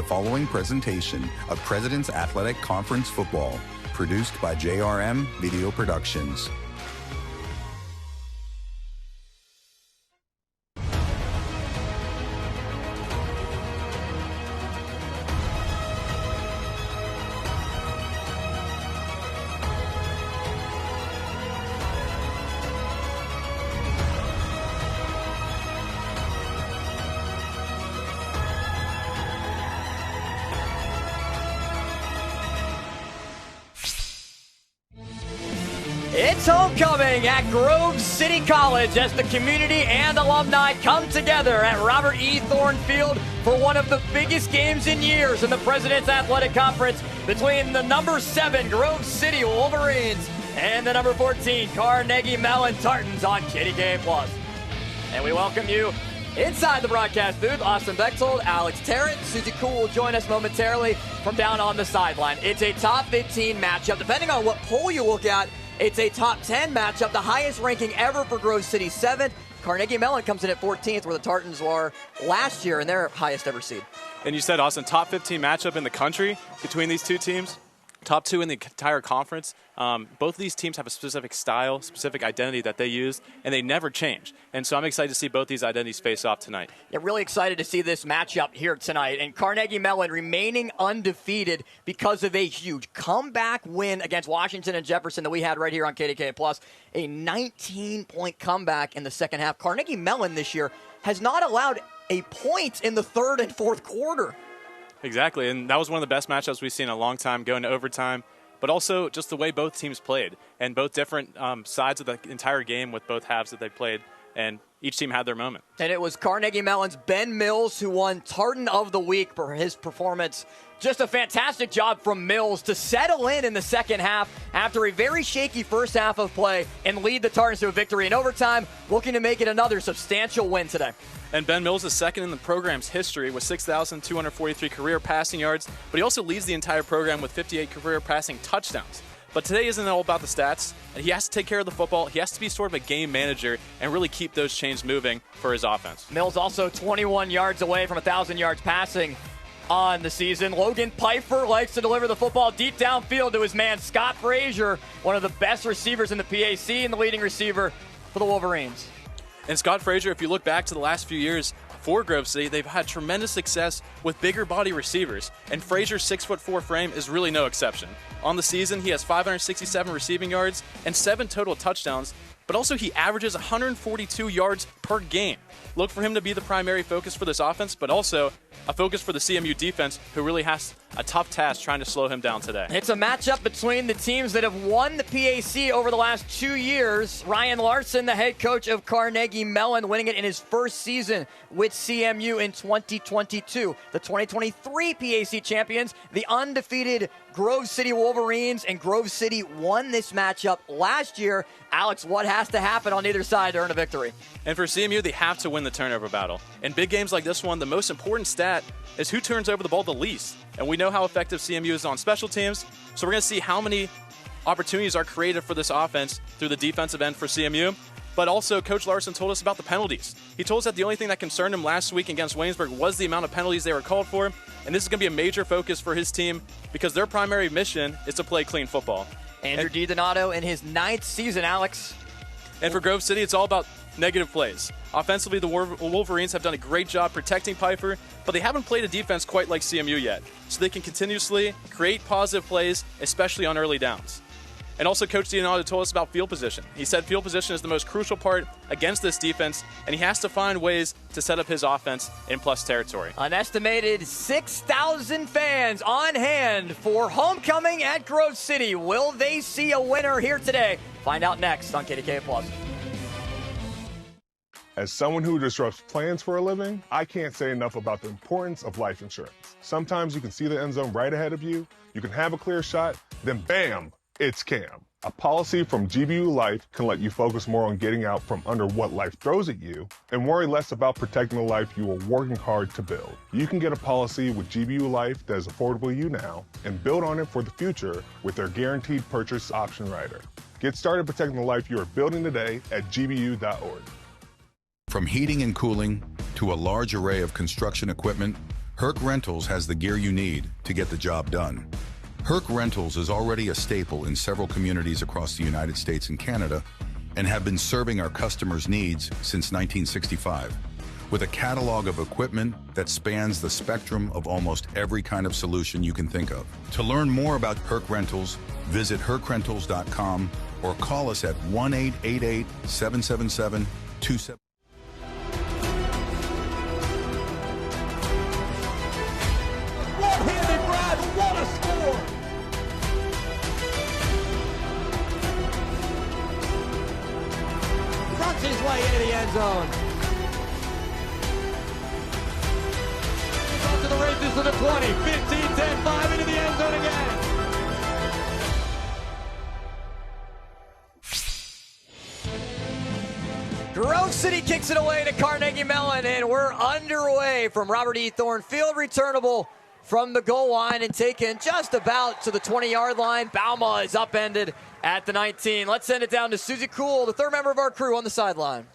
following presentation of President's Athletic Conference Football, produced by JRM Video Productions. It's homecoming at Grove City College as the community and alumni come together at Robert E. Thorne Field for one of the biggest games in years in the President's Athletic Conference between the number 7 Grove City Wolverines and the number 14 Carnegie Mellon Tartans on KDKA+. And we welcome you inside the broadcast booth. Austin Bechtold, Alex Tarrant, Susie Cool will join us momentarily from down on the sideline. It's a top 15 matchup. Depending on what poll you look at, it's a top 10 matchup, the highest ranking ever for Grove City, 7th. Carnegie Mellon comes in at 14th, where the Tartans were last year in their highest ever seed. And you said, Austin, top 15 matchup in the country between these two teams. Top 2 in the entire conference. Both of these teams have a specific style, specific identity that they use, and they never change. And so I'm excited to see both these identities face off tonight. Yeah, really excited to see this matchup here tonight. And Carnegie Mellon remaining undefeated because of a huge comeback win against Washington and Jefferson that we had right here on KDKA+. A 19-point comeback in the second half. Carnegie Mellon this year has not allowed a point in the third and fourth quarter. Exactly, and that was one of the best matchups we've seen in a long time, going to overtime, but also just the way both teams played, and both different sides of the entire game with both halves that they played, and each team had their moment. And it was Carnegie Mellon's Ben Mills who won Tartan of the Week for his performance. Just a fantastic job from Mills to settle in the second half after a very shaky first half of play and lead the Tartans to a victory in overtime, looking to make it another substantial win today. And Ben Mills is second in the program's history with 6,243 career passing yards, but he also leads the entire program with 58 career passing touchdowns. But today isn't all about the stats, and he has to take care of the football. He has to be sort of a game manager and really keep those chains moving for his offense. Mills also 21 yards away from 1,000 yards passing on the season. Logan Pfeiffer likes to deliver the football deep downfield to his man Scott Frazier, one of the best receivers in the PAC and the leading receiver for the Wolverines. And Scott Frazier, if you look back to the last few years for Grove City, they've had tremendous success with bigger body receivers, and Frazier's 6'4" frame is really no exception. On the season, he has 567 receiving yards and 7 total touchdowns, but also he averages 142 yards per game. Look for him to be the primary focus for this offense, but also a focus for the CMU defense, who really has a tough task trying to slow him down today. It's a matchup between the teams that have won the PAC over the last 2 years. Ryan Larson, the head coach of Carnegie Mellon, winning it in his first season with CMU in 2022. The 2023 PAC champions, the undefeated Grove City Wolverines, and Grove City won this matchup last year. Alex, what has to happen on either side to earn a victory? And for CMU, they have to win the turnover battle. In big games like this one, the most important stat is who turns over the ball the least. And we know how effective CMU is on special teams, so we're going to see how many opportunities are created for this offense through the defensive end for CMU. But also, Coach Larson told us about the penalties. He told us that the only thing that concerned him last week against Waynesburg was the amount of penalties they were called for, and this is going to be a major focus for his team because their primary mission is to play clean football. Andrew DiDonato in his 9th season, Alex. And for Grove City, it's all about negative plays. Offensively, the Wolverines have done a great job protecting Pfeiffer, but they haven't played a defense quite like CMU yet, so they can continuously create positive plays, especially on early downs. And also, Coach DiDonato told us about field position. He said field position is the most crucial part against this defense, and he has to find ways to set up his offense in plus territory. An estimated 6,000 fans on hand for homecoming at Grove City. Will they see a winner here today? Find out next on KDKA+. As someone who disrupts plans for a living, I can't say enough about the importance of life insurance. Sometimes you can see the end zone right ahead of you, you can have a clear shot, then bam, it's Cam. A policy from GBU Life can let you focus more on getting out from under what life throws at you and worry less about protecting the life you are working hard to build. You can get a policy with GBU Life that is affordable to you now and build on it for the future with their guaranteed purchase option rider. Get started protecting the life you are building today at gbu.org. From heating and cooling to a large array of construction equipment, Herc Rentals has the gear you need to get the job done. Herc Rentals is already a staple in several communities across the United States and Canada and have been serving our customers' needs since 1965. With a catalog of equipment that spans the spectrum of almost every kind of solution you can think of. To learn more about Herc Rentals, visit hercrentals.com or call us at 1-888-777-27. One-handed drive, what a score! Runs his way into the end zone. To the races to the 20, 15, 10, 5 into the end zone again. Grove City kicks it away to Carnegie Mellon, and we're underway from Robert E. Thorne Field, returnable from the goal line and taken just about to the 20-yard line. Bauma is upended at the 19. Let's send it down to Susie Kuhl, the third member of our crew, on the sideline.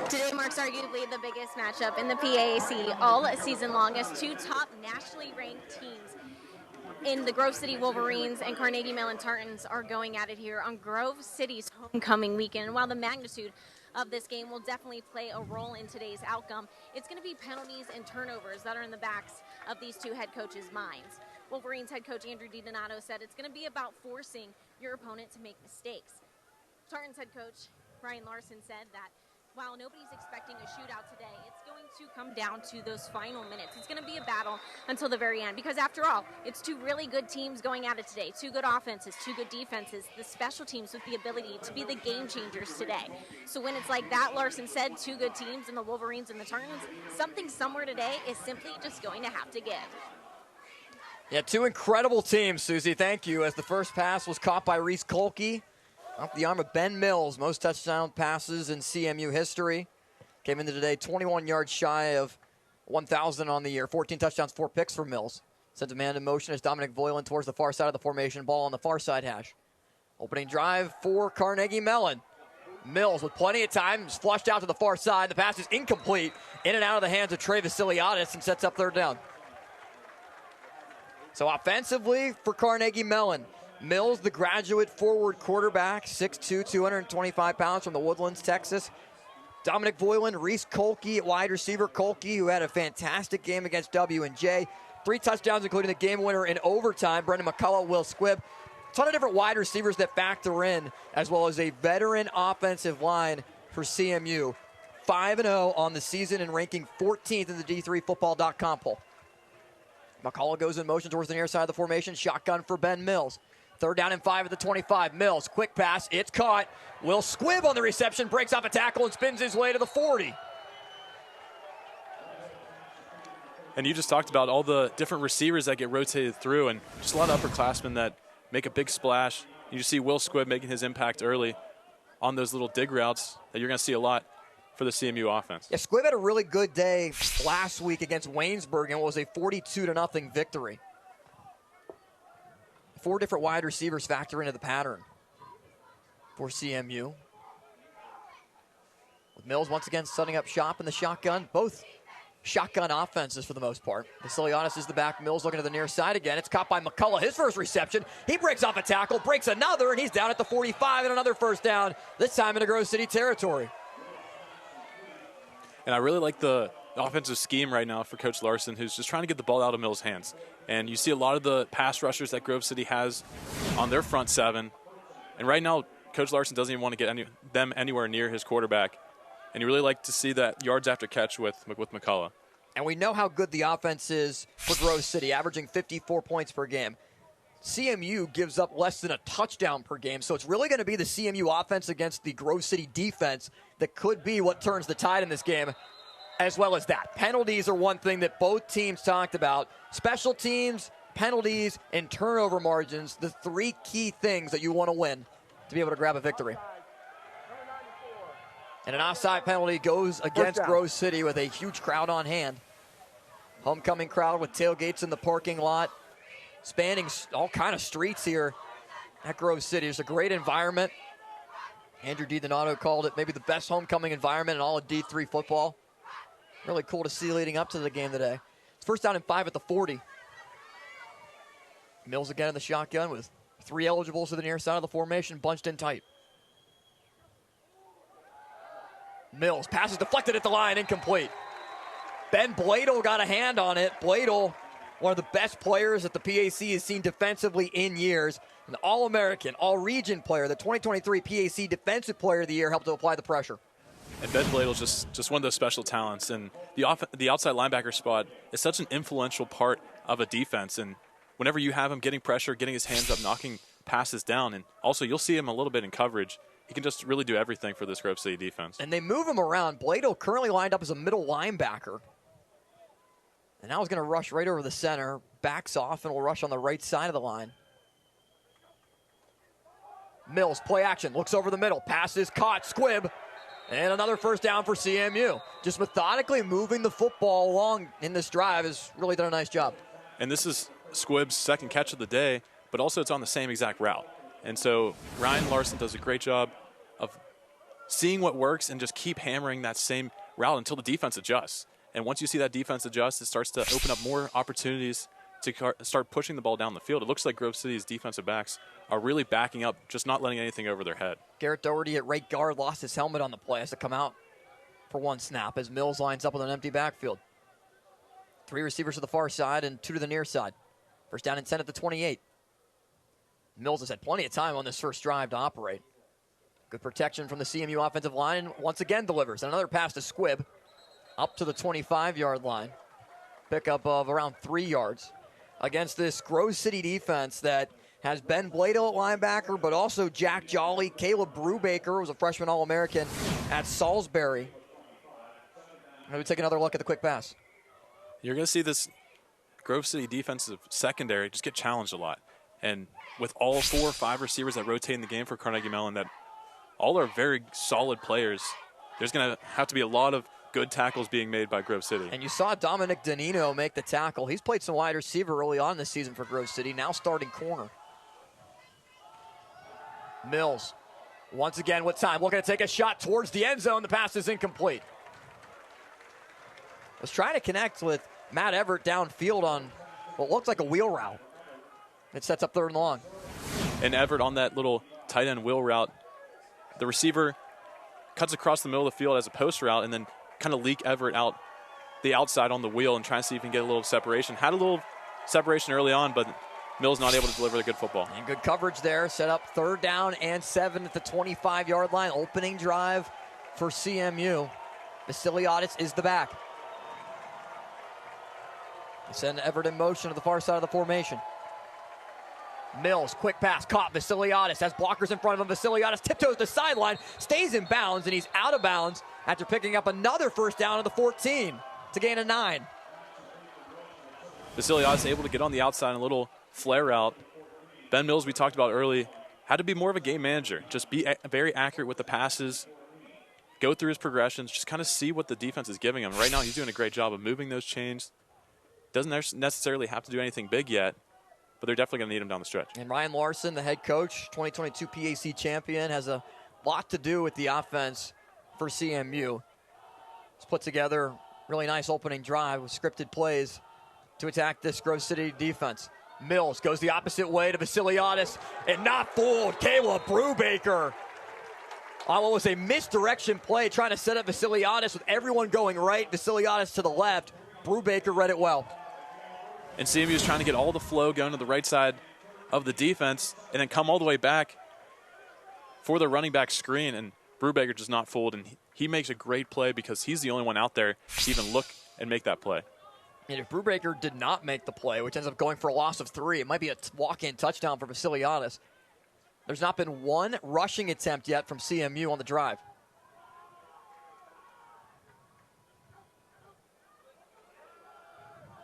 Today marks arguably the biggest matchup in the PAAC all season long, as two top nationally ranked teams in the Grove City Wolverines and Carnegie Mellon Tartans are going at it here on Grove City's homecoming weekend. And while the magnitude of this game will definitely play a role in today's outcome, it's going to be penalties and turnovers that are in the backs of these two head coaches' minds. Wolverines head coach Andrew DiDonato said it's going to be about forcing your opponent to make mistakes. Tartans head coach Brian Larson said that while nobody's expecting a shootout today, it's going to come down to those final minutes. It's going to be a battle until the very end, because after all, it's two really good teams going at it today. Two good offenses, two good defenses, the special teams with the ability to be the game changers today. So when it's like that, Larson said, two good teams in the Wolverines and the Tartans, something somewhere today is simply just going to have to give. Yeah, two incredible teams, Susie. Thank you. As the first pass was caught by Reese Kolke off the arm of Ben Mills, most touchdown passes in CMU history. Came into today 21 yards shy of 1,000 on the year. 14 touchdowns, 4 picks for Mills. Sent a man in motion as Dominic Voiland towards the far side of the formation. Ball on the far side hash. Opening drive for Carnegie Mellon. Mills with plenty of time, is flushed out to the far side. The pass is incomplete. In and out of the hands of Trey Vasiliadis and sets up third down. So offensively for Carnegie Mellon, Mills, the graduate forward quarterback, 6'2", 225 pounds from the Woodlands, Texas. Dominic Voiland, Reese Kolke at wide receiver. Kolke, who had a fantastic game against W&J. 3 touchdowns, including the game winner in overtime. Brendan McCullough, Will Squibb. A ton of different wide receivers that factor in, as well as a veteran offensive line for CMU. 5-0 on the season and ranking 14th in the D3Football.com poll. McCullough goes in motion towards the near side of the formation. Shotgun for Ben Mills. Third down and 5 at the 25. Mills, quick pass. It's caught. Will Squibb on the reception, breaks off a tackle and spins his way to the 40. And you just talked about all the different receivers that get rotated through, and just a lot of upperclassmen that make a big splash. You just see Will Squibb making his impact early on those little dig routes that you're going to see a lot for the CMU offense. Yeah, Squibb had a really good day last week against Waynesburg, and it was a 42-0 victory. 4 different wide receivers factor into the pattern for CMU. With Mills once again setting up shop in the shotgun. Both shotgun offenses for the most part. Vasiliadis is the back. Mills looking to the near side again. It's caught by McCullough. His first reception. He breaks off a tackle, breaks another, and he's down at the 45 and another first down, this time in a Grove City territory. And I really like the offensive scheme right now for Coach Larson, who's just trying to get the ball out of Mills' hands. And you see a lot of the pass rushers that Grove City has on their front 7. And right now, Coach Larson doesn't even want to get them anywhere near his quarterback. And you really like to see that yards after catch with McCullough. And we know how good the offense is for Grove City, averaging 54 points per game. CMU gives up less than a touchdown per game, so it's really going to be the CMU offense against the Grove City defense that could be what turns the tide in this game, as well as that. Penalties are one thing that both teams talked about. Special teams, penalties, and turnover margins, the 3 key things that you want to win to be able to grab a victory. And an offside penalty goes against Grove City with a huge crowd on hand. Homecoming crowd with tailgates in the parking lot, spanning all kind of streets here at Grove City. It's a great environment. Andrew DiDonato called it maybe the best homecoming environment in all of D3 football. Really cool to see leading up to the game today. It's first down and 5 at the 40. Mills again in the shotgun with 3 eligibles to the near side of the formation, bunched in tight. Mills passes deflected at the line, incomplete. Ben Bladel got a hand on it. Bladel, one of the best players that the PAC has seen defensively in years. An All-American, All-Region player, the 2023 PAC Defensive Player of the Year, helped to apply the pressure. And Ben Bladel's just one of those special talents. And the outside linebacker spot is such an influential part of a defense. And whenever you have him getting pressure, getting his hands up, knocking passes down, and also you'll see him a little bit in coverage, he can just really do everything for this Grove City defense. And they move him around. Bladel currently lined up as a middle linebacker. And now he's going to rush right over the center, backs off, and will rush on the right side of the line. Mills, play action, looks over the middle, pass is caught, squib, and another first down for CMU. Just methodically moving the football along in this drive has really done a nice job. And this is Squibb's second catch of the day, but also it's on the same exact route. And so Ryan Larson does a great job of seeing what works and just keep hammering that same route until the defense adjusts. And once you see that defense adjust, it starts to open up more opportunities to start pushing the ball down the field. It looks like Grove City's defensive backs are really backing up, just not letting anything over their head. Garrett Doherty at right guard lost his helmet on the play, has to come out for one snap as Mills lines up with an empty backfield. 3 receivers to the far side and 2 to the near side. First down and 10 at the 28. Mills has had plenty of time on this first drive to operate. Good protection from the CMU offensive line, and once again delivers. Another pass to Squibb up to the 25-yard line. Pickup of around 3 yards against this Grove City defense that has Ben Bladel at linebacker, but also Jack Jolly. Caleb Brubaker was a freshman All-American at Salisbury. Maybe take another look at the quick pass. You're going to see this Grove City defensive secondary just get challenged a lot. And with all 4 or 5 receivers that rotate in the game for Carnegie Mellon, that all are very solid players, there's going to have to be a lot of good tackles being made by Grove City. And you saw Dominic Danino make the tackle. He's played some wide receiver early on this season for Grove City, now starting corner. Mills, once again with time, looking to take a shot towards the end zone. The pass is incomplete. Was trying to connect with Matt Everett downfield on what looks like a wheel route. It sets up 3rd and long. And Everett on that little tight end wheel route, the receiver cuts across the middle of the field as a post route and then kind of leak Everett out the outside on the wheel and try and see if he can get a little separation. Had a little separation early on, but Mills not able to deliver the good football. And good coverage there. Set up 3rd down and 7 at the 25-yard line. Opening drive for CMU. Vasiliadis is the back. Send Everett in motion to the far side of the formation. Mills, quick pass, caught. Vasiliadis has blockers in front of him. Vasiliadis tiptoes the sideline, stays in bounds, and he's out of bounds after picking up another first down at the 14 to gain a 9. Vasiliadis able to get on the outside in a little flare route. Ben Mills, we talked about early, had to be more of a game manager. Just be very accurate with the passes, go through his progressions, just kind of see what the defense is giving him. Right now, he's doing a great job of moving those chains. Doesn't necessarily have to do anything big yet, but they're definitely going to need him down the stretch. And Ryan Larson, the head coach, 2022 PAC champion, has a lot to do with the offense for CMU. He's put together a really nice opening drive with scripted plays to attack this Grove City defense. Mills goes the opposite way to Vasiliadis, and not fooled. Caleb Brubaker on what was a misdirection play, trying to set up Vasiliadis with everyone going right, Vasiliadis to the left. Brubaker read it well. And CMU is trying to get all the flow going to the right side of the defense and then come all the way back for the running back screen. And Brubaker just not fooled. And he makes a great play because he's the only one out there to even look and make that play. And if Brubaker did not make the play, which ends up going for a loss of 3, it might be a walk-in touchdown for Vasiliadis. There's not been one rushing attempt yet from CMU on the drive.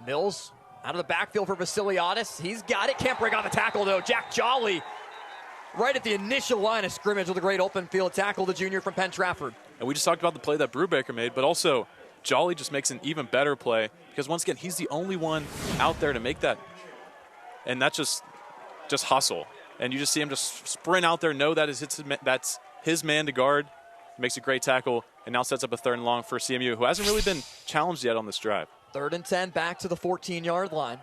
Mills out of the backfield for Vasiliadis. He's got it. Can't break off the tackle, though. Jack Jolly right at the initial line of scrimmage with a great open field tackle, the junior from Penn Trafford. And we just talked about the play that Brubaker made, but also Jolly just makes an even better play because, once again, he's the only one out there to make that. And that's just hustle. And you just see him just sprint out there, know that that's his man to guard, makes a great tackle, and now sets up a 3rd and long for CMU, who hasn't really been challenged yet on this drive. 3rd and 10, back to the 14-yard line.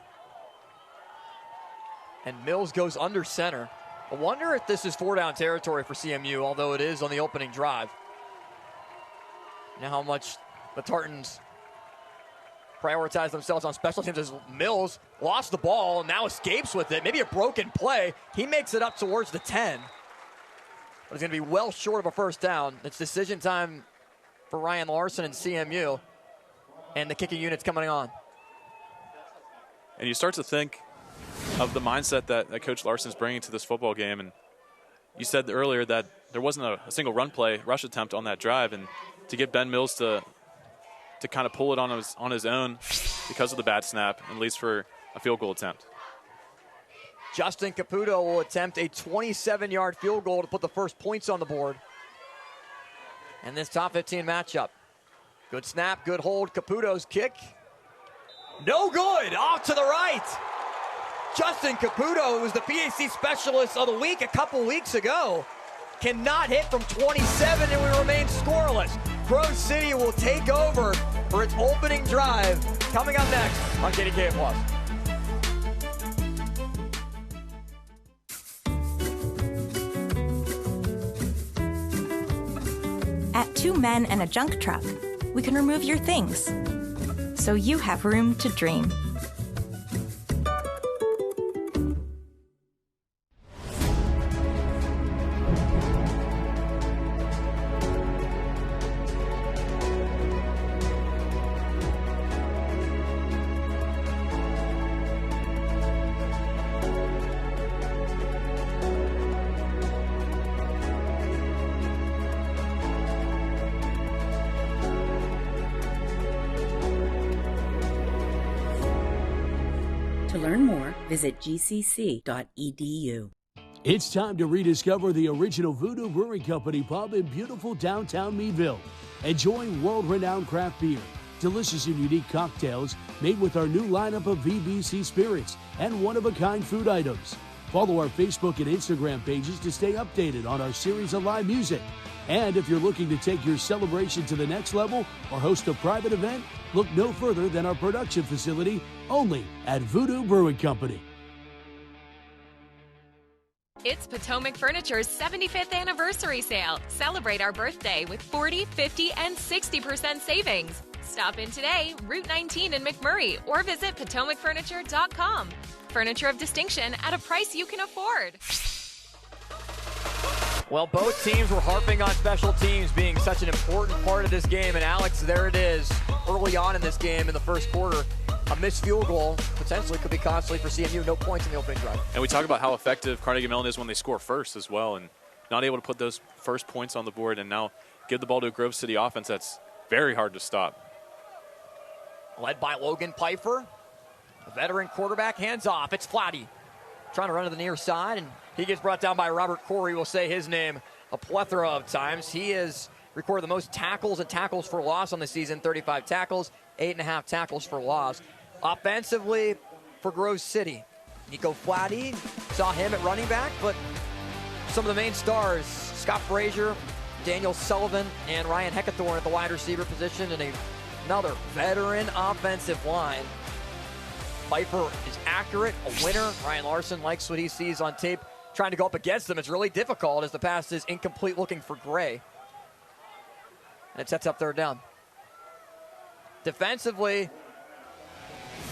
And Mills goes under center. I wonder if this is 4-down territory for CMU, although it is on the opening drive. Now how much the Tartans prioritize themselves on special teams as Mills lost the ball and now escapes with it. Maybe a broken play. He makes it up towards the 10. But it's going to be well short of a 1st down. It's decision time for Ryan Larson and CMU. And the kicking unit's coming on. And you start to think of the mindset that Coach Larson's bringing to this football game. And you said earlier that there wasn't a single rush attempt on that drive. And to get Ben Mills to kind of pull it on his own because of the bad snap, and leads for a field goal attempt. Justin Caputo will attempt a 27-yard field goal to put the first points on the board in this top 15 matchup. Good snap, good hold. Caputo's kick. No good, off to the right. Justin Caputo, who was the PAC specialist of the week a couple weeks ago, cannot hit from 27, and we remain scoreless. Grove City will take over for its opening drive. Coming up next on KDKA Plus. At 2 Men and a Junk Truck, we can remove your things, so you have room to dream. To learn more, visit gcc.edu. It's time to rediscover the original Voodoo Brewing Company pub in beautiful downtown Meadville. Enjoy world-renowned craft beer, delicious and unique cocktails made with our new lineup of VBC spirits, and one-of-a-kind food items. Follow our Facebook and Instagram pages to stay updated on our series of live music. And if you're looking to take your celebration to the next level or host a private event, look no further than our production facility, only at Voodoo Brewing Company. It's Potomac Furniture's 75th anniversary sale. Celebrate our birthday with 40, 50, and 60% savings. Stop in today, Route 19 in McMurray, or visit PotomacFurniture.com. Furniture of distinction at a price you can afford. Well, both teams were harping on special teams being such an important part of this game. And Alex, there it is, early on in this game in the first quarter. A missed field goal potentially could be costly for CMU. No points in the opening drive. And we talk about how effective Carnegie Mellon is when they score first as well, and not able to put those first points on the board and now give the ball to a Grove City offense that's very hard to stop. Led by Logan Pfeiffer, a veteran quarterback, hands off. It's Flatty trying to run to the near side, and he gets brought down by Robert Corey. We'll say his name a plethora of times. He has recorded the most tackles and tackles for loss on the season, 35 tackles, 8.5 tackles for loss. Offensively for Grove City, Nico Flatty, saw him at running back, but some of the main stars, Scott Frazier, Daniel Sullivan, and Ryan Heckathorn at the wide receiver position, and another veteran offensive line. Pfeiffer is accurate, a winner. Ryan Larson likes what he sees on tape. Trying to go up against them, it's really difficult as the pass is incomplete, looking for Gray. And it sets up third down. Defensively,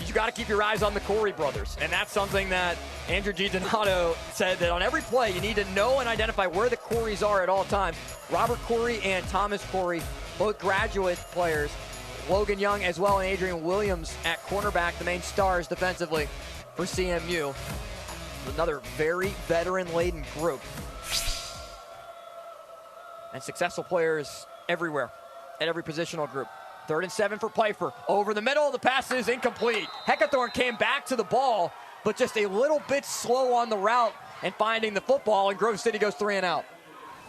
you got to keep your eyes on the Corey brothers. And that's something that Andrew G. Donato said, that on every play, you need to know and identify where the Coreys are at all times. Robert Corey and Thomas Corey, both graduate players. Logan Young as well, and Adrian Williams at cornerback, the main stars defensively for CMU. Another very veteran-laden group. And successful players everywhere, at every positional group. 3rd and 7 for Pfeiffer. Over the middle, the pass is incomplete. Heckathorn came back to the ball, but just a little bit slow on the route and finding the football, and Grove City goes 3 and out.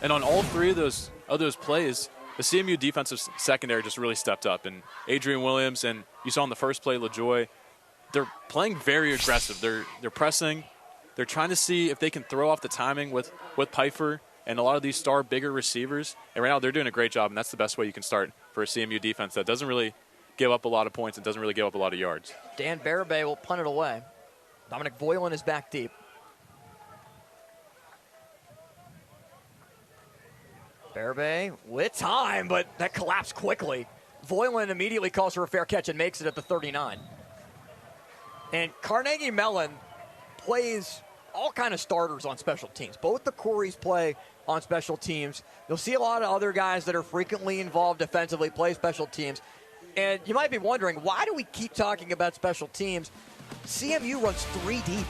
And on all three of those plays, the CMU defensive secondary just really stepped up. And Adrian Williams, and you saw in the first play, LaJoy, they're playing very aggressive. They're pressing. They're trying to see if they can throw off the timing with Pfeiffer. and a lot of these star bigger receivers. And right now they're doing a great job, and that's the best way you can start for a CMU defense that doesn't really give up a lot of points and doesn't really give up a lot of yards. Dan Barabay will punt it away. Dominic Voiland is back deep. Barabay with time, but that collapsed quickly. Voiland immediately calls for a fair catch and makes it at the 39. And Carnegie Mellon plays all kind of starters on special teams. Both the Coreys play on special teams. You'll see a lot of other guys that are frequently involved defensively play special teams. And you might be wondering, why do we keep talking about special teams? CMU runs 3 deep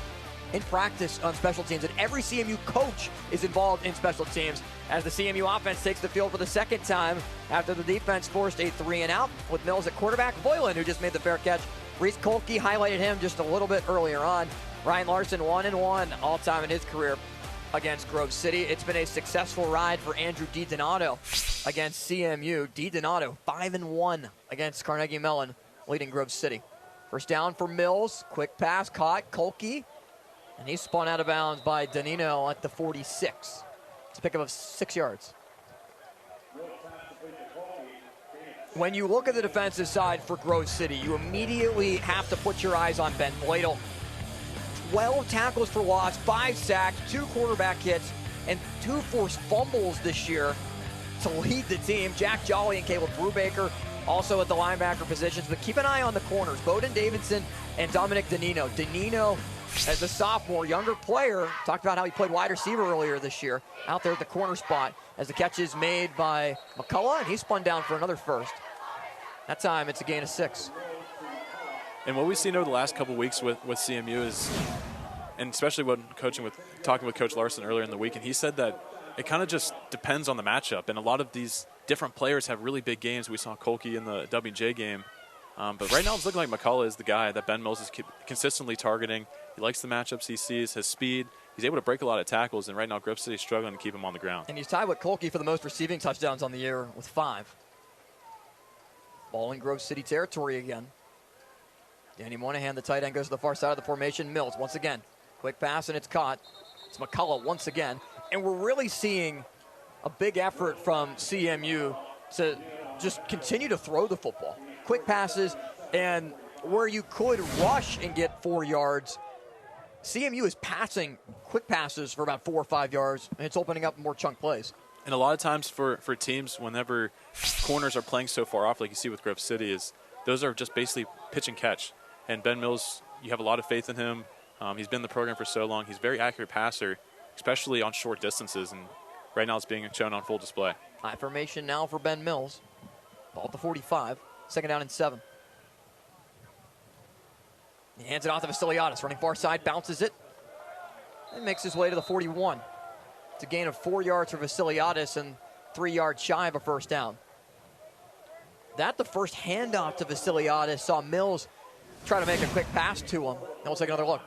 in practice on special teams, and every CMU coach is involved in special teams as the CMU offense takes the field for the second time after the defense forced a 3-and-out with Mills at quarterback. Voiland, who just made the fair catch. Reese Kolke highlighted him just a little bit earlier on. Ryan Larson 1-1 all-time in his career against Grove City. It's been a successful ride for Andrew DiDonato against CMU. DiDonato 5-1 against Carnegie Mellon, leading Grove City. First down for Mills. Quick pass caught. Kolke. And he's spun out of bounds by Danino at the 46. It's a pickup of 6 yards. When you look at the defensive side for Grove City, you immediately have to put your eyes on Ben Bladel. 12 tackles for loss, 5 sacks, 2 quarterback hits, and 2 forced fumbles this year to lead the team. Jack Jolly and Caleb Brubaker also at the linebacker positions, but keep an eye on the corners. Bowden Davidson and Dominic Danino. Danino, as a sophomore, younger player, talked about how he played wide receiver earlier this year, out there at the corner spot as the catch is made by McCullough, and he spun down for another first. That time, it's a gain of 6. And what we've seen over the last couple of weeks with CMU is, and especially when talking with Coach Larson earlier in the week, and he said that it kind of just depends on the matchup. And a lot of these different players have really big games. We saw Kolke in the WJ game. But right now it's looking like McCullough is the guy that Ben Mills is consistently targeting. He likes the matchups he sees, his speed. He's able to break a lot of tackles, and right now Grove City's struggling to keep him on the ground. And he's tied with Kolke for the most receiving touchdowns on the year with 5. Ball in Grove City territory again. Danny Moynihan, the tight end, goes to the far side of the formation. Mills, once again. Quick pass, and it's caught. It's McCullough once again. And we're really seeing a big effort from CMU to just continue to throw the football. Quick passes, and where you could rush and get 4 yards, CMU is passing quick passes for about 4 or 5 yards, and it's opening up more chunk plays. And a lot of times for teams, whenever corners are playing so far off, like you see with Grove City, is those are just basically pitch and catch. And Ben Mills, you have a lot of faith in him. He's been in the program for so long. He's a very accurate passer, especially on short distances. And right now it's being shown on full display. High formation now for Ben Mills. Ball at the 45. Second down and 7. He hands it off to Vasiliadis. Running far side, bounces it. And makes his way to the 41. It's a gain of 4 yards for Vasiliadis and 3 yards shy of a first down. That the first handoff to Vasiliadis saw Mills try to make a quick pass to him. And we'll take another look.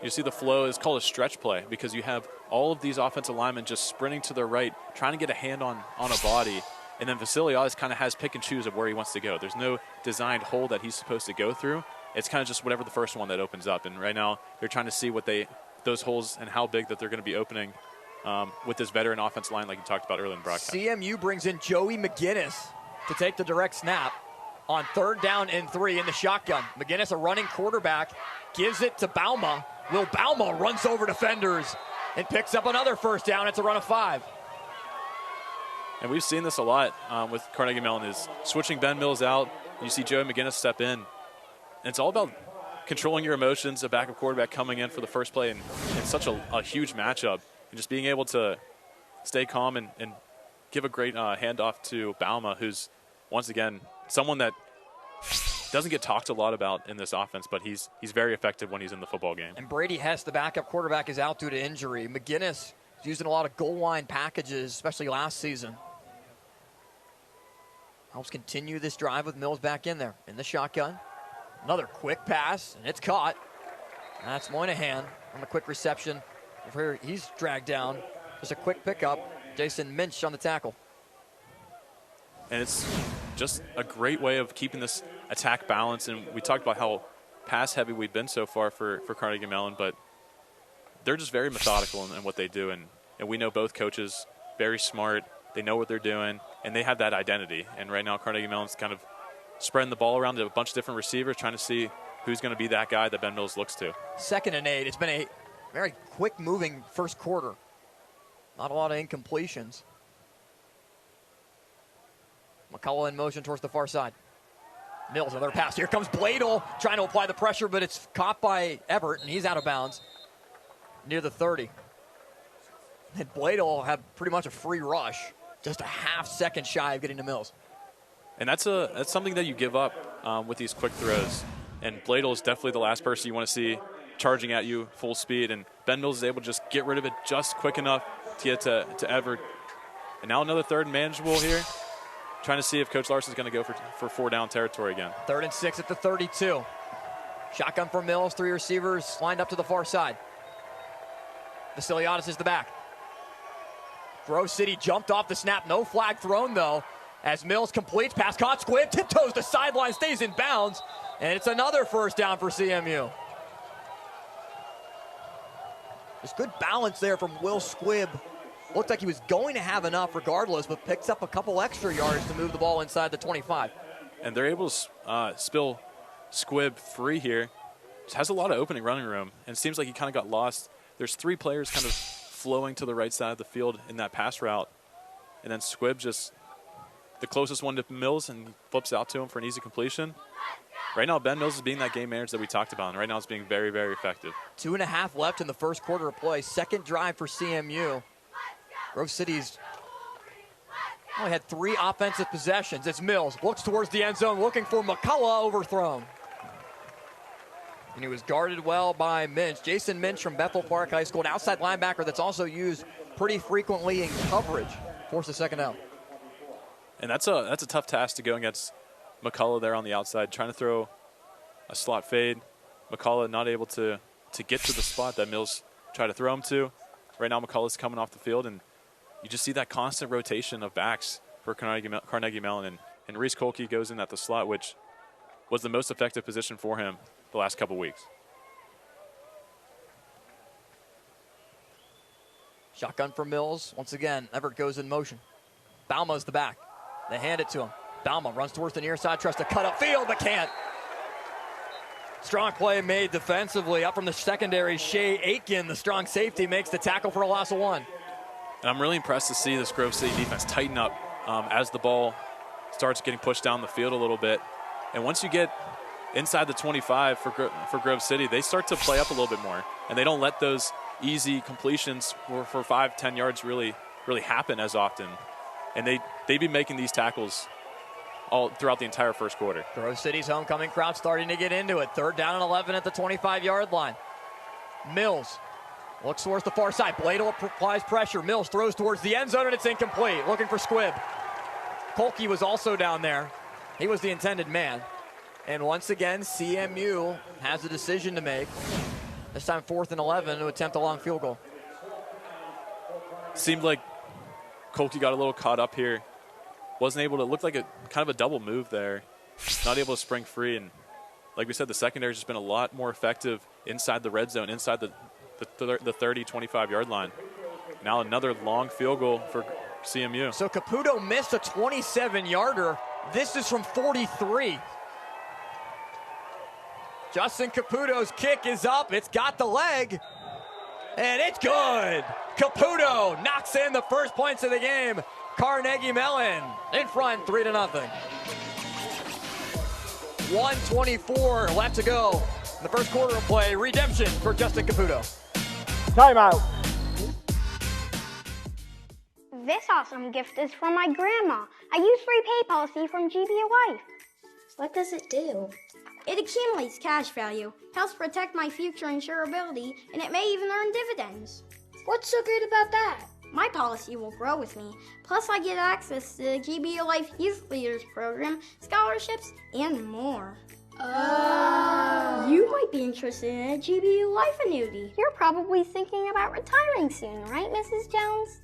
You see the flow is called a stretch play because you have all of these offensive linemen just sprinting to their right, trying to get a hand on a body. And then Vasiliadis kind of has pick and choose of where he wants to go. There's no designed hole that he's supposed to go through. It's kind of just whatever the first one that opens up. And right now they're trying to see what those holes and how big that they're going to be opening with this veteran offensive line like you talked about earlier in the broadcast. CMU brings in Joey McGinnis to take the direct snap on 3rd down and 3 in the shotgun. McGinnis, a running quarterback, gives it to Bauma. Will Bauma runs over defenders and picks up another first down. It's a run of 5. And we've seen this a lot with Carnegie Mellon is switching Ben Mills out. You see Joey McGinnis step in. And it's all about controlling your emotions, a backup quarterback coming in for the first play, and such a huge matchup. And just being able to stay calm and give a great handoff to Bauma, who's, once again, someone that doesn't get talked a lot about in this offense, but he's very effective when he's in the football game. And Brady Hess, the backup quarterback, is out due to injury. McGinnis is using a lot of goal line packages, especially last season. Helps continue this drive with Mills back in there in the shotgun. Another quick pass, and it's caught. That's Moynihan on the quick reception. Here he's dragged down. Just a quick pickup. Jason Minch on the tackle. And it's just a great way of keeping this attack balance. And we talked about how pass heavy we've been so far for Carnegie Mellon, but they're just very methodical in what they do. And And we know both coaches, very smart. They know what they're doing, and they have that identity. And right now, Carnegie Mellon's kind of spreading the ball around to a bunch of different receivers, trying to see who's going to be that guy that Ben Mills looks to. 2nd and 8. It's been a very quick-moving first quarter. Not a lot of incompletions. McCullough in motion towards the far side. Mills, another pass. Here comes Bladel trying to apply the pressure, but it's caught by Everett, and he's out of bounds near the 30. And Bladel had pretty much a free rush, just a half second shy of getting to Mills. And that's something that you give up with these quick throws. And Bladel is definitely the last person you want to see charging at you full speed. And Ben Mills is able to just get rid of it just quick enough to get to Everett. And now another 3rd and manageable here. Trying to see if Coach Larson's going to go for 4-down territory again. 3rd and 6 at the 32. Shotgun for Mills, 3 receivers lined up to the far side. Vasiliadis is the back. Grove City jumped off the snap, no flag thrown though. As Mills completes, pass caught, Squibb tiptoes the sideline, stays in bounds, and it's another 1st down for CMU. There's good balance there from Will Squibb. Looked like he was going to have enough regardless, but picks up a couple extra yards to move the ball inside the 25. And they're able to spill Squibb free here. Just has a lot of opening running room, and it seems like he kind of got lost. There's 3 players kind of flowing to the right side of the field in that pass route. And then Squibb just the closest one to Mills, and he flips out to him for an easy completion. Right now, Ben Mills is being that game manager that we talked about, and right now it's being very, very effective. 2.5 left in the first quarter of play. 2nd drive for CMU. Grove City's only had 3 offensive possessions. It's Mills, looks towards the end zone, looking for McCullough, overthrown. And he was guarded well by Minch. Jason Minch from Bethel Park High School, an outside linebacker that's also used pretty frequently in coverage. Force a 2nd out. And that's a tough task to go against McCullough there on the outside, trying to throw a slot fade. McCullough not able to get to the spot that Mills tried to throw him to. Right now, McCullough's coming off the field, and you just see that constant rotation of backs for Carnegie Mellon. And Reese Kolke goes in at the slot, which was the most effective position for him the last couple weeks. Shotgun for Mills. Once again, Everett goes in motion. Bauma's the back. They hand it to him. Bauma runs towards the near side, tries to cut upfield, but can't. Strong play made defensively. Up from the secondary, Shea Aitken, the strong safety, makes the tackle for a loss of 1. And I'm really impressed to see this Grove City defense tighten up as the ball starts getting pushed down the field a little bit. And once you get inside the 25 for Grove City, they start to play up a little bit more. And they don't let those easy completions for 5-10 yards really happen as often. And they'd be making these tackles all throughout the entire first quarter. Grove City's homecoming crowd starting to get into it. 3rd down and 11 at the 25-yard line. Mills looks towards the far side. Bladel applies pressure. Mills throws towards the end zone, and it's incomplete. Looking for Squibb. Kolke was also down there. He was the intended man. And once again, CMU has a decision to make. This time 4th and 11 to attempt a long field goal. Seemed like Kolke got a little caught up here. Wasn't able to, look like a kind of a double move there. Not able to spring free. And like we said, the secondary's just been a lot more effective inside the red zone, inside the 30, 25-yard line. Now another long field goal for CMU. So Caputo missed a 27-yarder. This is from 43. Justin Caputo's kick is up. It's got the leg. And it's good. Caputo knocks in the first points of the game. Carnegie Mellon in front 3-0. 1:24 left to go in the first quarter of play. Redemption for Justin Caputo. Timeout. This awesome gift is from my grandma. I use free pay policy from GBA Life. What does it do? It accumulates cash value, helps protect my future insurability, and it may even earn dividends. What's so great about that? My policy will grow with me. Plus, I get access to the GBA Life Youth Leaders Program, scholarships, and more. Oh. You might be interested in a GBA Life annuity. You're probably thinking about retiring soon, right, Mrs. Jones?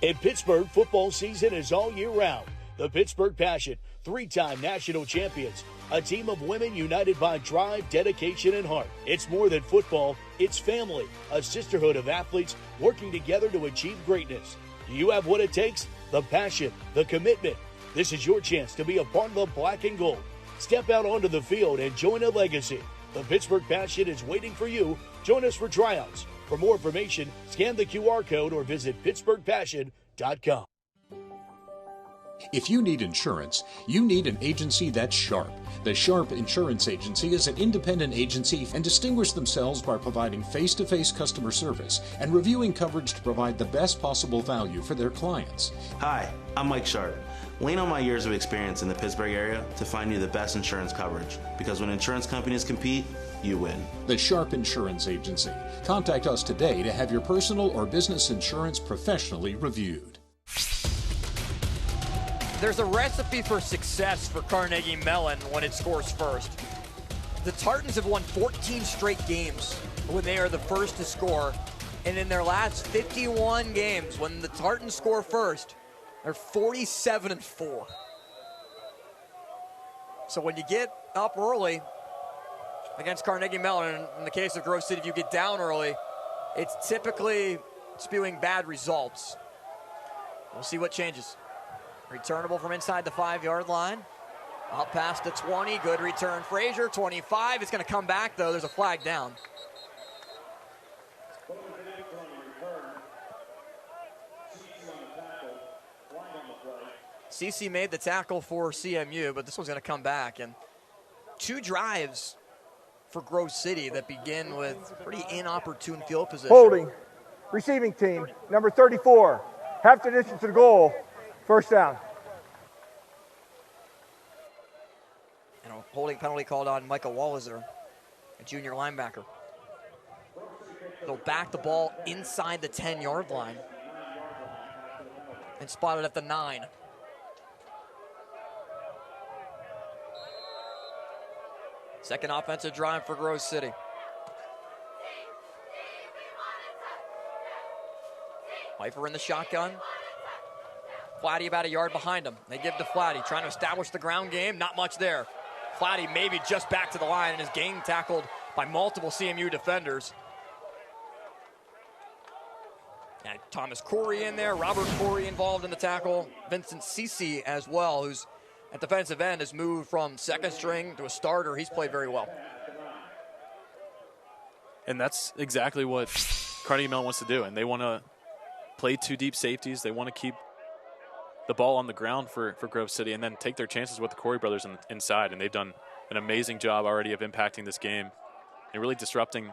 In Pittsburgh, football season is all year round. The Pittsburgh Passion, 3-time national champions, a team of women united by drive, dedication, and heart. It's more than football, it's family, a sisterhood of athletes working together to achieve greatness. Do you have what it takes? The passion, the commitment. This is your chance to be a part of the black and gold. Step out onto the field and join a legacy. The Pittsburgh Passion is waiting for you. Join us for tryouts. For more information, scan the QR code or visit pittsburghpassion.com. If you need insurance, you need an agency that's sharp. The Sharp Insurance Agency is an independent agency and distinguish themselves by providing face-to-face customer service and reviewing coverage to provide the best possible value for their clients. Hi, I'm Mike Sharp. Lean on my years of experience in the Pittsburgh area to find you the best insurance coverage, because when insurance companies compete, you win. The Sharp Insurance Agency. Contact us today to have your personal or business insurance professionally reviewed. There's a recipe for success for Carnegie Mellon when it scores first. The Tartans have won 14 straight games when they are the first to score, and in their last 51 games, when the Tartans score first, they're 47-4. So when you get up early against Carnegie Mellon, in the case of Grove City, if you get down early, it's typically spewing bad results. We'll see what changes. Returnable from inside the 5-yard line. Out past the 20, good return. Frazier, 25. It's going to come back, though. There's a flag down. CC made the tackle for CMU, but this one's going to come back. And 2 drives for Grove City that begin with pretty inopportune field position. Holding. Receiving team, number 34. Half the distance to the goal. First down. And a holding penalty called on Michael Walliser, a junior linebacker. They'll back the ball inside the 10-yard line and spot it at the 9. Second offensive drive for Grove City. Pfeiffer in the shotgun. Flatty about a yard behind him. They give to Flatty, trying to establish the ground game. Not much there. Flatty maybe just back to the line and is getting tackled by multiple CMU defenders. And Thomas Corey in there. Robert Corey involved in the tackle. Vincent Cece as well, who's at defensive end, has moved from second string to a starter. He's played very well. And that's exactly what Carnegie Mellon wants to do. And they want to play 2 deep safeties. They want to keep the ball on the ground for Grove City and then take their chances with the Corey brothers inside. And they've done an amazing job already of impacting this game and really disrupting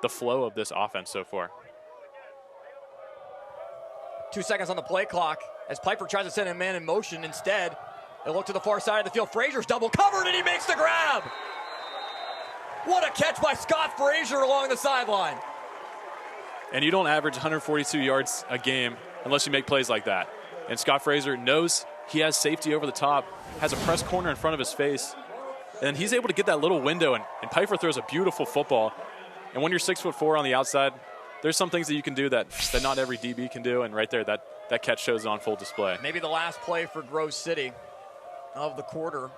the flow of this offense so far. 2 seconds on the play clock as Piper tries to send a man in motion. Instead, they look to the far side of the field. Frazier's double covered, and he makes the grab. What a catch by Scott Frazier along the sideline. And you don't average 142 yards a game unless you make plays like that. And Scott Frazier knows he has safety over the top, has a press corner in front of his face, and he's able to get that little window, and Piper throws a beautiful football. And when you're 6'4" on the outside, there's some things that you can do that not every DB can do, and right there, that catch shows it on full display. Maybe the last play for Grove City of the quarter,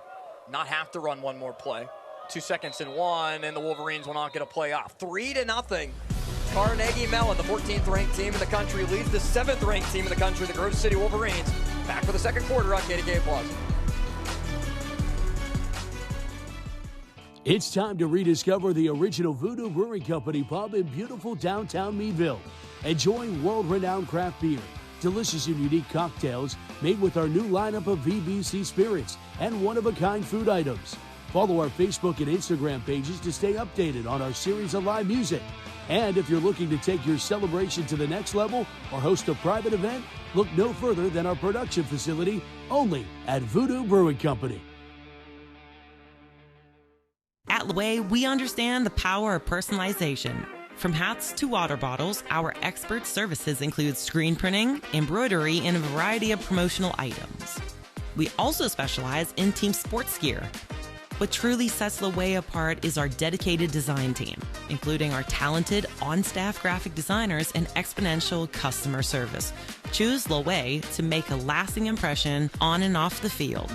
not have to run one more play. 2 seconds and 1, and the Wolverines will not get a play off. 3-0. Carnegie Mellon, the 14th ranked team in the country, leads the 7th ranked team in the country, the Grove City Wolverines. Back for the second quarter on KDKA+. It's time to rediscover the original Voodoo Brewing Company pub in beautiful downtown Meadville. Enjoy world-renowned craft beer, delicious and unique cocktails made with our new lineup of VBC spirits and one-of-a-kind food items. Follow our Facebook and Instagram pages to stay updated on our series of live music. And if you're looking to take your celebration to the next level or host a private event, look no further than our production facility, only at Voodoo Brewing Company. At Loewe, we understand the power of personalization. From hats to water bottles, our expert services include screen printing, embroidery, and a variety of promotional items. We also specialize in team sports gear. What truly sets Loewe apart is our dedicated design team, including our talented on-staff graphic designers and exponential customer service. Choose Loewe to make a lasting impression on and off the field.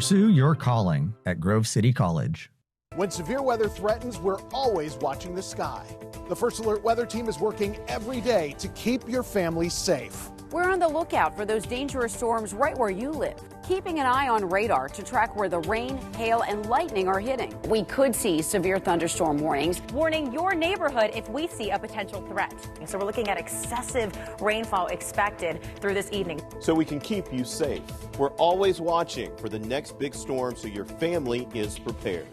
Pursue your calling at Grove City College. When severe weather threatens, we're always watching the sky. The First Alert Weather Team is working every day to keep your family safe. We're on the lookout for those dangerous storms right where you live, keeping an eye on radar to track where the rain, hail, and lightning are hitting. We could see severe thunderstorm warnings. Warning your neighborhood if we see a potential threat. So we're looking at excessive rainfall expected through this evening. So we can keep you safe. We're always watching for the next big storm so your family is prepared.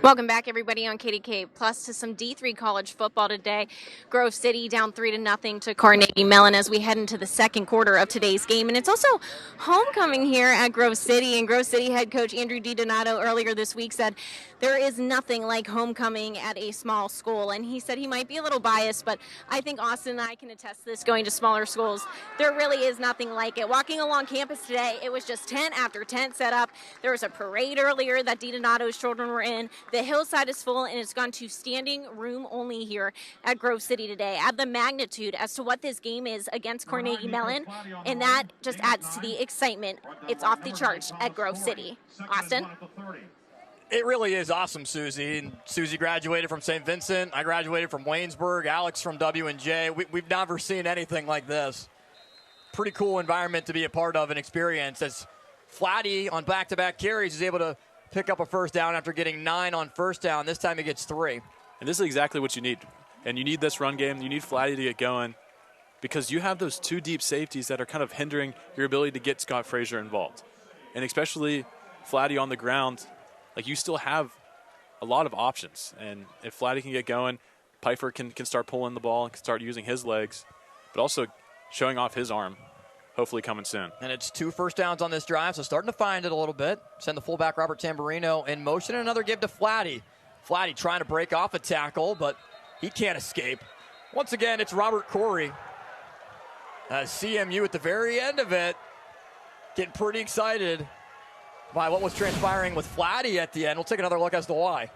Welcome back, everybody, on KDKA Plus to some D3 college football today. Grove City down 3-0 to Carnegie Mellon as we head into the second quarter of today's game. And it's also homecoming here at Grove City. And Grove City head coach Andrew DiDonato earlier this week said there is nothing like homecoming at a small school. And he said he might be a little biased, but I think Austin and I can attest to this going to smaller schools. There really is nothing like it. Walking along campus today, it was just tent after tent set up. There was a parade earlier that DiDonato's children were in. The hillside is full, and it's gone to standing room only here at Grove City today. Add the magnitude as to what this game is against Carnegie Mellon, and that just adds to the excitement. It's off the charts at Grove City. Austin? It really is awesome, Susie. And Susie graduated from St. Vincent. I graduated from Waynesburg. Alex from W&J. We've never seen anything like this. Pretty cool environment to be a part of and experience, as Flatty on back-to-back carries is able to pick up a first down after getting 9 on first down. This time he gets 3. And this is exactly what you need. And you need this run game. You need Flatty to get going because you have those 2 deep safeties that are kind of hindering your ability to get Scott Frazier involved. And especially Flatty on the ground, like you still have a lot of options. And if Flatty can get going, Pfeiffer can start pulling the ball and can start using his legs, but also showing off his arm. Hopefully coming soon. And it's 2 first downs on this drive, so starting to find it a little bit. Send the fullback Robert Tamburino in motion, and another give to Flatty. Flatty trying to break off a tackle, but he can't escape. Once again, it's Robert Corey. CMU at the very end of it, getting pretty excited by what was transpiring with Flatty at the end. We'll take another look as to why.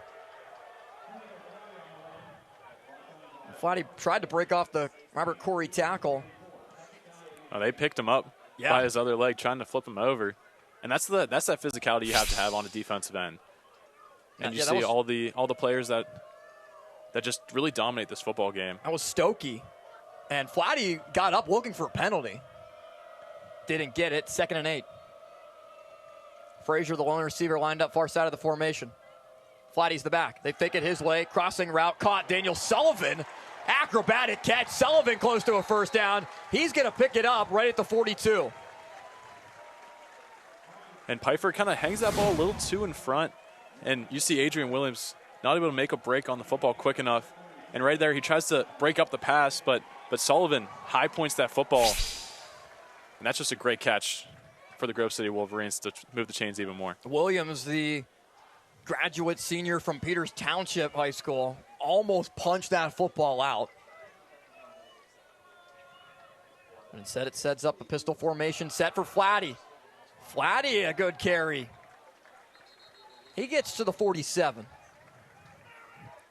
Flatty tried to break off the Robert Corey tackle. Oh, they picked him up by his other leg, trying to flip him over. And that's that physicality you have to have on a defensive end. And you see all the players that just really dominate this football game. That was Stokey. And Flatty got up looking for a penalty. Didn't get it. 2nd and 8. Frazier, the lone receiver, lined up far side of the formation. Flatty's the back. They fake it his way. Crossing route caught. Daniel Sullivan. Acrobatic catch. Sullivan close to a first down. He's going to pick it up right at the 42. And Pfeiffer kind of hangs that ball a little too in front. And you see Adrian Williams not able to make a break on the football quick enough. And right there, he tries to break up the pass, but Sullivan high points that football. And that's just a great catch for the Grove City Wolverines to move the chains even more. Williams, the graduate senior from Peters Township High School, almost punched that football out. And instead it sets up a pistol formation set for Flatty. Flatty, a good carry. He gets to the 47. So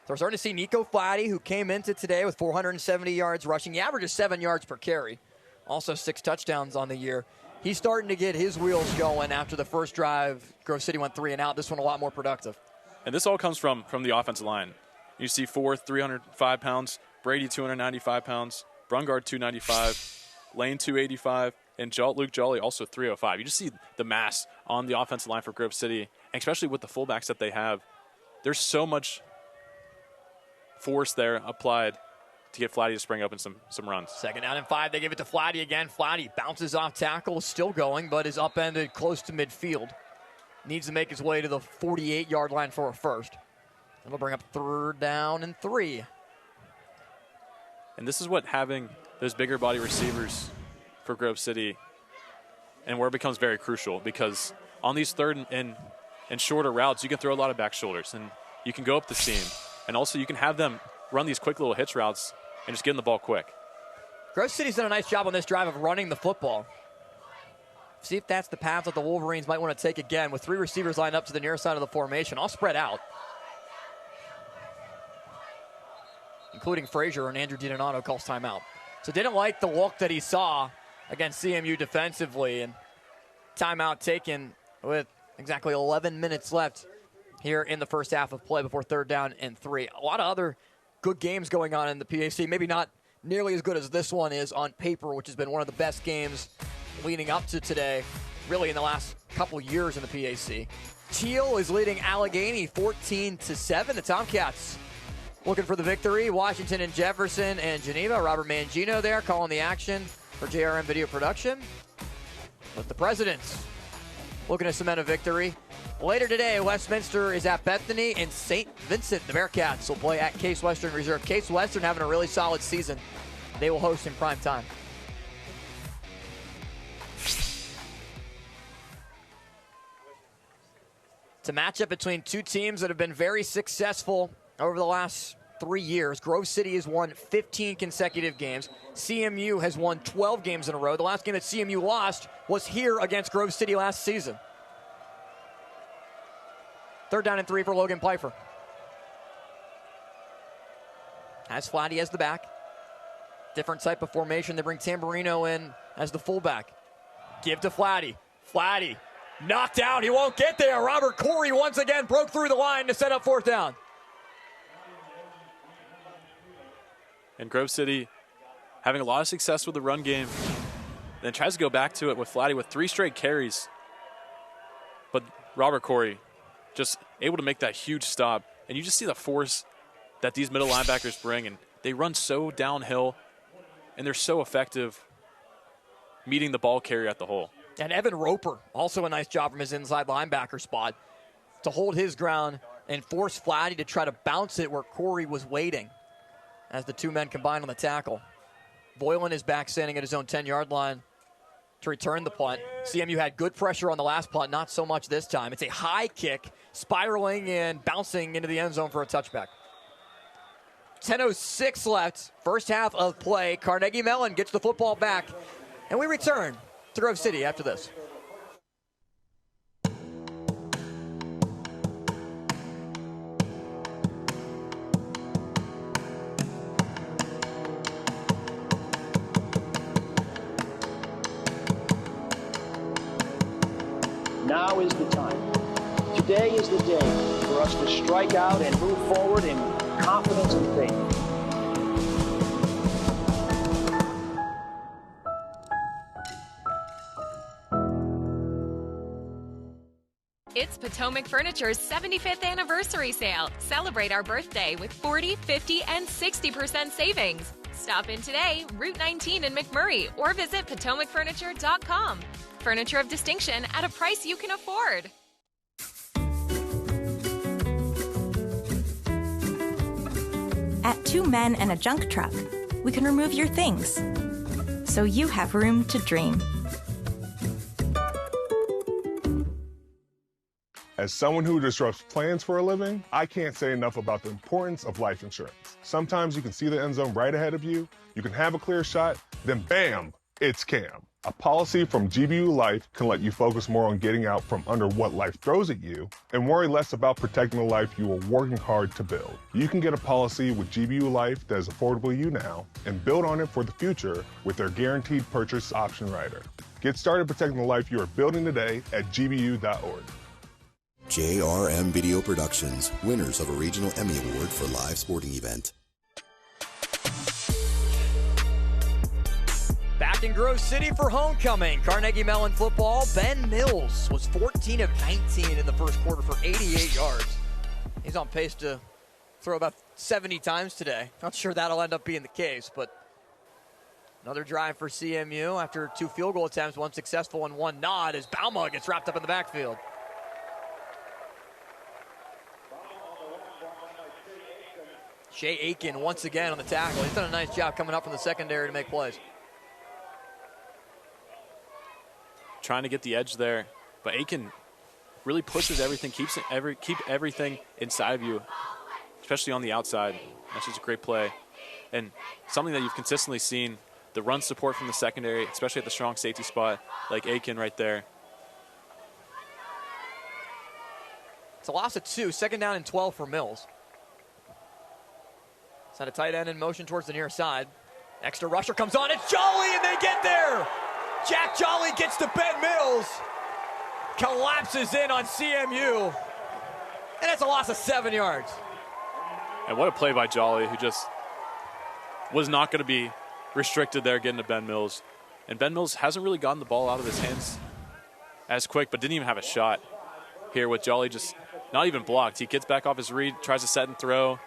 we're starting to see Nico Flatty, who came into today with 470 yards rushing. He averages 7 yards per carry. Also 6 touchdowns on the year. He's starting to get his wheels going after the first drive. Grove City went 3 and out. This one a lot more productive. And this all comes from the offensive line. You see Forth, 305 pounds, Brady, 295 pounds, Brungard, 295, Lane, 285, and Luke Jolly, also 305. You just see the mass on the offensive line for Grove City, and especially with the fullbacks that they have. There's so much force there applied to get Flatty to spring up in some runs. 2nd down and 5. They give it to Flatty again. Flatty bounces off tackle, still going, but is upended close to midfield. Needs to make his way to the 48-yard line for a first. It'll bring up 3rd down and 3. And this is what having those bigger body receivers for Grove City, and where it becomes very crucial, because on these 3rd and shorter routes, you can throw a lot of back shoulders, and you can go up the seam. And also you can have them run these quick little hitch routes and just get in the ball quick. Grove City's done a nice job on this drive of running the football. See if that's the path that the Wolverines might want to take again, with 3 receivers lined up to the near side of the formation, all spread out, including Frazier, and Andrew DiDonato calls timeout. So didn't like the look that he saw against CMU defensively, and timeout taken with exactly 11 minutes left here in the first half of play before 3rd down and 3. A lot of other good games going on in the PAC. Maybe not nearly as good as this one is on paper, which has been one of the best games leading up to today, really in the last couple years in the PAC. Teal is leading Allegheny 14-7. The Tomcats looking for the victory. Washington and Jefferson and Geneva. Robert Mangino there calling the action for JRM Video Production. But the Presidents looking to cement a victory. Later today, Westminster is at Bethany, and St. Vincent, the Bearcats, will play at Case Western Reserve. Case Western having a really solid season. They will host in prime time. It's a matchup between two teams that have been very successful over the last 3 years. Grove City has won 15 consecutive games. CMU has won 12 games in a row. The last game that CMU lost was here against Grove City last season. 3rd down and 3 for Logan Pfeiffer. Has Flatty as the back. Different type of formation. They bring Tamburino in as the fullback. Give to Flatty. Flatty knocked out. He won't get there. Robert Corey once again broke through the line to set up 4th down. And Grove City having a lot of success with the run game. Then tries to go back to it with Flatty with 3 straight carries. But Robert Corey just able to make that huge stop. And you just see the force that these middle linebackers bring. And they run so downhill, and they're so effective meeting the ball carrier at the hole. And Evan Roper, also a nice job from his inside linebacker spot to hold his ground and force Flatty to try to bounce it where Corey was waiting as the two men combine on the tackle. Boylan is back standing at his own 10-yard line to return the punt. CMU had good pressure on the last punt, not so much this time. It's a high kick, spiraling and bouncing into the end zone for a touchback. 10:06 left, first half of play. Carnegie Mellon gets the football back, and we return to Grove City after this. Now is the time. Today is the day for us to strike out and move forward in confidence and faith. It's Potomac Furniture's 75th anniversary sale. Celebrate our birthday with 40, 50, and 60% savings. Stop in today, Route 19 in McMurray, or visit PotomacFurniture.com. Furniture of distinction at a price you can afford. At 2 Men and a Junk Truck, we can remove your things, so you have room to dream. As someone who disrupts plans for a living, I can't say enough about the importance of life insurance. Sometimes you can see the end zone right ahead of you, you can have a clear shot, then bam, it's Cam. A policy from GBU Life can let you focus more on getting out from under what life throws at you and worry less about protecting the life you are working hard to build. You can get a policy with GBU Life that is affordable to you now and build on it for the future with their guaranteed purchase option rider. Get started protecting the life you are building today at gbu.org. JRM Video Productions, winners of a Regional Emmy Award for Live Sporting Event. Back in Grove City for homecoming. Carnegie Mellon football. Ben Mills was 14 of 19 in the first quarter for 88 yards. He's on pace to throw about 70 times today. Not sure that'll end up being the case, but another drive for CMU after 2 field goal attempts, 1 successful and 1 not, as Bauma gets wrapped up in the backfield. Shea Aiken once again on the tackle. He's done a nice job coming up from the secondary to make plays. Trying to get the edge there, but Aiken really pushes everything, keep everything inside of you, especially on the outside. That's just a great play. And something that you've consistently seen, the run support from the secondary, especially at the strong safety spot, like Aiken right there. It's a loss of 2, 2nd down and 12 for Mills. Send a tight end in motion towards the near side. Extra rusher comes on. It's Jolly, and they get there. Jack Jolly gets to Ben Mills. collapses in on CMU. And it's a loss of 7 yards. And what a play by Jolly, who just was not going to be restricted there getting to Ben Mills. And Ben Mills hasn't really gotten the ball out of his hands as quick, but didn't even have a shot here with Jolly just not even blocked. He gets back off his read, tries to set and throw,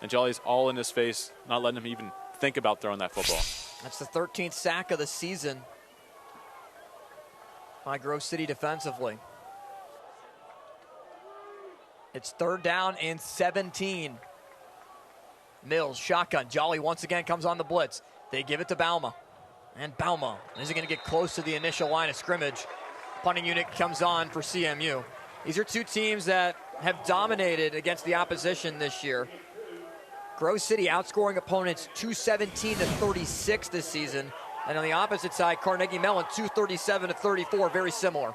and Jolly's all in his face, not letting him even think about throwing that football. That's the 13th sack of the season by Grove City defensively. It's 3rd down and 17. Mills, shotgun. Jolly once again comes on the blitz. They give it to Bauma. And Bauma isn't going to get close to the initial line of scrimmage. Punting unit comes on for CMU. These are two teams that have dominated against the opposition this year. Grove City outscoring opponents 217-36 this season. And on the opposite side, Carnegie Mellon 237-34, very similar.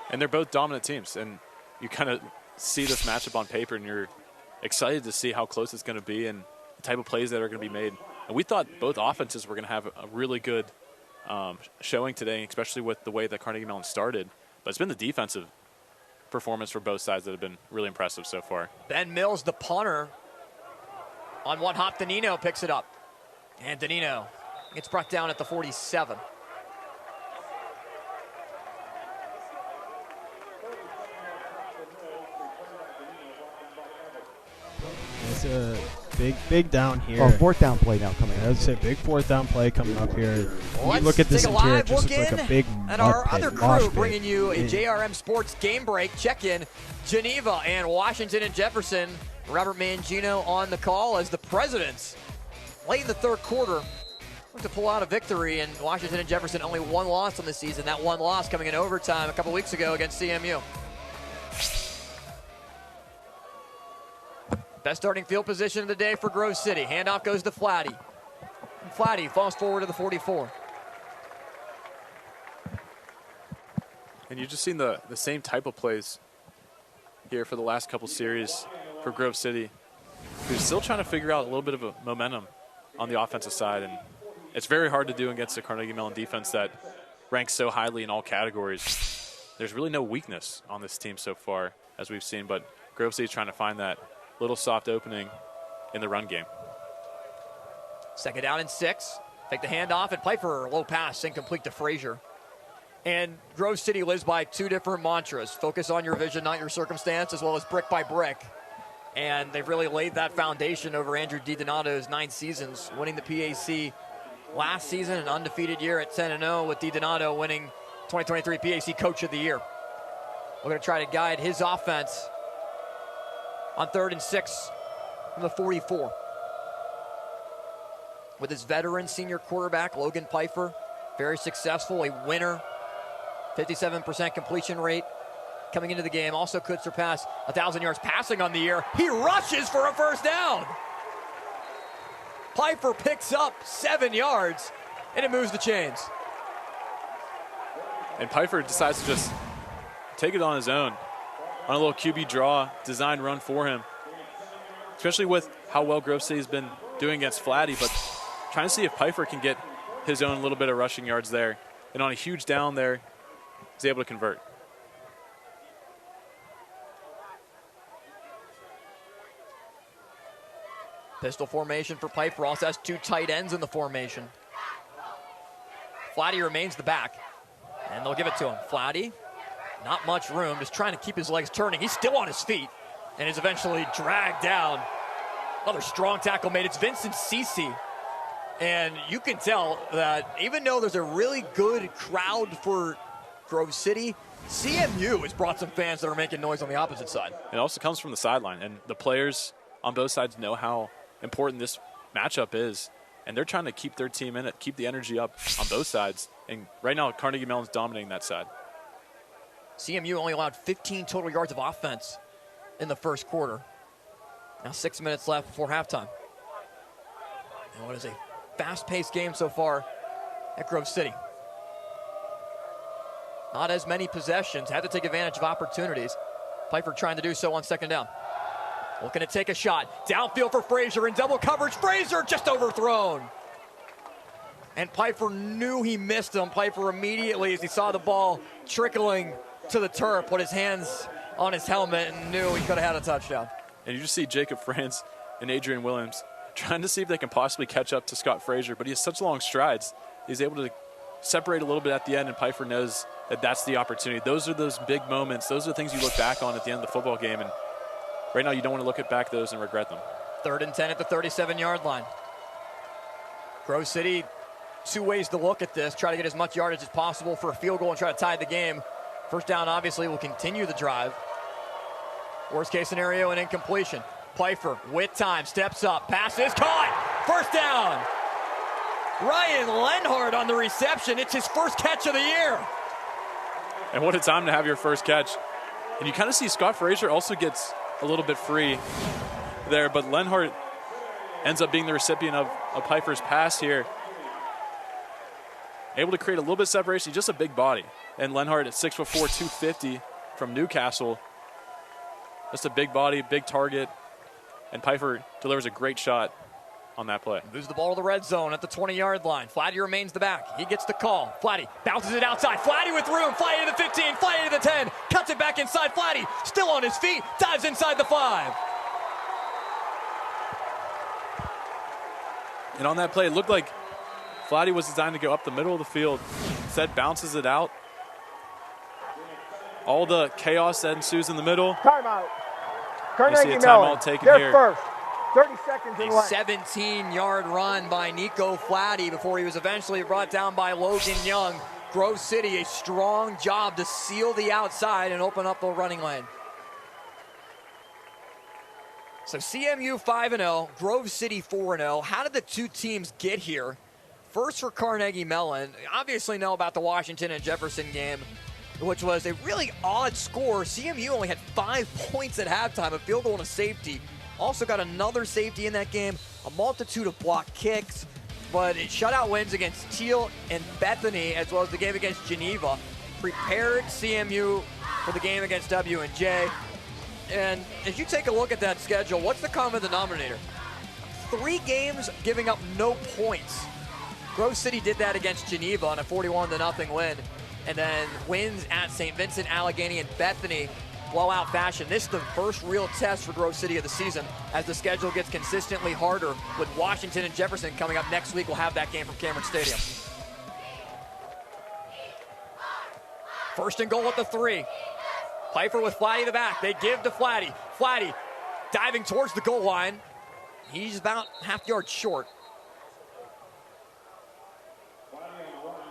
And they're both dominant teams. And you kind of see this matchup on paper, and you're excited to see how close it's going to be and the type of plays that are going to be made. And we thought both offenses were going to have a really good showing today, especially with the way that Carnegie Mellon started. But it's been the defensive performance for both sides that have been really impressive so far. Ben Mills, the punter, on one hop, Danino picks it up. And Danino gets brought down at the 47. It's a big down here. Oh, 4th down play now coming up. I would say big 4th down play coming up here. Let's look at this take a interior, live just look looks like in a big at mud our pit, other mosh crew, pit. bringing you a JRM Sports game break check-in. Geneva and Washington and Jefferson. Robert Mangino on the call as the Presidents, late in the 3rd quarter, look to pull out a victory. And Washington and Jefferson only one loss on the season. That one loss coming in overtime a couple weeks ago against CMU. Best starting field position of the day for Grove City. Handoff goes to Flatty. Flatty falls forward to the 44. And you've just seen the same type of plays here for the last couple series for Grove City, who's still trying to figure out a little bit of a momentum on the offensive side. And it's very hard to do against the Carnegie Mellon defense that ranks so highly in all categories. There's really no weakness on this team so far, as we've seen, but Grove City's trying to find that little soft opening in the run game. 2nd down and 6. Take the handoff and play for a low pass, incomplete to Frazier. And Grove City lives by 2 different mantras. Focus on your vision, not your circumstance, as well as brick by brick. And they've really laid that foundation over Andrew DiDonato's 9 seasons, winning the PAC last season, an undefeated year at 10-0 with DiDonato winning 2023 PAC Coach of the Year. We're going to try to guide his offense on 3rd and 6 from the 44. With his veteran senior quarterback, Logan Pfeiffer, very successful, a winner, 57% completion rate coming into the game. Also could surpass 1,000 yards passing on the year. He rushes for a 1st down. Pfeiffer picks up 7 yards, and it moves the chains. And Pfeiffer decides to just take it on his own, on a little QB draw, designed run for him. Especially with how well Grove City's been doing against Flatty, but trying to see if Pfeiffer can get his own little bit of rushing yards there. And on a huge down there, he's able to convert. Pistol formation for Pfeiffer. Also has 2 tight ends in the formation. Flatty remains the back, and they'll give it to him. Flatty, not much room, just trying to keep his legs turning. He's still on his feet and is eventually dragged down. Another strong tackle made. It's Vincent Cece. And you can tell that even though there's a really good crowd for Grove City, CMU has brought some fans that are making noise on the opposite side. It also comes from the sideline, and the players on both sides know how important this matchup is, and they're trying to keep their team in it, keep the energy up on both sides. And right now, Carnegie Mellon's dominating that side. CMU only allowed 15 total yards of offense in the 1st quarter. Now 6 minutes left before halftime. And what is a fast-paced game so far at Grove City. Not as many possessions, had to take advantage of opportunities. Pfeiffer trying to do so on 2nd down. Looking to take a shot. Downfield for Frazier in double coverage. Frazier just overthrown. And Pfeiffer knew he missed him. Pfeiffer immediately, as he saw the ball trickling to the turf, put his hands on his helmet, and knew he could have had a touchdown. And you just see Jacob Franz and Adrian Williams trying to see if they can possibly catch up to Scott Frazier, but he has such long strides. He's able to separate a little bit at the end, and Pfeiffer knows that that's the opportunity. Those are those big moments. Those are the things you look back on at the end of the football game, and right now you don't want to look back those and regret them. 3rd and 10 at the 37-yard line. Grove City, 2 ways to look at this. Try to get as much yardage as possible for a field goal and try to tie the game. First down, obviously, will continue the drive. Worst case scenario, an incompletion. Pfeiffer with time, steps up, pass is caught. First down. Ryan Lenhart on the reception. It's his first catch of the year. And what a time to have your first catch. And you kind of see Scott Frazier also gets a little bit free there, but Lenhart ends up being the recipient of Pfeiffer's pass here. Able to create a little bit of separation, just a big body. And Lenhart at 6'4", 250 from Newcastle. Just a big body, big target. And Pfeiffer delivers a great shot on that play. Moves the ball to the red zone at the 20-yard line. Flatty remains the back. He gets the call. Flatty bounces it outside. Flatty with room. Flatty to the 15. Flatty to the 10. Cuts it back inside. Flatty still on his feet. Dives inside the 5. And on that play, it looked like Flatty was designed to go up the middle of the field. Instead, bounces it out. All the chaos that ensues in the middle. Timeout. We'll see a Carnegie Mellon. timeout taken They're here. first. 30 seconds in A left. 17-yard run by Nico Flatty before he was eventually brought down by Logan Young. Grove City, a strong job to seal the outside and open up the running lane. So CMU 5-0, Grove City 4-0. How did the two teams get here? First for Carnegie Mellon. Obviously know about the Washington and Jefferson game, which was a really odd score. CMU only had 5 points at halftime, a field goal and a safety. Also got another safety in that game, a multitude of block kicks, but it shutout wins against Teal and Bethany, as well as the game against Geneva. Prepared CMU for the game against W&J. And as you take a look at that schedule, what's the common denominator? 3 games giving up no points. Grove City did that against Geneva on a 41-0 win, and then wins at St. Vincent, Allegheny, and Bethany, blowout fashion. This is the first real test for Grove City of the season as the schedule gets consistently harder with Washington and Jefferson coming up next week. We'll have that game from Cameron Stadium. First and goal at the 3. Pfeiffer with Flatty in the back. They give to Flatty. Flatty diving towards the goal line. He's about half yard short.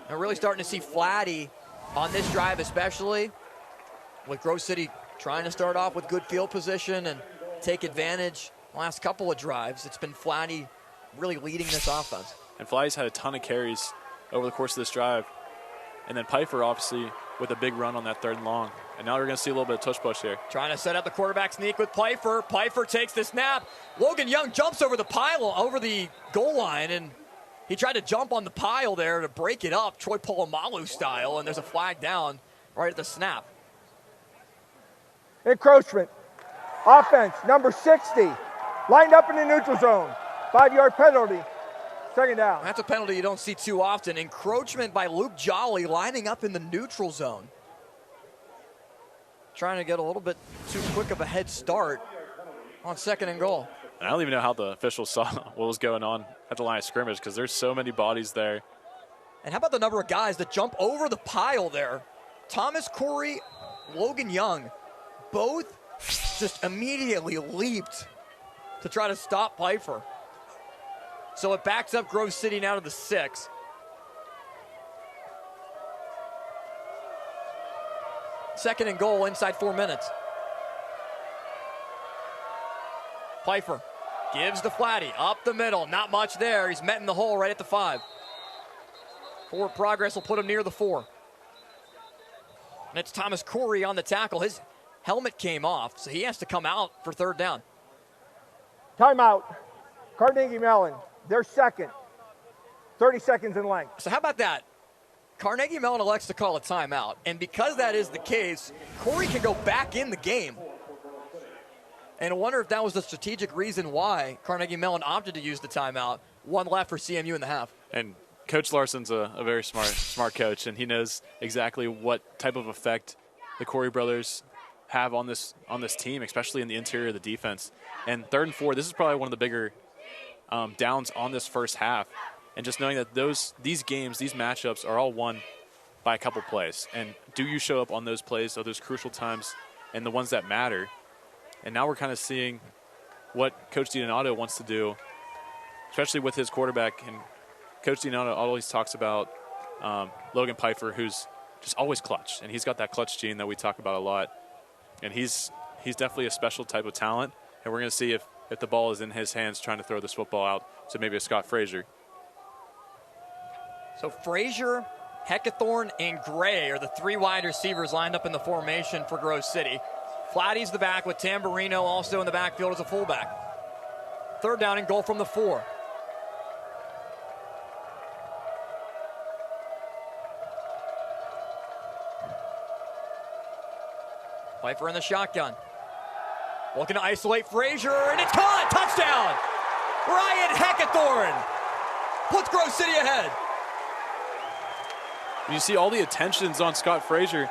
And really starting to see Flatty on this drive, especially with Grove City trying to start off with good field position and take advantage. Last couple of drives, it's been Flatty really leading this offense. And Flatty's had a ton of carries over the course of this drive. And then Pfeiffer, obviously, with a big run on that 3rd and long. And now we're going to see a little bit of tush push here. Trying to set up the quarterback sneak with Pfeiffer. Pfeiffer takes the snap. Logan Young jumps over the pile, over the goal line, and he tried to jump on the pile there to break it up, Troy Polamalu style, and there's a flag down right at the snap. Encroachment. Offense, number 60. Lined up in the neutral zone. 5-yard penalty. 2nd down. That's a penalty you don't see too often. Encroachment by Luke Jolly lining up in the neutral zone. Trying to get a little bit too quick of a head start on 2nd and goal. And I don't even know how the officials saw what was going on at the line of scrimmage because there's so many bodies there. And how about the number of guys that jump over the pile there? Thomas Corey, Logan Young, both just immediately leaped to try to stop Pfeiffer. So it backs up Grove City now to the 6. Second and goal inside 4 minutes. Pfeiffer gives to Flatty up the middle. Not much there. He's met in the hole right at the 5. Forward progress will put him near the 4. And it's Thomas Corey on the tackle. His helmet came off, so he has to come out for 3rd down. Timeout. Carnegie Mellon. They're second. 30 seconds in length. So how about that? Carnegie Mellon elects to call a timeout, and because that is the case, Corey can go back in the game. And I wonder if that was the strategic reason why Carnegie Mellon opted to use the timeout. 1 left for CMU in the half. And Coach Larson's a very smart coach, and he knows exactly what type of effect the Corey brothers have on this team, especially in the interior of the defense. And 3rd and 4, this is probably one of the bigger downs on this first half. And just knowing that these games, these matchups are all won by a couple plays. And do you show up on those plays, or those crucial times, and the ones that matter? And now we're kind of seeing what Coach DiDonato wants to do, especially with his quarterback. And Coach DiDonato always talks about Logan Pfeiffer, who's just always clutch. And he's got that clutch gene that we talk about a lot. And he's definitely a special type of talent. And we're going to see if the ball is in his hands trying to throw this football out to maybe a Scott Frazier. So Frazier, Heckathorn, and Gray are the 3 wide receivers lined up in the formation for Grove City. Flatty's the back with Tamburino also in the backfield as a fullback. 3rd down and goal from the 4. Pfeiffer in the shotgun. Looking to isolate Frazier, and it's caught! Touchdown! Ryan Heckathorn puts Grove City ahead. You see all the attentions on Scott Frazier,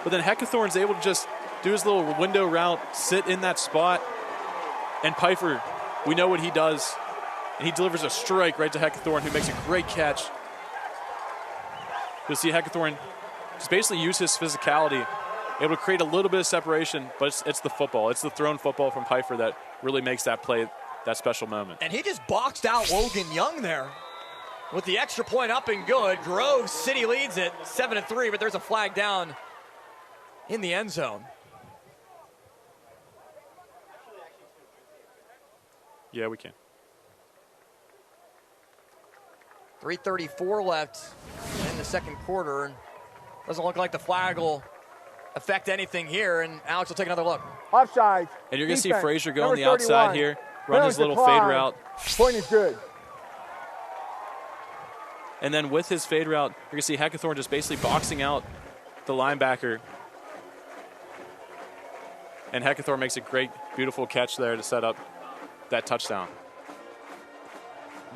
but then Heckathorn's able to just do his little window route, sit in that spot, and Pfeiffer, we know what he does, and he delivers a strike right to Heckathorn, who makes a great catch. You'll see Heckathorn just basically use his physicality, able to create a little bit of separation, but it's the football. It's the thrown football from Pfeiffer that really makes that play that special moment. And he just boxed out Logan Young there with the extra point up and good. Grove City leads it 7-3, but there's a flag down in the end zone. Yeah, we can. 3:34 left in the second quarter. And doesn't look like the flag will affect anything here. And Alex will take another look. Offside. And you're going to see Frazier go on the 31. outside here, run his little fade route. Point is good. And then with his fade route, you're going to see Heckathorn just basically boxing out the linebacker. And Heckathorn makes a great, beautiful catch there to set up that touchdown.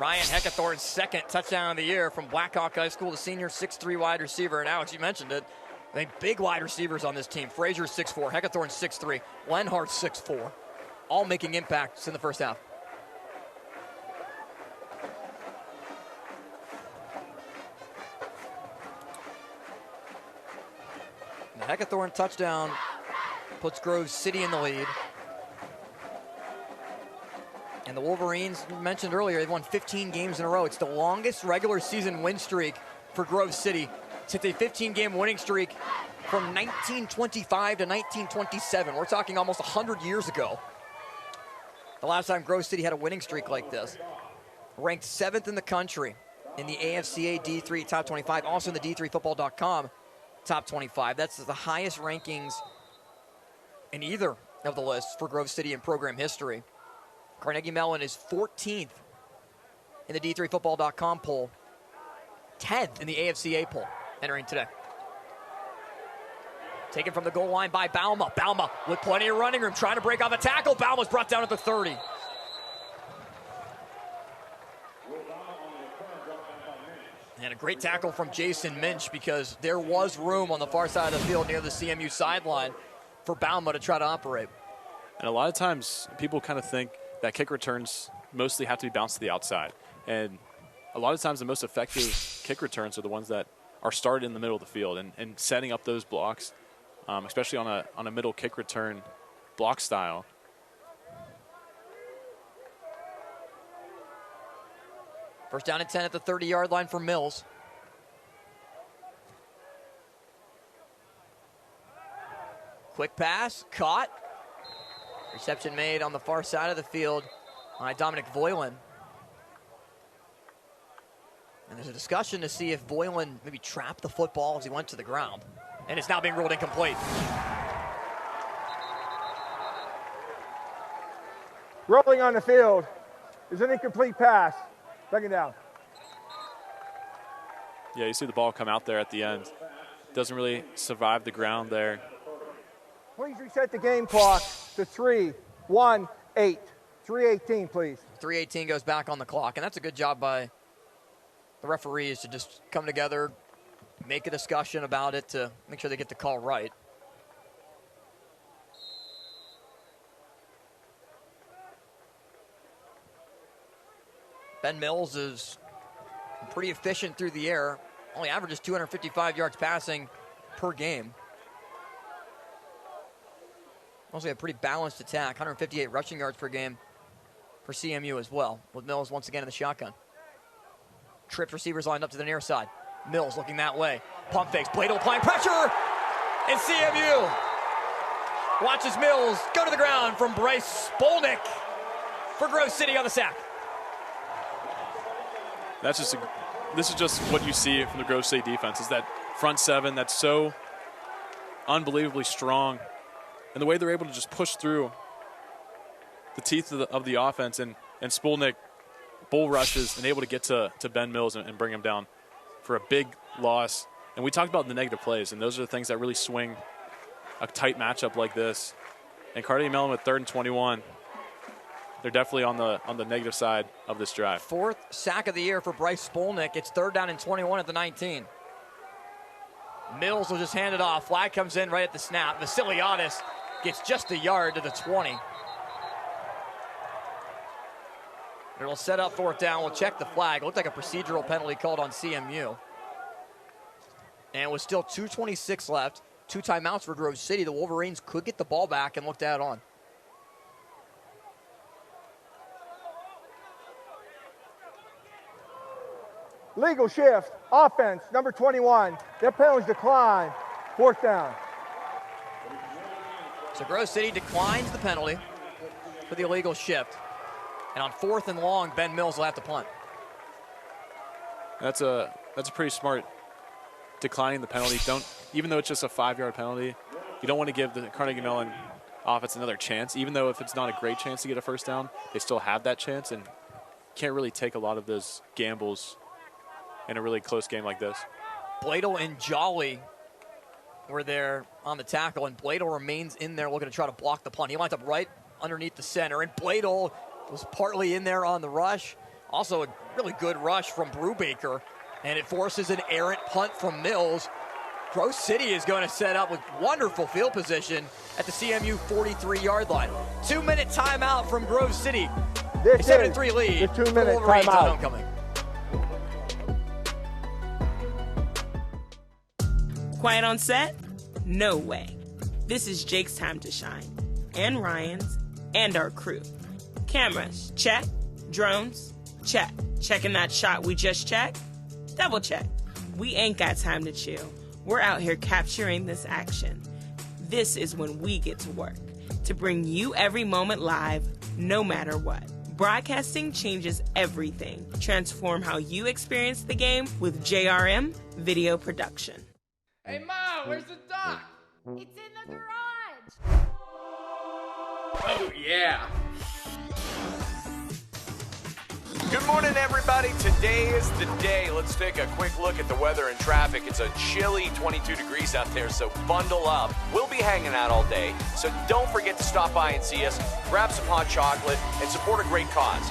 Ryan Heckathorn's 2nd touchdown of the year from Blackhawk High School, the senior 6'3" wide receiver. And Alex, you mentioned it. I mean, big wide receivers on this team. Frazier 6'4", Heckathorn 6'3", Lenhart 6'4", all making impacts in the first half. The Heckathorn touchdown puts Grove City in the lead. And the Wolverines, you mentioned earlier, they've won 15 games in a row. It's the longest regular season win streak for Grove City. It's a 15-game winning streak from 1925 to 1927. We're talking almost 100 years ago. The last time Grove City had a winning streak like this. Ranked 7th in the country in the AFCA D3 Top 25, also in the D3Football.com Top 25. That's the highest rankings in either of the lists for Grove City in program history. Carnegie Mellon is 14th in the D3Football.com poll, 10th in the AFCA poll entering today. Taken from the goal line by Bauma. Bauma with plenty of running room, trying to break off a tackle. Bauma's brought down at the 30. And a great tackle from Jason Minch, because there was room on the far side of the field near the CMU sideline for Bauma to try to operate. And a lot of times people kind of think that kick returns mostly have to be bounced to the outside. And a lot of times the most effective kick returns are the ones that are started in the middle of the field, and setting up those blocks, especially on a middle kick return block style. First down and 10 at the 30-yard line for Mills. Quick pass, caught. Reception made on the far side of the field by Dominic Voilin. And there's a discussion to see if Voilin maybe trapped the football as he went to the ground. And it's now being ruled incomplete. Rolling on the field is an incomplete pass. 2nd down. Yeah, you see the ball come out there at the end. Doesn't really survive the ground there. Please reset the game clock to 3-1-8. 3:18, please. 3:18 goes back on the clock, and that's a good job by the referees to just come together, make a discussion about it to make sure they get the call right. Ben Mills is pretty efficient through the air. Only averages 255 yards passing per game. Mostly a pretty balanced attack. 158 rushing yards per game for CMU as well, with Mills once again in the shotgun. Trips receivers lined up to the near side. Mills looking that way. Pump fakes. Bladel applying pressure. And CMU watches Mills go to the ground from Bryce Spolnick for Grove City on the sack. This is just what you see from the Grove City defense, is that front seven that's so unbelievably strong, and the way they're able to just push through the teeth of the offense, and Spolnick bull rushes and able to get to Ben Mills and bring him down for a big loss. And we talked about the negative plays, and those are the things that really swing a tight matchup like this. And Carnegie Mellon with 3rd and 21. They're definitely on the negative side of this drive. 4th sack of the year for Bryce Spolnick. It's 3rd down and 21 at the 19. Mills will just hand it off. Flag comes in right at the snap. Vasiliadis gets just a yard to the 20. It'll set up 4th down. We'll check the flag. It looked like a procedural penalty called on CMU. And with still 2:26 left, 2 timeouts for Grove City, the Wolverines could get the ball back and look to add on. Legal shift, offense, number 21. Their penalties decline. 4th down. So Grove City declines the penalty for the illegal shift. And on 4th and long, Ben Mills will have to punt. That's a pretty smart declining the penalty. Even though it's just a 5-yard penalty, you don't want to give the Carnegie Mellon offense another chance. Even though if it's not a great chance to get a first down, they still have that chance, and can't really take a lot of those gambles in a really close game like this. Bladel and Jolly were there on the tackle, and Bladel remains in there looking to try to block the punt. He lines up right underneath the center, and Bladel was partly in there on the rush. Also a really good rush from Brubaker, and it forces an errant punt from Mills. Grove City is going to set up with wonderful field position at the CMU 43-yard line. 2-minute timeout from Grove City. A 7-3 lead. The 2-minute Wolverines on timeout. homecoming. Quiet on set? No way. This is Jake's time to shine. And Ryan's. And our crew. Cameras, check. Drones, check. Checking that shot we just checked? Double check. We ain't got time to chill. We're out here capturing this action. This is when we get to work. To bring you every moment live, no matter what. Broadcasting changes everything. Transform how you experience the game with JRM Video Production. Hey, Ma, where's the dock? It's in the garage. Oh, yeah. Good morning, everybody. Today is the day. Let's take a quick look at the weather and traffic. It's a chilly 22 degrees out there, so bundle up. We'll be hanging out all day, so don't forget to stop by and see us, grab some hot chocolate, and support a great cause.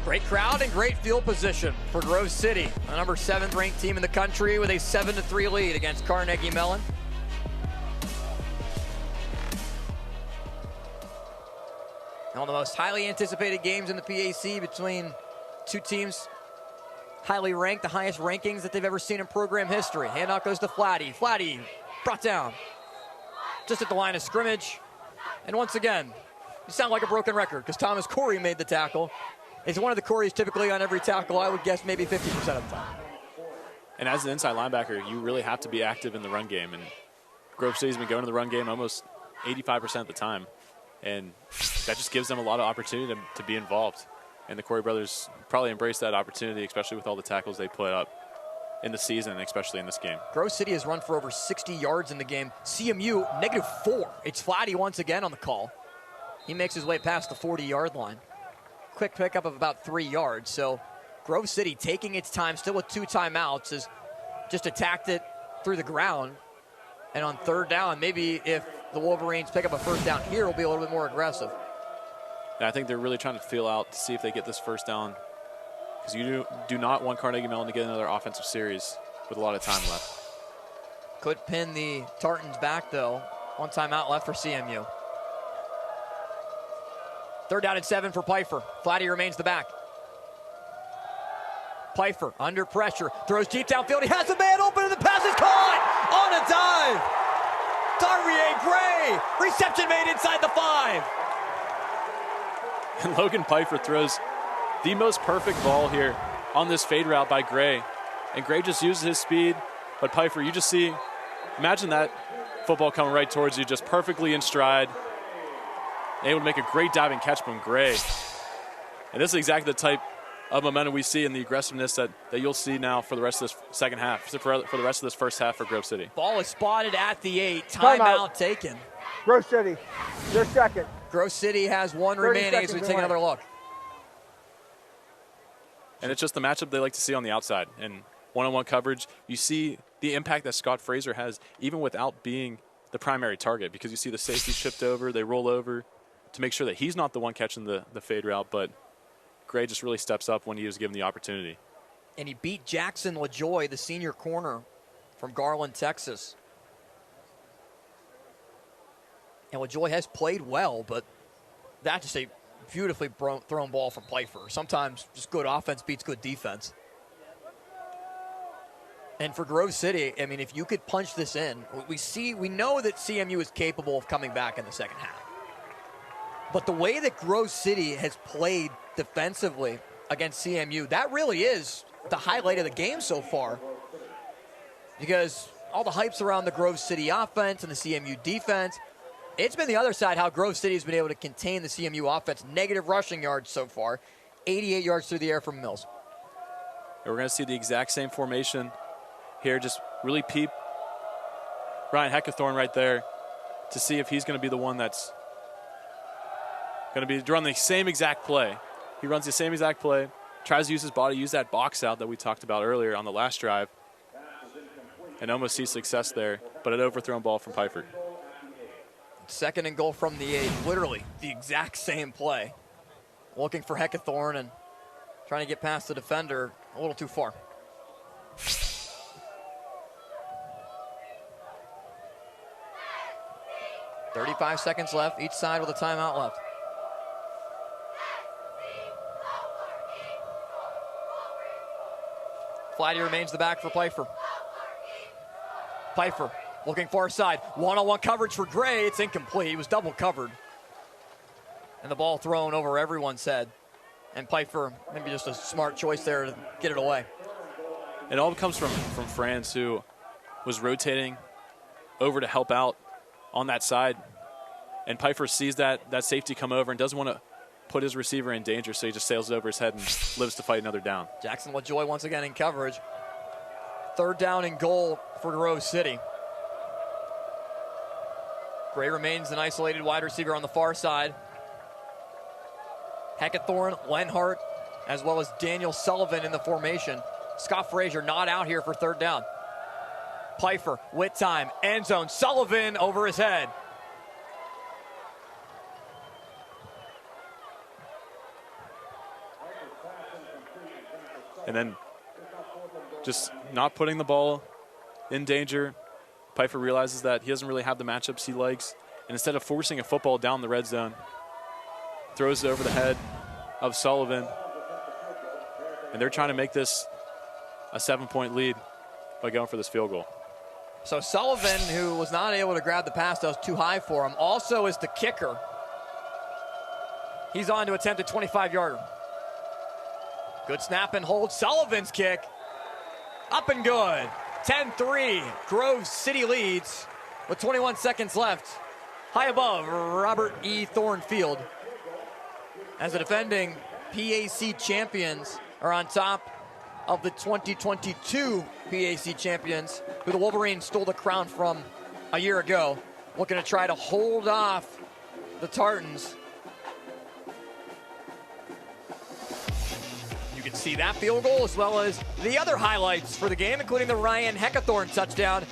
Great crowd and great field position for Grove City, the number 7th ranked team in the country with a 7-3 lead against Carnegie Mellon. One of the most highly anticipated games in the PAC between two teams highly ranked, the highest rankings that they've ever seen in program history. Handoff goes to Flatty. Flatty brought down just at the line of scrimmage. And once again, you sound like a broken record because Thomas Corey made the tackle. It's one of the Coreys typically on every tackle. I would guess maybe 50% of the time. And as an inside linebacker, you really have to be active in the run game. And Grove City's been going to the run game almost 85% of the time. And that just gives them a lot of opportunity to be involved. And the Corey brothers probably embrace that opportunity, especially with all the tackles they put up. in the season, especially in this game. Grove City has run for over 60 yards in the game. CMU, -4. It's Flatty once again on the call. He makes his way past the 40-yard line. Quick pickup of about 3 yards. So Grove City taking its time, still with 2 timeouts, has just attacked it through the ground. And on third down, maybe if the Wolverines pick up a first down here, it'll be a little bit more aggressive. Yeah, I think they're really trying to feel out to see if they get this first down, because you do not want Carnegie Mellon to get another offensive series with a lot of time left. Could pin the Tartans back, though. 1 timeout left for CMU. Third down and 7 for Pfeiffer. Flatty remains the back. Pfeiffer under pressure, throws deep downfield. He has a man open and the pass is caught on a dive. Darvier Gray, reception made inside the 5. And Logan Pfeiffer throws the most perfect ball here on this fade route by Gray. And Gray just uses his speed, but Pfeiffer, you just see, imagine that football coming right towards you, just perfectly in stride. Able to make a great diving catch from Gray. And this is exactly the type of momentum we see and the aggressiveness that you'll see now for the rest of this second half, for the rest of this first half for Grove City. Ball is spotted at the 8. Timeout taken. Grove City, your second. Grove City has 1 remaining as we take another look. And it's just the matchup they like to see on the outside. And one-on-one coverage, you see the impact that Scott Fraser has even without being the primary target, because you see the safety shift over, they roll over to make sure that he's not the one catching the fade route, but Gray just really steps up when he was given the opportunity. And he beat Jackson LaJoy, the senior corner from Garland, Texas. And LaJoy has played well, but that's just a beautifully thrown ball from Pfeiffer. Sometimes just good offense beats good defense. And for Grove City, I mean, if you could punch this in, we know that CMU is capable of coming back in the second half. But the way that Grove City has played defensively against CMU, that really is the highlight of the game so far. Because all the hype's around the Grove City offense and the CMU defense. It's been the other side, how Grove City has been able to contain the CMU offense. Negative rushing yards so far. 88 yards through the air from Mills. And we're going to see the exact same formation here. Just really peep Ryan Heckathorn right there to see if he's going to be the one that's going to be run the same exact play. He runs the same exact play, tries to use his body, use that box out that we talked about earlier on the last drive, and almost sees success there, but an overthrown ball from Pfeiffer. 2nd and goal from the 8, literally the exact same play. Looking for Heckathorn and trying to get past the defender a little too far. .35 seconds left, each side with a timeout left. Flatty remains the back for Pfeiffer. Pfeiffer looking far side. One-on-one coverage for Gray. It's incomplete. He was double covered. And the ball thrown over everyone's head. And Pfeiffer, maybe just a smart choice there to get it away. It all comes from Franz, who was rotating over to help out on that side. And Pfeiffer sees that safety come over and doesn't want to put his receiver in danger, so he just sails it over his head and lives to fight another down. Jackson LaJoy once again in coverage. 3rd down and goal for Grove City. Gray remains an isolated wide receiver on the far side. Heckathorn, Lenhart, as well as Daniel Sullivan in the formation. Scott Frazier not out here for 3rd down. Pfeiffer with time, end zone, Sullivan over his head. And then just not putting the ball in danger, Pfeiffer realizes that he doesn't really have the matchups he likes. And instead of forcing a football down the red zone, throws it over the head of Sullivan. And they're trying to make this a 7-point lead by going for this field goal. So Sullivan, who was not able to grab the pass that was too high for him, also is the kicker. He's on to attempt a 25-yarder. Good snap and hold. Sullivan's kick. Up and good. 10-3. Grove City leads with 21 seconds left. High above Robert E. Thorne Field. As the defending PAC champions are on top of the 2022 PAC champions, who the Wolverines stole the crown from a year ago, looking to try to hold off the Tartans. You can see that field goal as well as the other highlights for the game, including the Ryan Heckathorn touchdown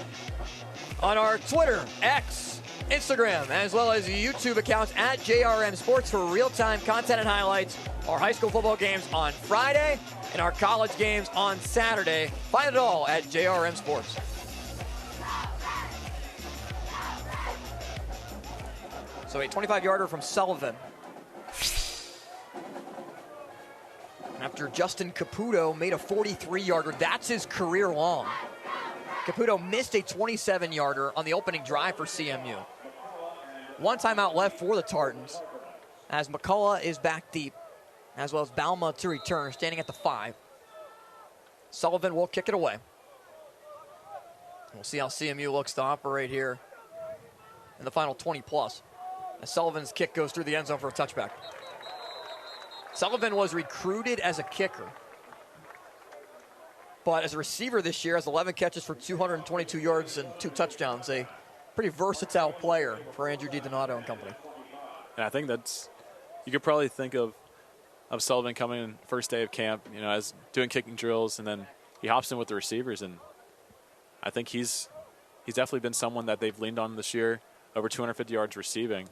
on our Twitter, X, Instagram, as well as YouTube accounts at JRM Sports for real-time content and highlights. Our high school football games on Friday and our college games on Saturday. Find it all at JRM Sports. So a 25-yarder from Sullivan. After Justin Caputo made a 43-yarder, that's his career long. Caputo missed a 27-yarder on the opening drive for CMU. One timeout left for the Tartans as McCullough is back deep, as well as Balma to return, standing at the 5. Sullivan will kick it away. We'll see how CMU looks to operate here in the final 20-plus. As Sullivan's kick goes through the end zone for a touchback. Sullivan was recruited as a kicker, but as a receiver this year has 11 catches for 222 yards and 2 touchdowns. A pretty versatile player for Andrew DiDonato and company. And I think that's, you could probably think of Sullivan coming in first day of camp, you know, as doing kicking drills, and then he hops in with the receivers, and I think he's definitely been someone that they've leaned on this year, over 250 yards receiving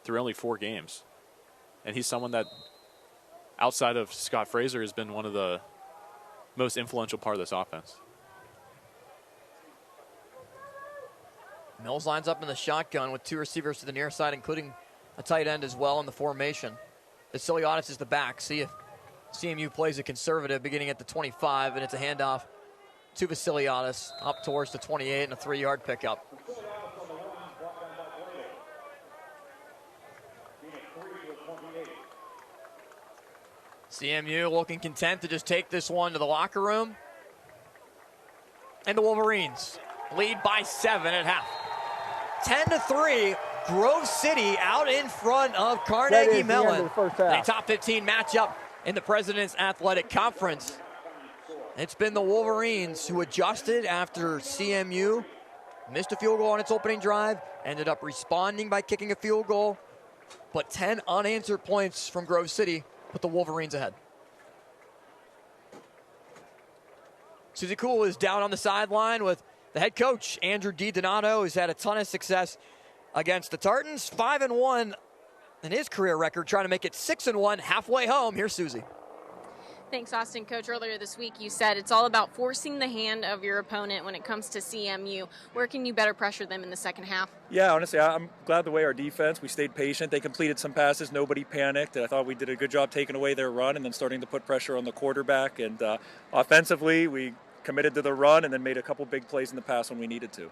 through only 4 games. And he's someone that, outside of Scott Fraser, has been one of the most influential part of this offense. Mills lines up in the shotgun with 2 receivers to the near side, including a tight end as well in the formation. Vasiliotis is the back. See if CMU plays a conservative beginning at the 25, and it's a handoff to Vasiliotis up towards the 28 and a 3-yard pickup. CMU looking content to just take this one to the locker room. And the Wolverines lead by 7 at half. 10-3, Grove City out in front of Carnegie Mellon. A top 15 matchup in the President's Athletic Conference. It's been the Wolverines who adjusted after CMU missed a field goal on its opening drive, ended up responding by kicking a field goal, but 10 unanswered points from Grove City put the Wolverines ahead. Susie Cool is down on the sideline with the head coach, Andrew DiDonato, who's had a ton of success against the Tartans. 5-1 in his career record, trying to make it 6-1 halfway home. Here's Susie. Thanks, Austin. Coach, earlier this week you said it's all about forcing the hand of your opponent when it comes to CMU. Where can you better pressure them in the second half? Yeah, honestly, I'm glad the way our defense, we stayed patient. They completed some passes. Nobody panicked. I thought we did a good job taking away their run and then starting to put pressure on the quarterback. And offensively, we committed to the run and then made a couple big plays in the pass when we needed to.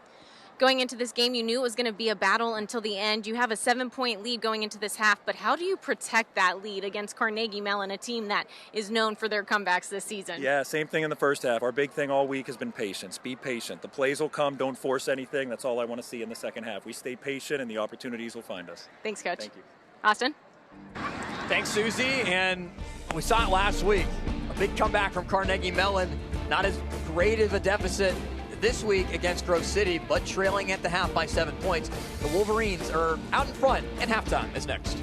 Going into this game, you knew it was going to be a battle until the end. You have a 7-point lead going into this half, but how do you protect that lead against Carnegie Mellon, a team that is known for their comebacks this season? Yeah, same thing in the first half. Our big thing all week has been patience. Be patient. The plays will come. Don't force anything. That's all I want to see in the second half. We stay patient, and the opportunities will find us. Thanks, Coach. Thank you. Austin? Thanks, Susie. And we saw it last week. A big comeback from Carnegie Mellon. Not as great of a deficit this week against Grove City, but trailing at the half by 7 points. The Wolverines are out in front, and halftime is next.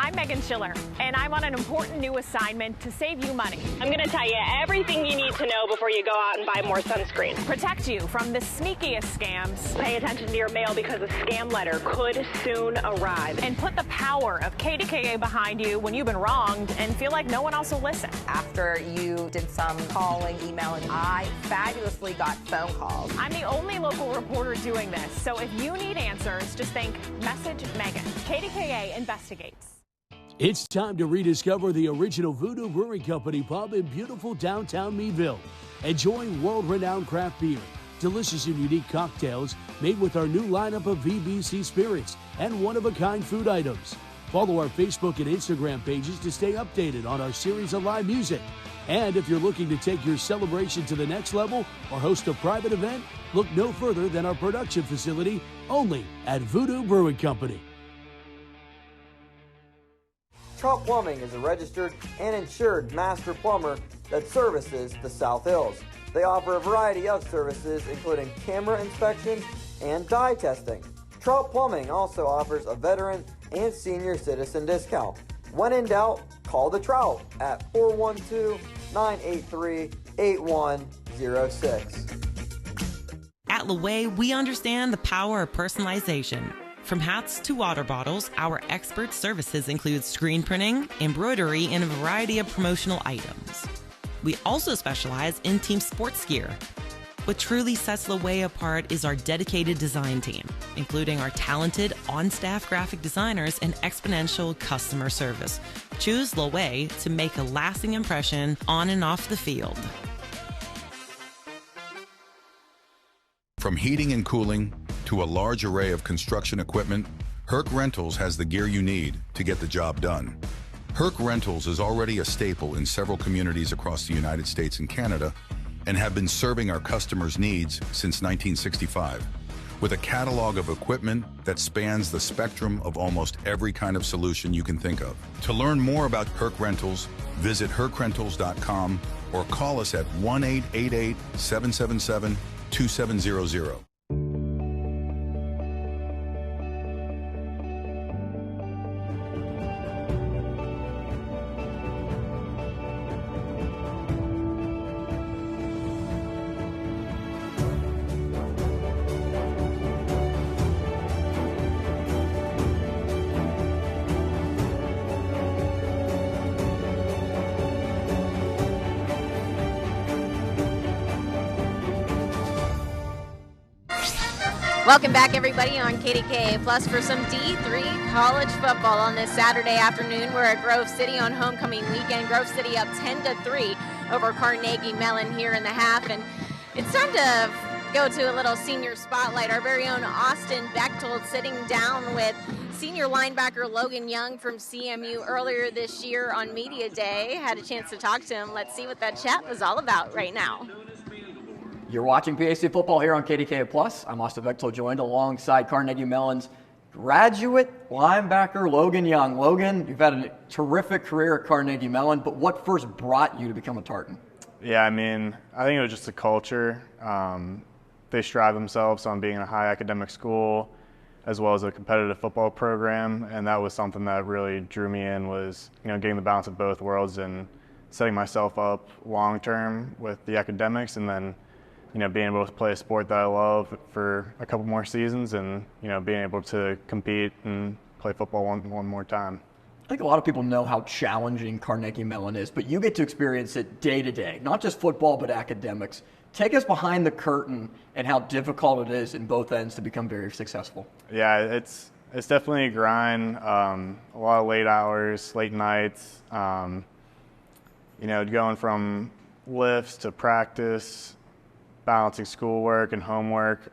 I'm Megan Schiller, and I'm on an important new assignment to save you money. I'm going to tell you everything you need to know before you go out and buy more sunscreen. Protect you from the sneakiest scams. Pay attention to your mail because a scam letter could soon arrive. And put the power of KDKA behind you when you've been wronged and feel like no one else will listen. After you did some calling, emailing, I fabulously got phone calls. I'm the only local reporter doing this, so if you need answers, just think Message Megan. KDKA investigates. It's time to rediscover the original Voodoo Brewing Company pub in beautiful downtown Meadville. Enjoy world-renowned craft beer, delicious and unique cocktails made with our new lineup of VBC spirits and one-of-a-kind food items. Follow our Facebook and Instagram pages to stay updated on our series of live music. And if you're looking to take your celebration to the next level or host a private event, Look no further than our production facility, only at Voodoo Brewing Company. Trout Plumbing is a registered and insured master plumber that services the South Hills. They offer a variety of services, including camera inspection and dye testing. Trout Plumbing also offers a veteran and senior citizen discount. When in doubt, call the Trout at 412-983-8106. At Laway, we understand the power of personalization. From hats to water bottles, our expert services include screen printing, embroidery, and a variety of promotional items. We also specialize in team sports gear. What truly sets Laway apart is our dedicated design team, including our talented on-staff graphic designers and exponential customer service. Choose Laway to make a lasting impression on and off the field. From heating and cooling to a large array of construction equipment, Herc Rentals has the gear you need to get the job done. Herc Rentals is already a staple in several communities across the United States and Canada and have been serving our customers' needs since 1965. With a catalog of equipment that spans the spectrum of almost every kind of solution you can think of. To learn more about Herc Rentals, visit hercrentals.com or call us at 1-888-777-2700. Welcome back, everybody, on KDKA Plus for some D3 college football on this Saturday afternoon. We're at Grove City on homecoming weekend. Grove City up 10-3 over Carnegie Mellon here in the half, and it's time to go to a little senior spotlight. Our very own Austin Bechtold sitting down with senior linebacker Logan Young from CMU earlier this year on Media Day. Had a chance to talk to him. Let's see what that chat was all about right now. You're watching PAC football here on KDKA Plus. I'm Austin Bechtold, joined alongside Carnegie Mellon's graduate linebacker Logan Young. Logan, you've had a terrific career at Carnegie Mellon, but what first brought you to become a Tartan? Yeah, I mean, I think it was just the culture. They strive themselves on being a high academic school as well as a competitive football program, and that was something that really drew me in, was, you know, getting the balance of both worlds and setting myself up long term with the academics, and then, you know, being able to play a sport that I love for a couple more seasons, and, you know, being able to compete and play football one more time. I think a lot of people know how challenging Carnegie Mellon is, but you get to experience it day to day, not just football, but academics. Take us behind the curtain and how difficult it is in both ends to become very successful. Yeah, it's definitely a grind. A lot of late hours, late nights. You know, going from lifts to practice, balancing schoolwork and homework.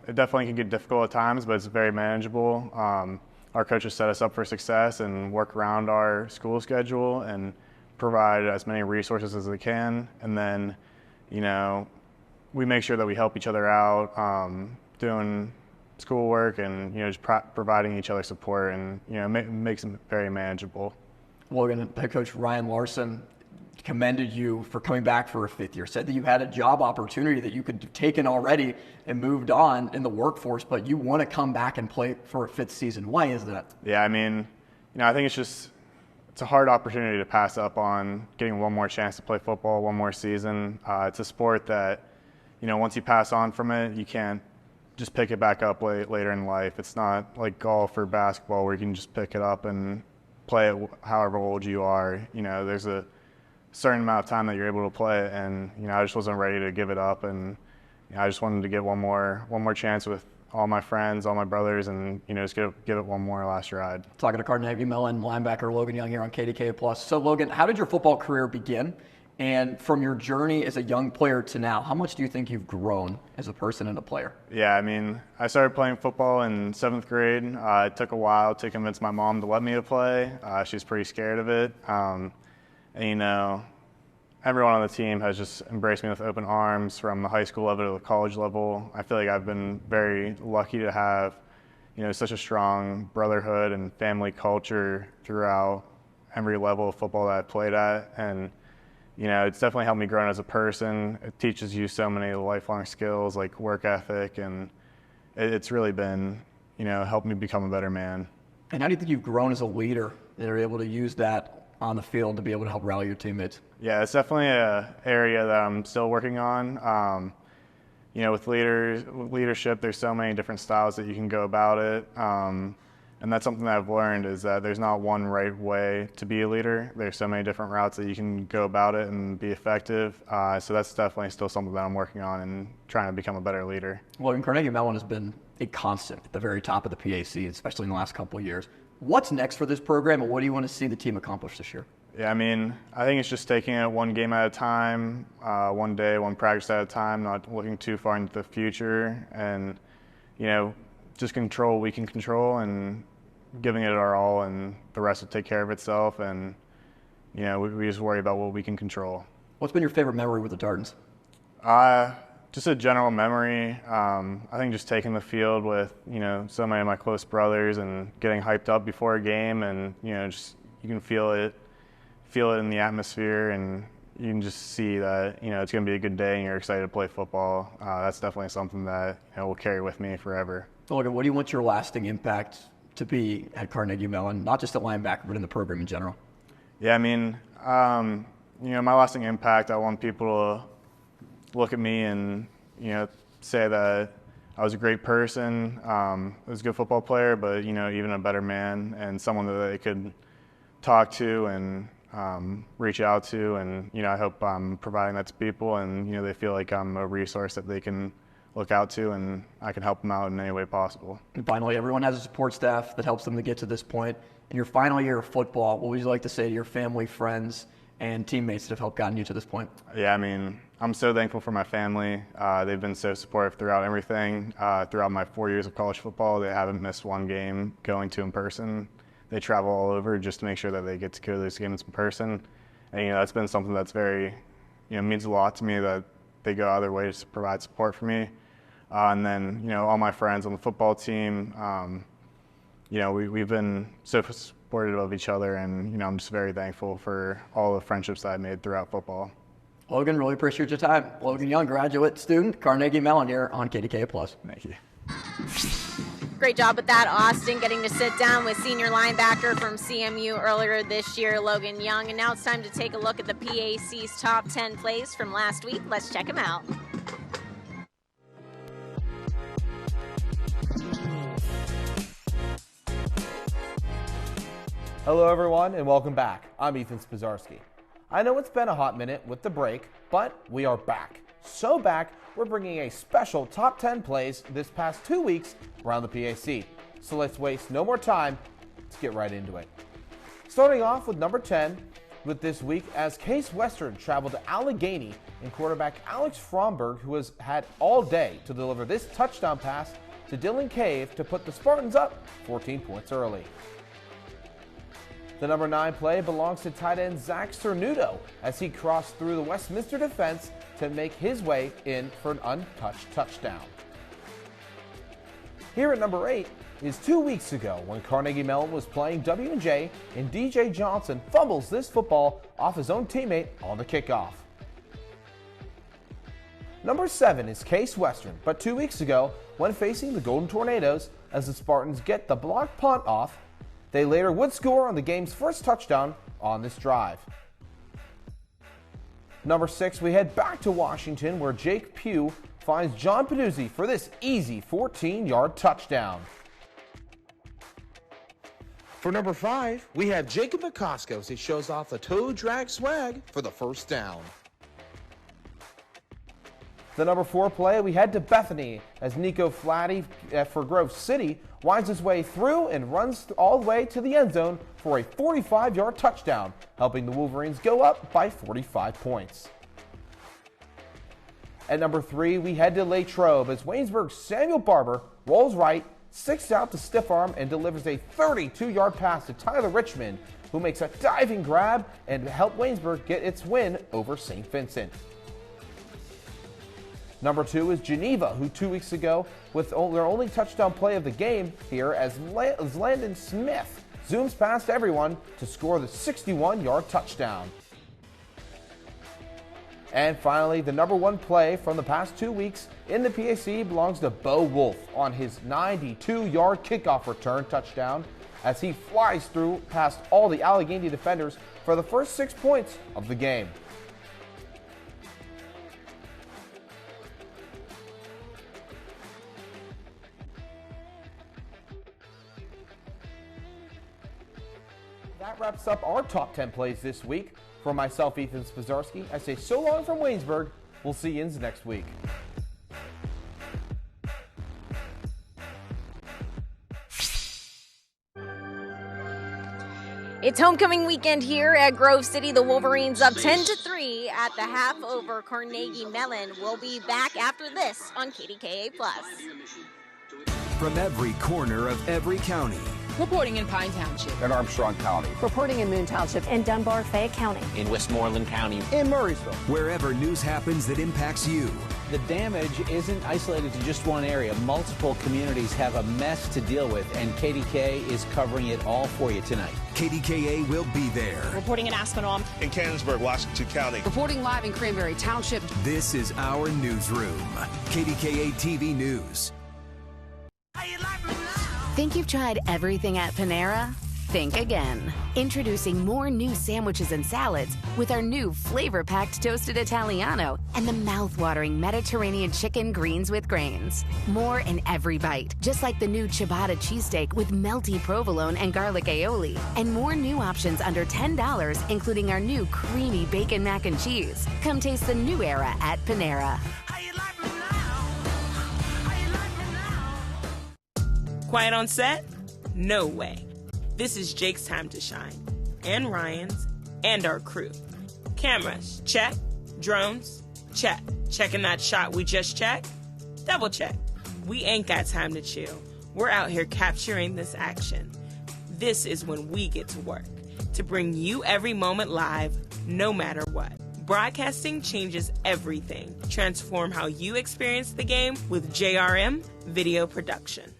It definitely can get difficult at times, but it's very manageable. Our coaches set us up for success and work around our school schedule and provide as many resources as they can. And then, you know, we make sure that we help each other out, doing schoolwork and, you know, just providing each other support, and, you know, makes it very manageable. Logan, head coach Ryan Larson commended you for coming back for a fifth year, said that you had a job opportunity that you could have taken already and moved on in the workforce, but you want to come back and play for a fifth season. Why is that? Yeah, I mean, you know, I think it's a hard opportunity to pass up on getting one more chance to play football, one more season. It's a sport that, you know, once you pass on from it, you can't just pick it back up later in life. It's not like golf or basketball where you can just pick it up and play it however old you are. You know, there's a certain amount of time that you're able to play it, and, you know, I just wasn't ready to give it up, and, you know, I just wanted to get one more chance with all my friends, all my brothers, and, you know, just give it one more last ride. Talking to Carnegie Mellon linebacker Logan Young here on KDKA Plus. So Logan, how did your football career begin? And from your journey as a young player to now, how much do you think you've grown as a person and a player? Yeah, I mean, I started playing football in 7th grade. It took a while to convince my mom to let me to play. She's pretty scared of it. And, you know, everyone on the team has just embraced me with open arms from the high school level to the college level. I feel like I've been very lucky to have, such a strong brotherhood and family culture throughout every level of football that I've played at. And, it's definitely helped me grow as a person. It teaches you so many lifelong skills like work ethic, and it's really been, helped me become a better man. And how do you think you've grown as a leader that are able to use that on the field to be able to help rally your teammates? Yeah, it's definitely an area that I'm still working on. With leadership, there's so many different styles that you can go about it. And that's something that I've learned, is that there's not one right way to be a leader. There's so many different routes that you can go about it and be effective. So that's definitely still something that I'm working on and trying to become a better leader. Well, Carnegie Mellon has been a constant at the very top of the PAC, especially in the last couple of years. What's next for this program, and what do you want to see the team accomplish this year? Yeah, I think it's just taking it one game at a time, one day, one practice at a time, not looking too far into the future, and, just control what we can control and giving it our all, and the rest will take care of itself, and, we just worry about what we can control. What's been your favorite memory with the Tartans? Just a general memory. I think just taking the field with, so many of my close brothers and getting hyped up before a game, and, just you can feel it in the atmosphere, and you can just see that, it's going to be a good day and you're excited to play football. That's definitely something that, will carry with me forever. Logan, what do you want your lasting impact to be at Carnegie Mellon, not just at linebacker, but in the program in general? Yeah, my lasting impact, I want people to look at me and, say that I was a great person, I was a good football player, but, even a better man, and someone that they could talk to and reach out to. And, I hope I'm providing that to people, and, they feel like I'm a resource that they can look out to, and I can help them out in any way possible. And finally, everyone has a support staff that helps them to get to this point. In your final year of football, what would you like to say to your family, friends, and teammates that have helped gotten you to this point? Yeah, I'm so thankful for my family. They've been so supportive throughout everything. Throughout my 4 years of college football, they haven't missed one game going to in person. They travel all over just to make sure that they get to go to those games in person. And, that's been something that's very, means a lot to me, that they go out of their way to provide support for me. And then, all my friends on the football team, we've been so supportive of each other, and, I'm just very thankful for all the friendships that I made throughout football. Logan, really appreciate your time. Logan Young, graduate student, Carnegie Mellon, here on KDKA+. Thank you. Great job with that, Austin, getting to sit down with senior linebacker from CMU earlier this year, Logan Young. And now it's time to take a look at the PAC's top 10 plays from last week. Let's check them out. Hello everyone and welcome back. I'm Ethan Spazarski. I know it's been a hot minute with the break, but we are back. So back, we're bringing a special top 10 plays this past 2 weeks around the PAC. So let's waste no more time. Let's get right into it. Starting off with number 10 with this week, as Case Western traveled to Allegheny and quarterback Alex Fromberg, who has had all day to deliver this touchdown pass to Dylan Cave to put the Spartans up 14 points early. The number 9 play belongs to tight end Zach Cernuto as he crossed through the Westminster defense to make his way in for an untouched touchdown. Here at number 8 is 2 weeks ago when Carnegie Mellon was playing W&J and DJ Johnson fumbles this football off his own teammate on the kickoff. Number 7 is Case Western, but 2 weeks ago when facing the Golden Tornadoes as the Spartans get the block punt off, they later would score on the game's first touchdown on this drive. Number 6, we head back to Washington where Jake Pugh finds John Peduzzi for this easy 14-yard touchdown. For number 5, we have Jacob McCosco as he shows off the toe drag swag for the first down. The number 4 play, we head to Bethany as Nico Flatty for Grove City winds his way through and runs all the way to the end zone for a 45-yard touchdown, helping the Wolverines go up by 45 points. At number 3, we head to Latrobe as Waynesburg's Samuel Barber rolls right, sticks out to stiff arm, and delivers a 32-yard pass to Tyler Richmond, who makes a diving grab and help Waynesburg get its win over St. Vincent. Number 2 is Geneva, who 2 weeks ago, with their only touchdown play of the game here, as Landon Smith zooms past everyone to score the 61-yard touchdown. And finally, the number 1 play from the past 2 weeks in the PAC belongs to Bo Wolf on his 92-yard kickoff return touchdown as he flies through past all the Allegheny defenders for the first 6 points of the game. That wraps up our top 10 plays this week. For myself, Ethan Spazarski, I say so long from Waynesburg. We'll see you next week. It's homecoming weekend here at Grove City. The Wolverines up 10-3 at the half over Carnegie Mellon. We'll be back after this on KDKA+. From every corner of every county. Reporting in Pine Township. In Armstrong County. Reporting in Moon Township. In Dunbar, Fayette County. In Westmoreland County. In Murraysville. Wherever news happens that impacts you. The damage isn't isolated to just one area. Multiple communities have a mess to deal with, and KDKA is covering it all for you tonight. KDKA will be there. Reporting in Aspinall. In Canonsburg, Washington County. Reporting live in Cranberry Township. This is our newsroom. KDKA TV News. Think you've tried everything at Panera? Think again. Introducing more new sandwiches and salads with our new flavor-packed toasted Italiano and the mouth-watering Mediterranean chicken greens with grains. More in every bite, just like the new ciabatta cheesesteak with melty provolone and garlic aioli. And more new options under $10, including our new creamy bacon mac and cheese. Come taste the new era at Panera. Quiet on set? No way. This is Jake's time to shine, and Ryan's, and our crew. Cameras, check. Drones, check. Checking that shot we just checked? Double check. We ain't got time to chill. We're out here capturing this action. This is when we get to work, to bring you every moment live, no matter what. Broadcasting changes everything. Transform how you experience the game with JRM Video Production.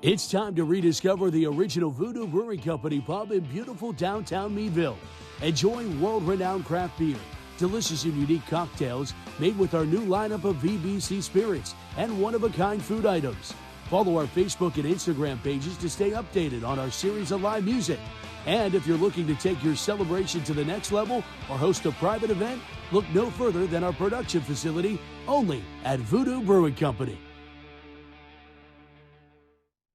It's time to rediscover the original Voodoo Brewing Company pub in beautiful downtown Meadville. Enjoy world-renowned craft beer, delicious and unique cocktails made with our new lineup of VBC spirits and one-of-a-kind food items. Follow our Facebook and Instagram pages to stay updated on our series of live music. And if you're looking to take your celebration to the next level or host a private event, look no further than our production facility, only at Voodoo Brewing Company.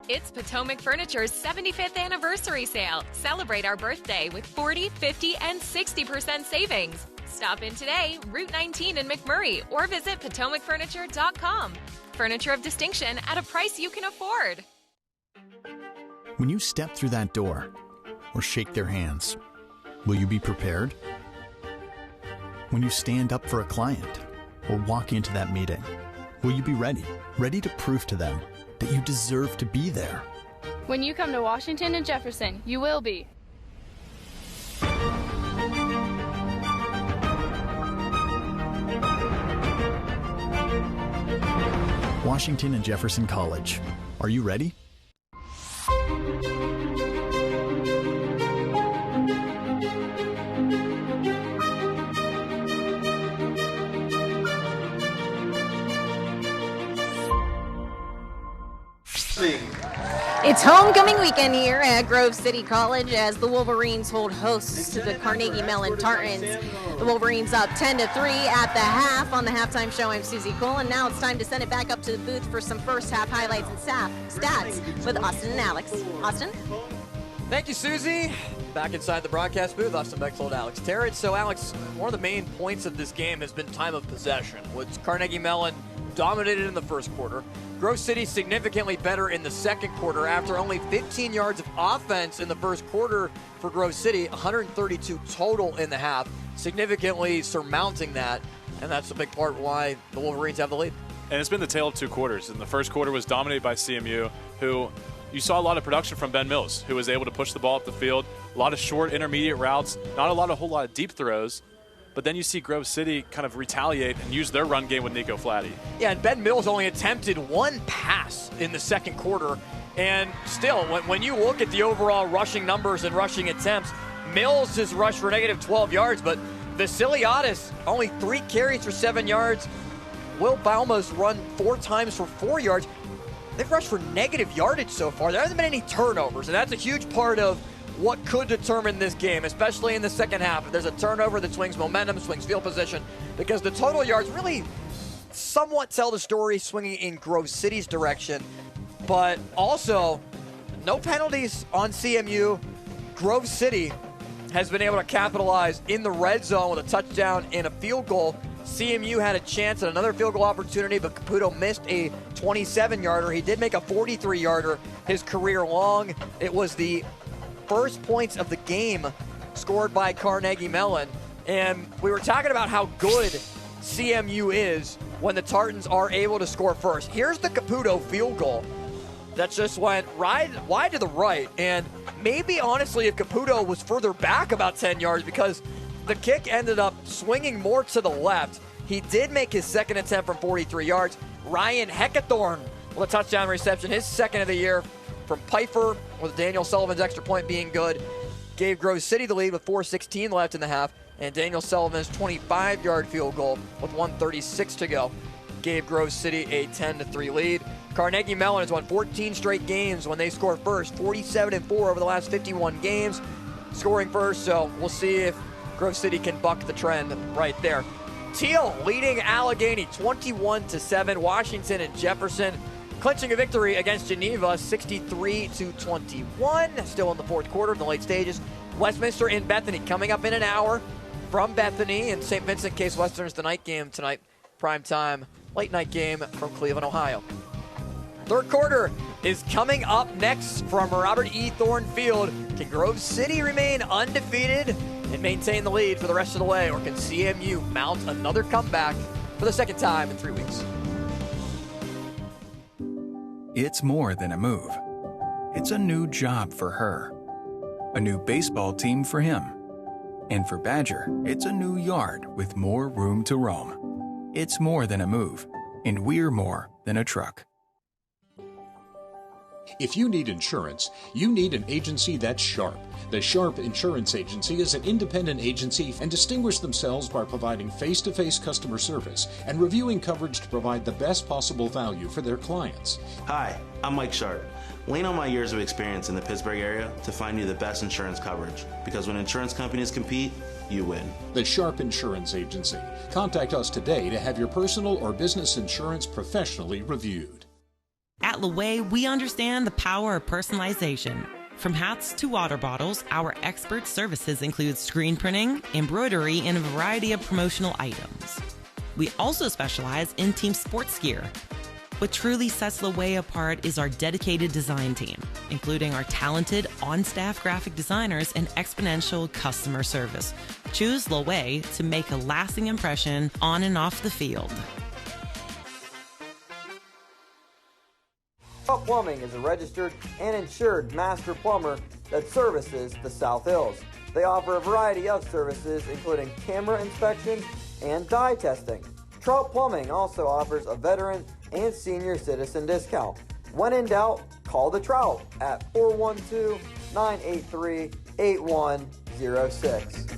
It's Potomac Furniture's 75th anniversary sale. Celebrate our birthday with 40, 50, and 60% savings. Stop in today, Route 19 in McMurray, or visit PotomacFurniture.com. Furniture of distinction at a price you can afford. When you step through that door or shake their hands, will you be prepared? When you stand up for a client or walk into that meeting, will you be ready to prove to them that you deserve to be there? When you come to Washington and Jefferson, you will be. Washington and Jefferson College. Are you ready? It's homecoming weekend here at Grove City College as the Wolverines hold hosts to the Carnegie Mellon Tartans. The Wolverines up 10-3 at the half. On the halftime show, I'm Susie Cole, and now it's time to send it back up to the booth for some first half highlights and stats with Austin and Alex. Austin? Thank you, Susie. Back inside the broadcast booth, Austin Bexel, Alex Terrett. So, Alex, one of the main points of this game has been time of possession, with Carnegie Mellon dominated in the first quarter. Grove City significantly better in the second quarter after only 15 yards of offense in the first quarter for Grove City, 132 total in the half, significantly surmounting that, and that's a big part why the Wolverines have the lead. And it's been the tale of two quarters. And the first quarter was dominated by CMU, who you saw a lot of production from Ben Mills, who was able to push the ball up the field, a lot of short intermediate routes, not a whole lot of deep throws. But then you see Grove City kind of retaliate and use their run game with Nico Flatty. Yeah, and Ben Mills only attempted one pass in the second quarter. And still, when you look at the overall rushing numbers and rushing attempts, Mills has rushed for negative 12 yards, but Vassiliadis, only 3 carries for 7 yards. Will Bauma's run 4 times for 4 yards. They've rushed for negative yardage so far. There hasn't been any turnovers, and that's a huge part of what could determine this game, especially in the second half. If there's a turnover that swings momentum, swings field position, because the total yards really somewhat tell the story swinging in Grove City's direction. But also, no penalties on CMU. Grove City has been able to capitalize in the red zone with a touchdown and a field goal. CMU had a chance at another field goal opportunity, but Caputo missed a 27-yarder. He did make a 43-yarder his career long. It was the first points of the game scored by Carnegie Mellon. And we were talking about how good CMU is when the Tartans are able to score first. Here's the Caputo field goal that just went wide to the right. And maybe, honestly, if Caputo was further back about 10 yards, because the kick ended up swinging more to the left. He did make his second attempt from 43 yards. Ryan Heckathorn with a touchdown reception, his second of the year from Pfeiffer, with Daniel Sullivan's extra point being good. Gave Grove City the lead with 4:16 left in the half, and Daniel Sullivan's 25-yard field goal with 1:36 to go gave Grove City a 10-3 lead. Carnegie Mellon has won 14 straight games when they score first, 47-4 over the last 51 games, scoring first, so we'll see if Grove City can buck the trend right there. Teal leading Allegheny 21-7. Washington and Jefferson clinching a victory against Geneva 63-21. Still in the fourth quarter, in the late stages. Westminster and Bethany coming up in an hour from Bethany, and St. Vincent Case Western is the night game tonight. Prime time, late night game from Cleveland, Ohio. Third quarter is coming up next from Robert E. Thorne Field. Can Grove City remain undefeated and maintain the lead for the rest of the way, or can CMU mount another comeback for the second time in 3 weeks? It's more than a move. It's a new job for her, a new baseball team for him, and for Badger, it's a new yard with more room to roam. It's more than a move, and we're more than a truck. If you need insurance, you need an agency that's sharp. The Sharp Insurance Agency is an independent agency and distinguish themselves by providing face-to-face customer service and reviewing coverage to provide the best possible value for their clients. Hi, I'm Mike Sharp. Lean on my years of experience in the Pittsburgh area to find you the best insurance coverage, because when insurance companies compete, you win. The Sharp Insurance Agency. Contact us today to have your personal or business insurance professionally reviewed. At Laway, we understand the power of personalization. From hats to water bottles, our expert services include screen printing, embroidery, and a variety of promotional items. We also specialize in team sports gear. What truly sets Laway apart is our dedicated design team, including our talented on-staff graphic designers and exponential customer service. Choose Laway to make a lasting impression on and off the field. Plumbing is a registered and insured master plumber that services the South Hills. They offer a variety of services, including camera inspection and dye testing. Trout Plumbing also offers a veteran and senior citizen discount. When in doubt, call the Trout at 412-983-8106.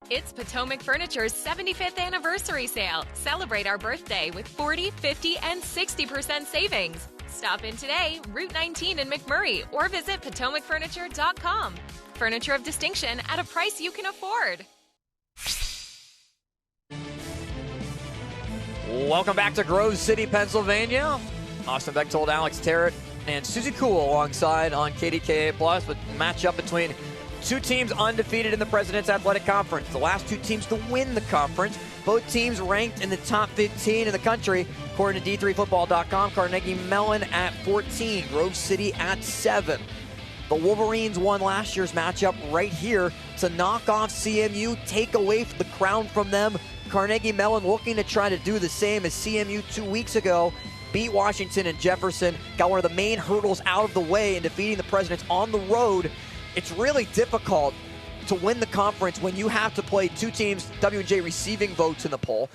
It's Potomac Furniture's 75th anniversary sale. Celebrate our birthday with 40, 50, and 60% savings. Stop in today, Route 19 in McMurray, or visit PotomacFurniture.com. Furniture of distinction at a price you can afford. Welcome back to Grove City, Pennsylvania. Austin Bechtold, Alex Terrett, and Susie Cool alongside on KDKA+, with a matchup between two teams undefeated in the President's Athletic Conference. The last two teams to win the conference. Both teams ranked in the top 15 in the country, according to D3Football.com. Carnegie Mellon at 14, Grove City at 7. The Wolverines won last year's matchup right here to knock off CMU, take away the crown from them. Carnegie Mellon looking to try to do the same as CMU 2 weeks ago beat Washington and Jefferson, got one of the main hurdles out of the way in defeating the Presidents on the road. It's really difficult to win the conference when you have to play two teams, W&J receiving votes in the poll.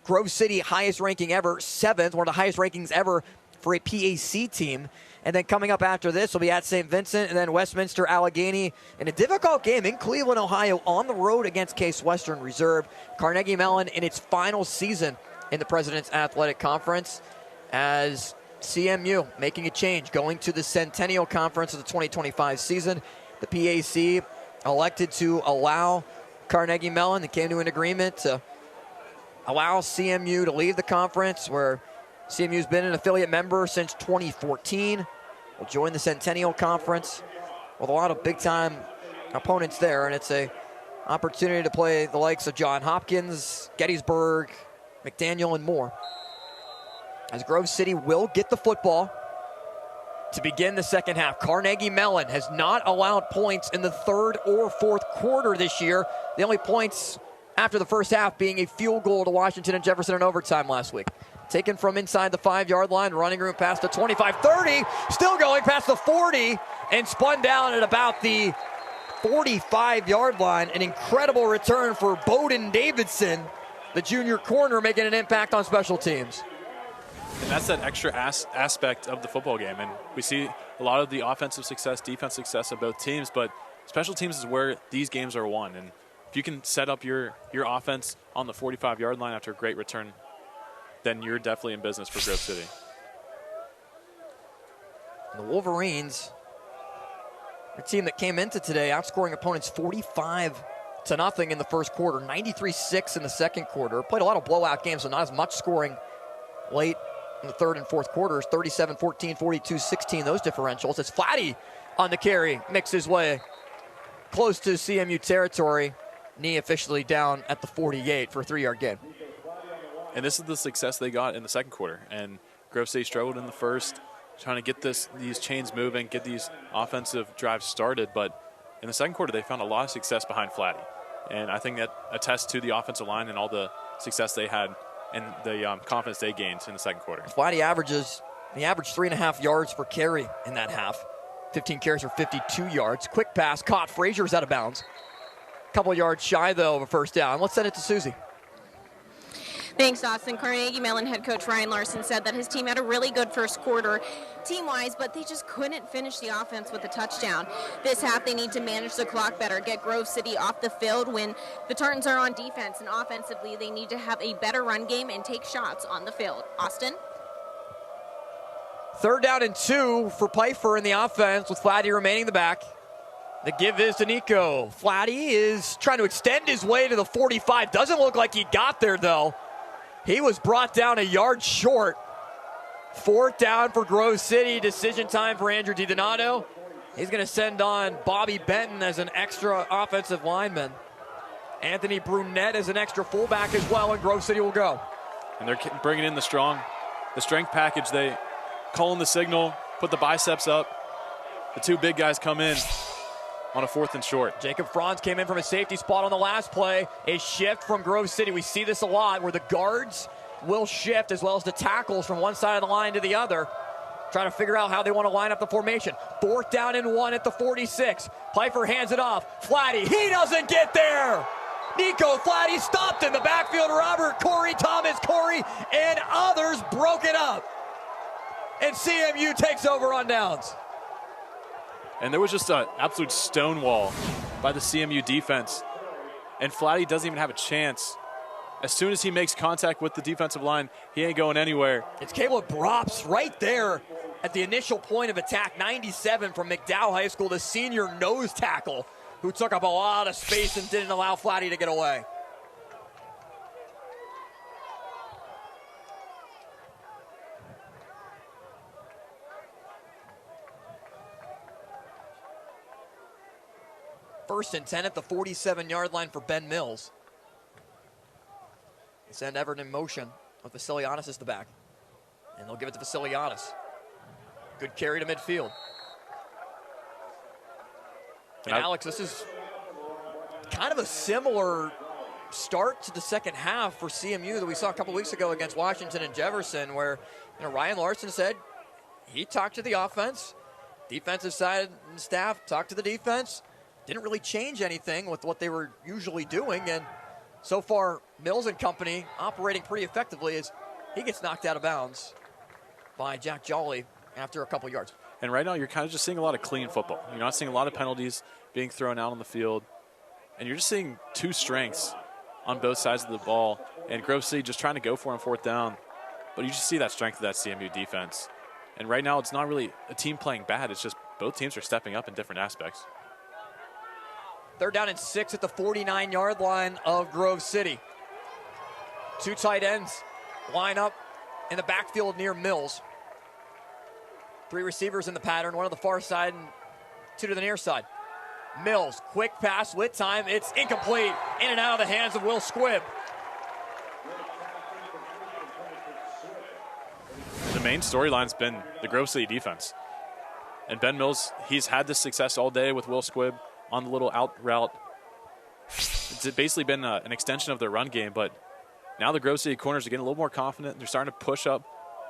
Grove City, highest ranking ever, 7th, one of the highest rankings ever for a PAC team. And then coming up after this will be at St. Vincent and then Westminster, Allegheny in a difficult game in Cleveland, Ohio, on the road against Case Western Reserve. Carnegie Mellon in its final season in the President's Athletic Conference as CMU making a change, going to the Centennial Conference of the 2025 season. The PAC elected to allow Carnegie Mellon, they came to an agreement to allow CMU to leave the conference, where CMU's been an affiliate member since 2014. Will join the Centennial Conference with a lot of big-time opponents there, and it's a opportunity to play the likes of John Hopkins, Gettysburg, McDaniel, and more. As Grove City will get the football to begin the second half. Carnegie Mellon has not allowed points in the third or fourth quarter this year. The only points after the first half being a field goal to Washington and Jefferson in overtime last week. Taken from inside the 5-yard line, running room past the 25-30, still going past the 40, and spun down at about the 45-yard line. An incredible return for Bowden Davidson, the junior corner, making an impact on special teams. And that's that extra aspect of the football game. And we see a lot of the offensive success, defense success of both teams, but special teams is where these games are won. And if you can set up your offense on the 45-yard line after a great return, then you're definitely in business for Grove City. The Wolverines, a team that came into today outscoring opponents 45-0 in the first quarter, 93-6 in the second quarter. Played a lot of blowout games, so not as much scoring late in the third and fourth quarters. 37-14, 42-16, those differentials. It's Flatty on the carry, makes his way close to CMU territory. Knee officially down at the 48 for a 3-yard gain. And this is the success they got in the second quarter. And Grove City struggled in the first, trying to get these chains moving, get these offensive drives started. But in the second quarter, they found a lot of success behind Flatty. And I think that attests to the offensive line and all the success they had and the confidence they gained in the second quarter. Flatty averaged 3.5 yards per carry in that half. 15 carries for 52 yards. Quick pass caught. Frazier's out of bounds. Couple yards shy, though, of a first down. Let's send it to Susie. Thanks, Austin. Carnegie Mellon head coach Ryan Larson said that his team had a really good first quarter team-wise, but they just couldn't finish the offense with a touchdown. This half, they need to manage the clock better, get Grove City off the field when the Tartans are on defense, and offensively, they need to have a better run game and take shots on the field. Austin? 3rd down and 2 for Pfeiffer in the offense with Flatty remaining the back. The give is to Nico. Flatty is trying to extend his way to the 45. Doesn't look like he got there, though. He was brought down a yard short. 4th down for Grove City. Decision time for Andrew DiDonato. He's going to send on Bobby Benton as an extra offensive lineman. Anthony Brunette as an extra fullback as well, and Grove City will go. And they're bringing in the strength package. They call in the signal, put the biceps up. The two big guys come in on a 4th and short. Jacob Franz came in from a safety spot on the last play. A shift from Grove City. We see this a lot where the guards will shift as well as the tackles from one side of the line to the other. Trying to figure out how they want to line up the formation. 4th down and 1 at the 46. Pfeiffer hands it off. Flatty, he doesn't get there. Nico Flatty stopped in the backfield. Robert Corey, Thomas Corey, and others broke it up. And CMU takes over on downs. And there was just an absolute stonewall by the CMU defense. And Flatty doesn't even have a chance. As soon as he makes contact with the defensive line, he ain't going anywhere. It's Caleb Brops right there at the initial point of attack. 97 from McDowell High School, the senior nose tackle, who took up a lot of space and didn't allow Flatty to get away. First and 10 at the 47-yard line for Ben Mills. They send Everton in motion with Vasiliadis as the back. And they'll give it to Vasiliadis. Good carry to midfield. And Alex, this is kind of a similar start to the second half for CMU that we saw a couple weeks ago against Washington and Jefferson, where Ryan Larson said he talked to the offense. Defensive side and staff talked to the defense. Didn't really change anything with what they were usually doing. And so far, Mills and company operating pretty effectively as he gets knocked out of bounds by Jack Jolly after a couple yards. And right now, you're kind of just seeing a lot of clean football. You're not seeing a lot of penalties being thrown out on the field. And you're just seeing two strengths on both sides of the ball. And Grove City just trying to go for it on fourth down. But you just see that strength of that CMU defense. And right now, it's not really a team playing bad. It's just both teams are stepping up in different aspects. 3rd down and 6 at the 49-yard line of Grove City. 2 tight ends line up in the backfield near Mills. 3 receivers in the pattern, 1 on the far side and 2 to the near side. Mills, quick pass with time. It's incomplete. In and out of the hands of Will Squibb. The main storyline's been the Grove City defense. And Ben Mills, he's had this success all day with Will Squibb on the little out route. It's basically been an extension of their run game, but now the Grove City corners are getting a little more confident. They're starting to push up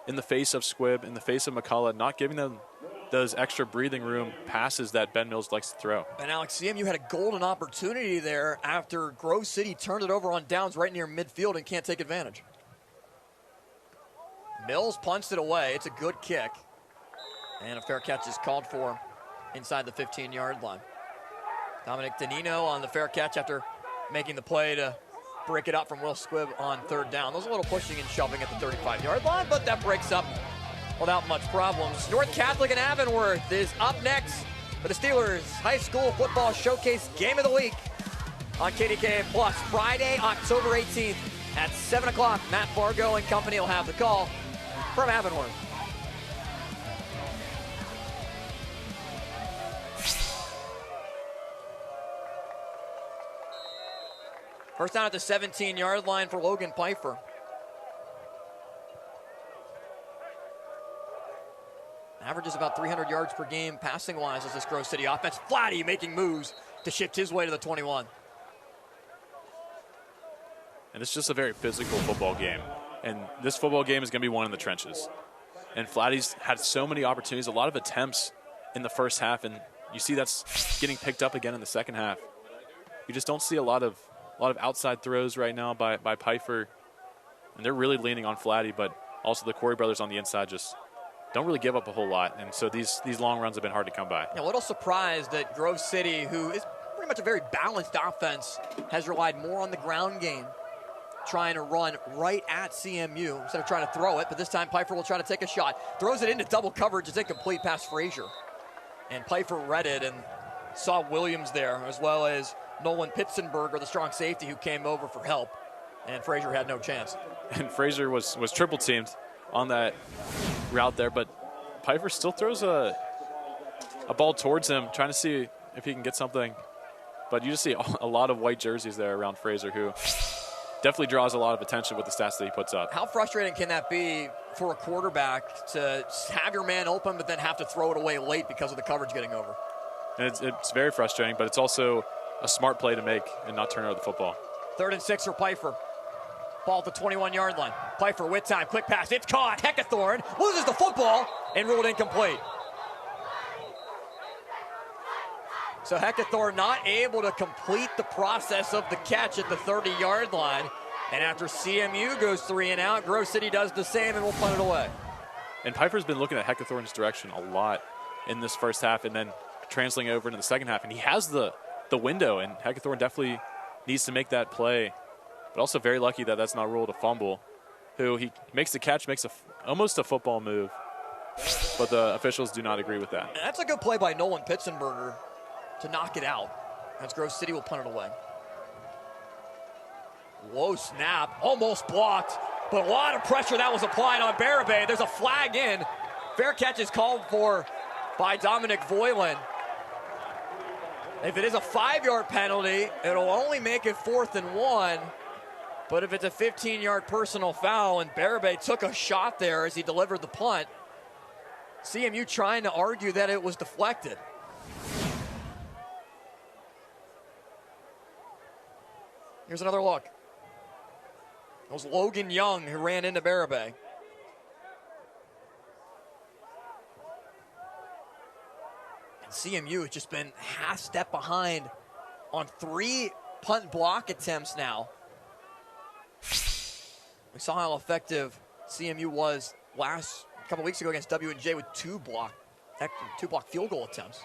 in the face of Squibb, in the face of McCullough, not giving them those extra breathing room passes that Ben Mills likes to throw. And Alex, CMU had a golden opportunity there after Grove City turned it over on downs right near midfield and can't take advantage. Mills punched it away. It's a good kick. And a fair catch is called for inside the 15-yard line. Dominic Danino on the fair catch after making the play to break it up from Will Squibb on 3rd down. There's a little pushing and shoving at the 35-yard line, but that breaks up without much problems. North Catholic and Avonworth is up next for the Steelers High School Football Showcase Game of the Week on KDKA Plus. Friday, October 18th at 7 o'clock. Matt Fargo and company will have the call from Avonworth. First down at the 17-yard line for Logan Pfeiffer. Averages about 300 yards per game passing-wise as this Grove City offense. Flatty making moves to shift his way to the 21. And it's just a very physical football game. And this football game is going to be won in the trenches. And Flatty's had so many opportunities, a lot of attempts in the first half, and you see that's getting picked up again in the second half. You just don't see a lot of outside throws right now by Pfeiffer. And they're really leaning on Flatty, but also the Corey brothers on the inside just don't really give up a whole lot. And so these long runs have been hard to come by. A little surprised that Grove City, who is pretty much a very balanced offense, has relied more on the ground game, trying to run right at CMU instead of trying to throw it. But this time Pfeiffer will try to take a shot. Throws it into double coverage. It's incomplete past Frazier. And Pfeiffer read it and saw Williams there, as well as Nolan Pitzenberger, the strong safety who came over for help. And Frazier had no chance. And Frazier was triple teamed on that route there, but Pfeiffer still throws a ball towards him, trying to see if he can get something. But you just see a lot of white jerseys there around Frazier, who definitely draws a lot of attention with the stats that he puts up. How frustrating can that be for a quarterback to have your man open but then have to throw it away late because of the coverage getting over? And it's very frustrating, but it's also a smart play to make and not turn over the football. 3rd and 6 for Pfeiffer. Ball at the 21-yard line. Pfeiffer with time. Quick pass. It's caught. Heckathorn loses the football and ruled incomplete. So Heckathorn not able to complete the process of the catch at the 30-yard line. And after CMU goes 3 and out, Grove City does the same and will punt it away. And Pfeiffer's been looking at Heckathorn's direction a lot in this first half and then translating over into the second half. And he has the window, and Heckathorn definitely needs to make that play. But also very lucky that that's not ruled a fumble. Who he makes the catch, makes almost a football move. But the officials do not agree with that. And that's a good play by Nolan Pitzenberger to knock it out, as Grove City will punt it away. Low snap, almost blocked, but a lot of pressure that was applied on Barabay. There's a flag in. Fair catch is called for by Dominic Voiland. If it is a 5-yard penalty, it'll only make it 4th and 1. But if it's a 15-yard personal foul, and Barabay took a shot there as he delivered the punt, CMU trying to argue that it was deflected. Here's another look. It was Logan Young who ran into Barabay. And CMU has just been half step behind on 3 punt block attempts now. We saw how effective CMU was a couple weeks ago against W&J with 2 block field goal attempts.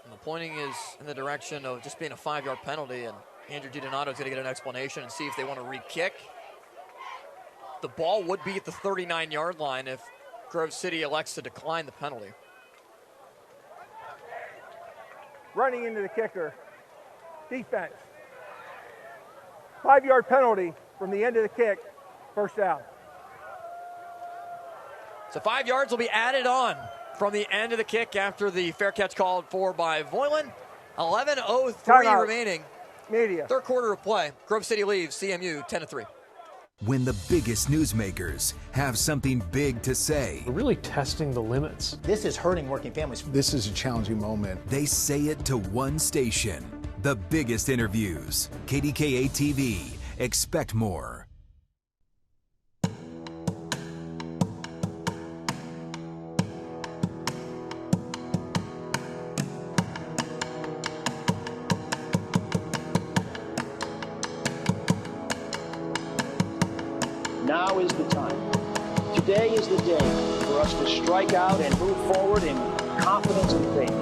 And the pointing is in the direction of just being a 5-yard penalty, and Andrew DiDonato is going to get an explanation and see if they want to re-kick. The ball would be at the 39-yard line if Grove City elects to decline the penalty. Running into the kicker. Defense. 5-yard penalty from the end of the kick. First down. So 5 yards will be added on from the end of the kick after the fair catch called for by Voiland. 11:03 remaining. Media. Third quarter of play. Grove City leaves CMU 10-3. When the biggest newsmakers have something big to say. We're really testing the limits. This is hurting working families. This is a challenging moment. They say it to one station. The biggest interviews. KDKA TV. Expect more. Now is the time. Today is the day for us to strike out and move forward in confidence and faith.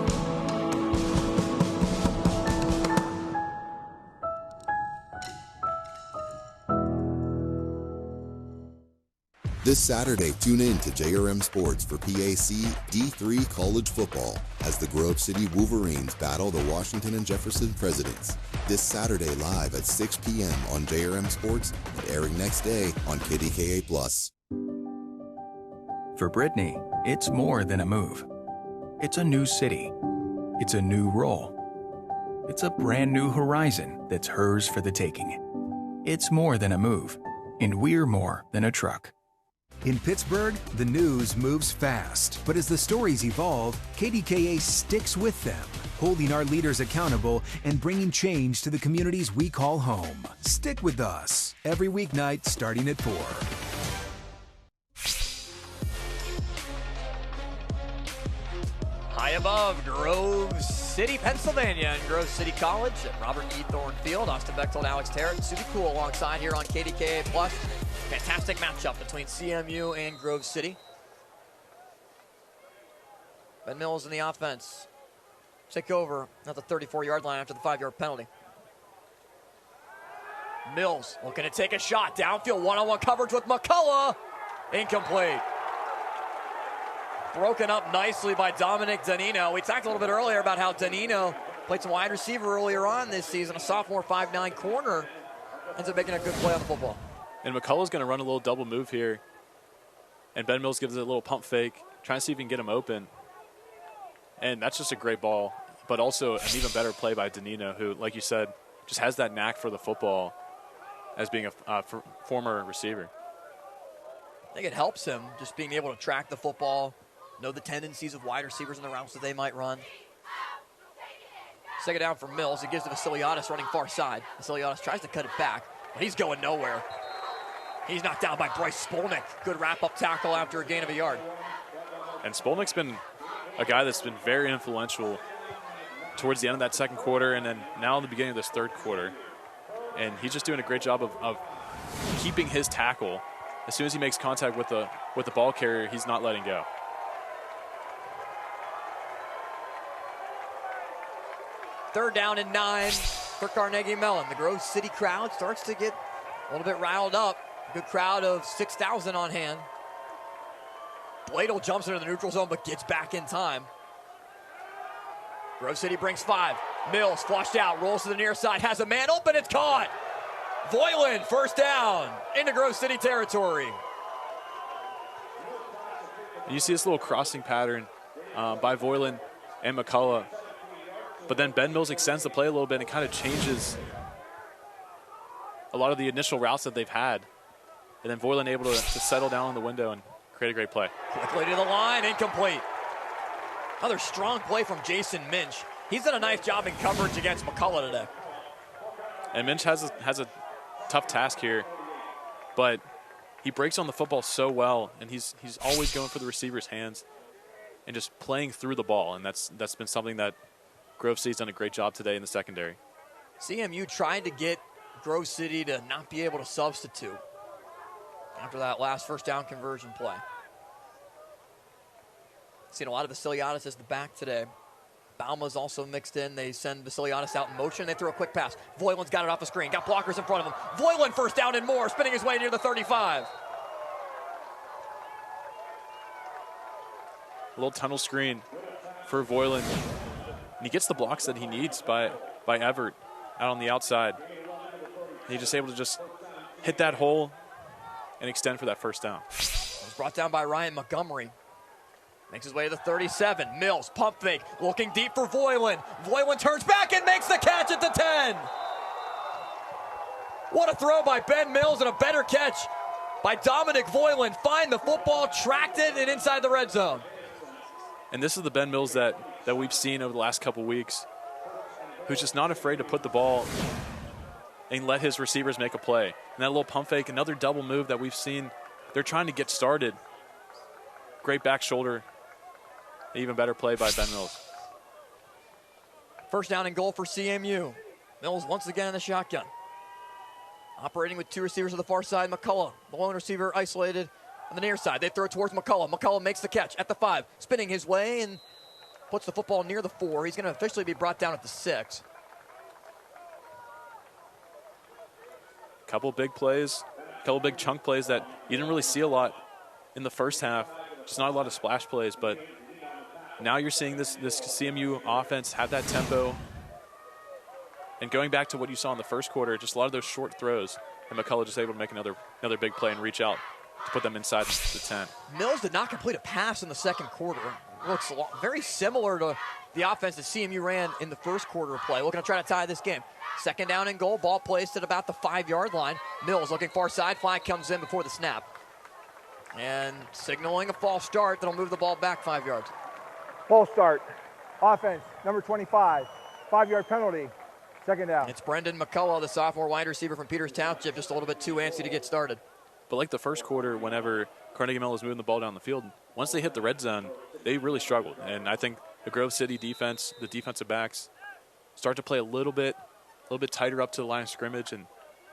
This Saturday, tune in to JRM Sports for PAC D3 college football as the Grove City Wolverines battle the Washington and Jefferson Presidents. This Saturday live at 6 p.m. on JRM Sports and airing next day on KDKA+. For Brittany, it's more than a move. It's a new city. It's a new role. It's a brand new horizon that's hers for the taking. It's more than a move, and we're more than a truck. In Pittsburgh, the news moves fast. But as the stories evolve, KDKA sticks with them, holding our leaders accountable and bringing change to the communities we call home. Stick with us every weeknight starting at 4. High above Grove City, Pennsylvania, and Grove City College at Robert E. Thorne Field. Austin Bechtold, Alex Terrett, and Susie Cool alongside here on KDKA+. Fantastic matchup between CMU and Grove City. Ben Mills in the offense. Take over at the 34-yard line after the 5-yard penalty. Mills looking to take a shot. Downfield, one-on-one coverage with McCullough. Incomplete. Broken up nicely by Dominic Danino. We talked a little bit earlier about how Danino played some wide receiver earlier on this season. A sophomore 5'9" corner. Ends up making a good play on the football. And McCullough's going to run a little double move here. And Ben Mills gives it a little pump fake, trying to see if he can get him open. And that's just a great ball, but also an even better play by Danino, who, like you said, just has that knack for the football as being a former receiver. I think it helps him just being able to track the football, know the tendencies of wide receivers and the routes that they might run. Second down for Mills. He gives to Vasiliadis running far side. Vasiliadis tries to cut it back, but he's going nowhere. He's knocked down by Bryce Spolnick. Good wrap-up tackle after a gain of a yard. And Spolnick's been a guy that's been very influential towards the end of that second quarter and then now in the beginning of this third quarter. And he's just doing a great job of keeping his tackle. As soon as he makes contact with the ball carrier, he's not letting go. Third down and 9 for Carnegie Mellon. The Grove City crowd starts to get a little bit riled up. Good crowd of 6,000 on hand. Bladel jumps into the neutral zone but gets back in time. Grove City brings 5. Mills flushed out, rolls to the near side, has a man open, it's caught. Voiland, first down into Grove City territory. And you see this little crossing pattern by Voiland and McCullough. But then Ben Mills extends the play a little bit and kind of changes a lot of the initial routes that they've had. And then Voiland able to settle down in the window and create a great play. Quickly to the line, incomplete. Another strong play from Jason Minch. He's done a nice job in coverage against McCullough today. And Minch has a tough task here, but he breaks on the football so well, and he's always going for the receiver's hands. and just playing through the ball, and that's been something that Grove City's done a great job today in the secondary. CMU tried to get Grove City to not be able to substitute after that last first down conversion play. Seen a lot of Vasiliadis as the back today. Bauma's also mixed in. They send Vasiliadis out in motion. They throw a quick pass. Voiland's got it off the screen. Got blockers in front of him. Voiland first down and more, spinning his way near the 35. A little tunnel screen for Voiland. And he gets the blocks that he needs by Everett out on the outside. And he's just able to just hit that hole and extend for that first down. It was brought down by Ryan Montgomery. Makes his way to the 37. Mills, pump fake, looking deep for Voiland. Voiland turns back and makes the catch at the 10. What a throw by Ben Mills and a better catch by Dominic Voiland. Find the football, tracked it, and inside the red zone. And this is the Ben Mills that we've seen over the last couple weeks, who's just not afraid to put the ball and let his receivers make a play. And that little pump fake, another double move that we've seen. They're trying to get started. Great back shoulder. Even better play by Ben Mills. First down and goal for CMU. Mills once again in the shotgun. Operating with two receivers to the far side. McCullough, the lone receiver, isolated on the near side. They throw it towards McCullough. McCullough makes the catch at the 5, spinning his way and puts the football near the 4. He's going to officially be brought down at the 6. Couple big plays, couple big chunk plays that you didn't really see a lot in the first half. Just not a lot of splash plays, but now you're seeing this CMU offense have that tempo. And going back to what you saw in the first quarter, just a lot of those short throws, and McCullough just able to make another big play and reach out to put them inside the 10. Mills did not complete a pass in the second quarter. Looks very similar to the offense that CMU ran in the first quarter of play. Looking to try to tie this game. Second down and goal, ball placed at about the 5-yard line. Mills looking far side, flag comes in before the snap. And signaling a false start that'll move the ball back 5 yards. False start. Offense, number 25. 5-yard penalty. Second down. It's Brendan McCullough, the sophomore wide receiver from Peters Township, just a little bit too antsy to get started. But like the first quarter, whenever Carnegie Mellon was moving the ball down the field, once they hit the red zone, they really struggled. And I think the Grove City defense, the defensive backs, start to play a little bit tighter up to the line of scrimmage, and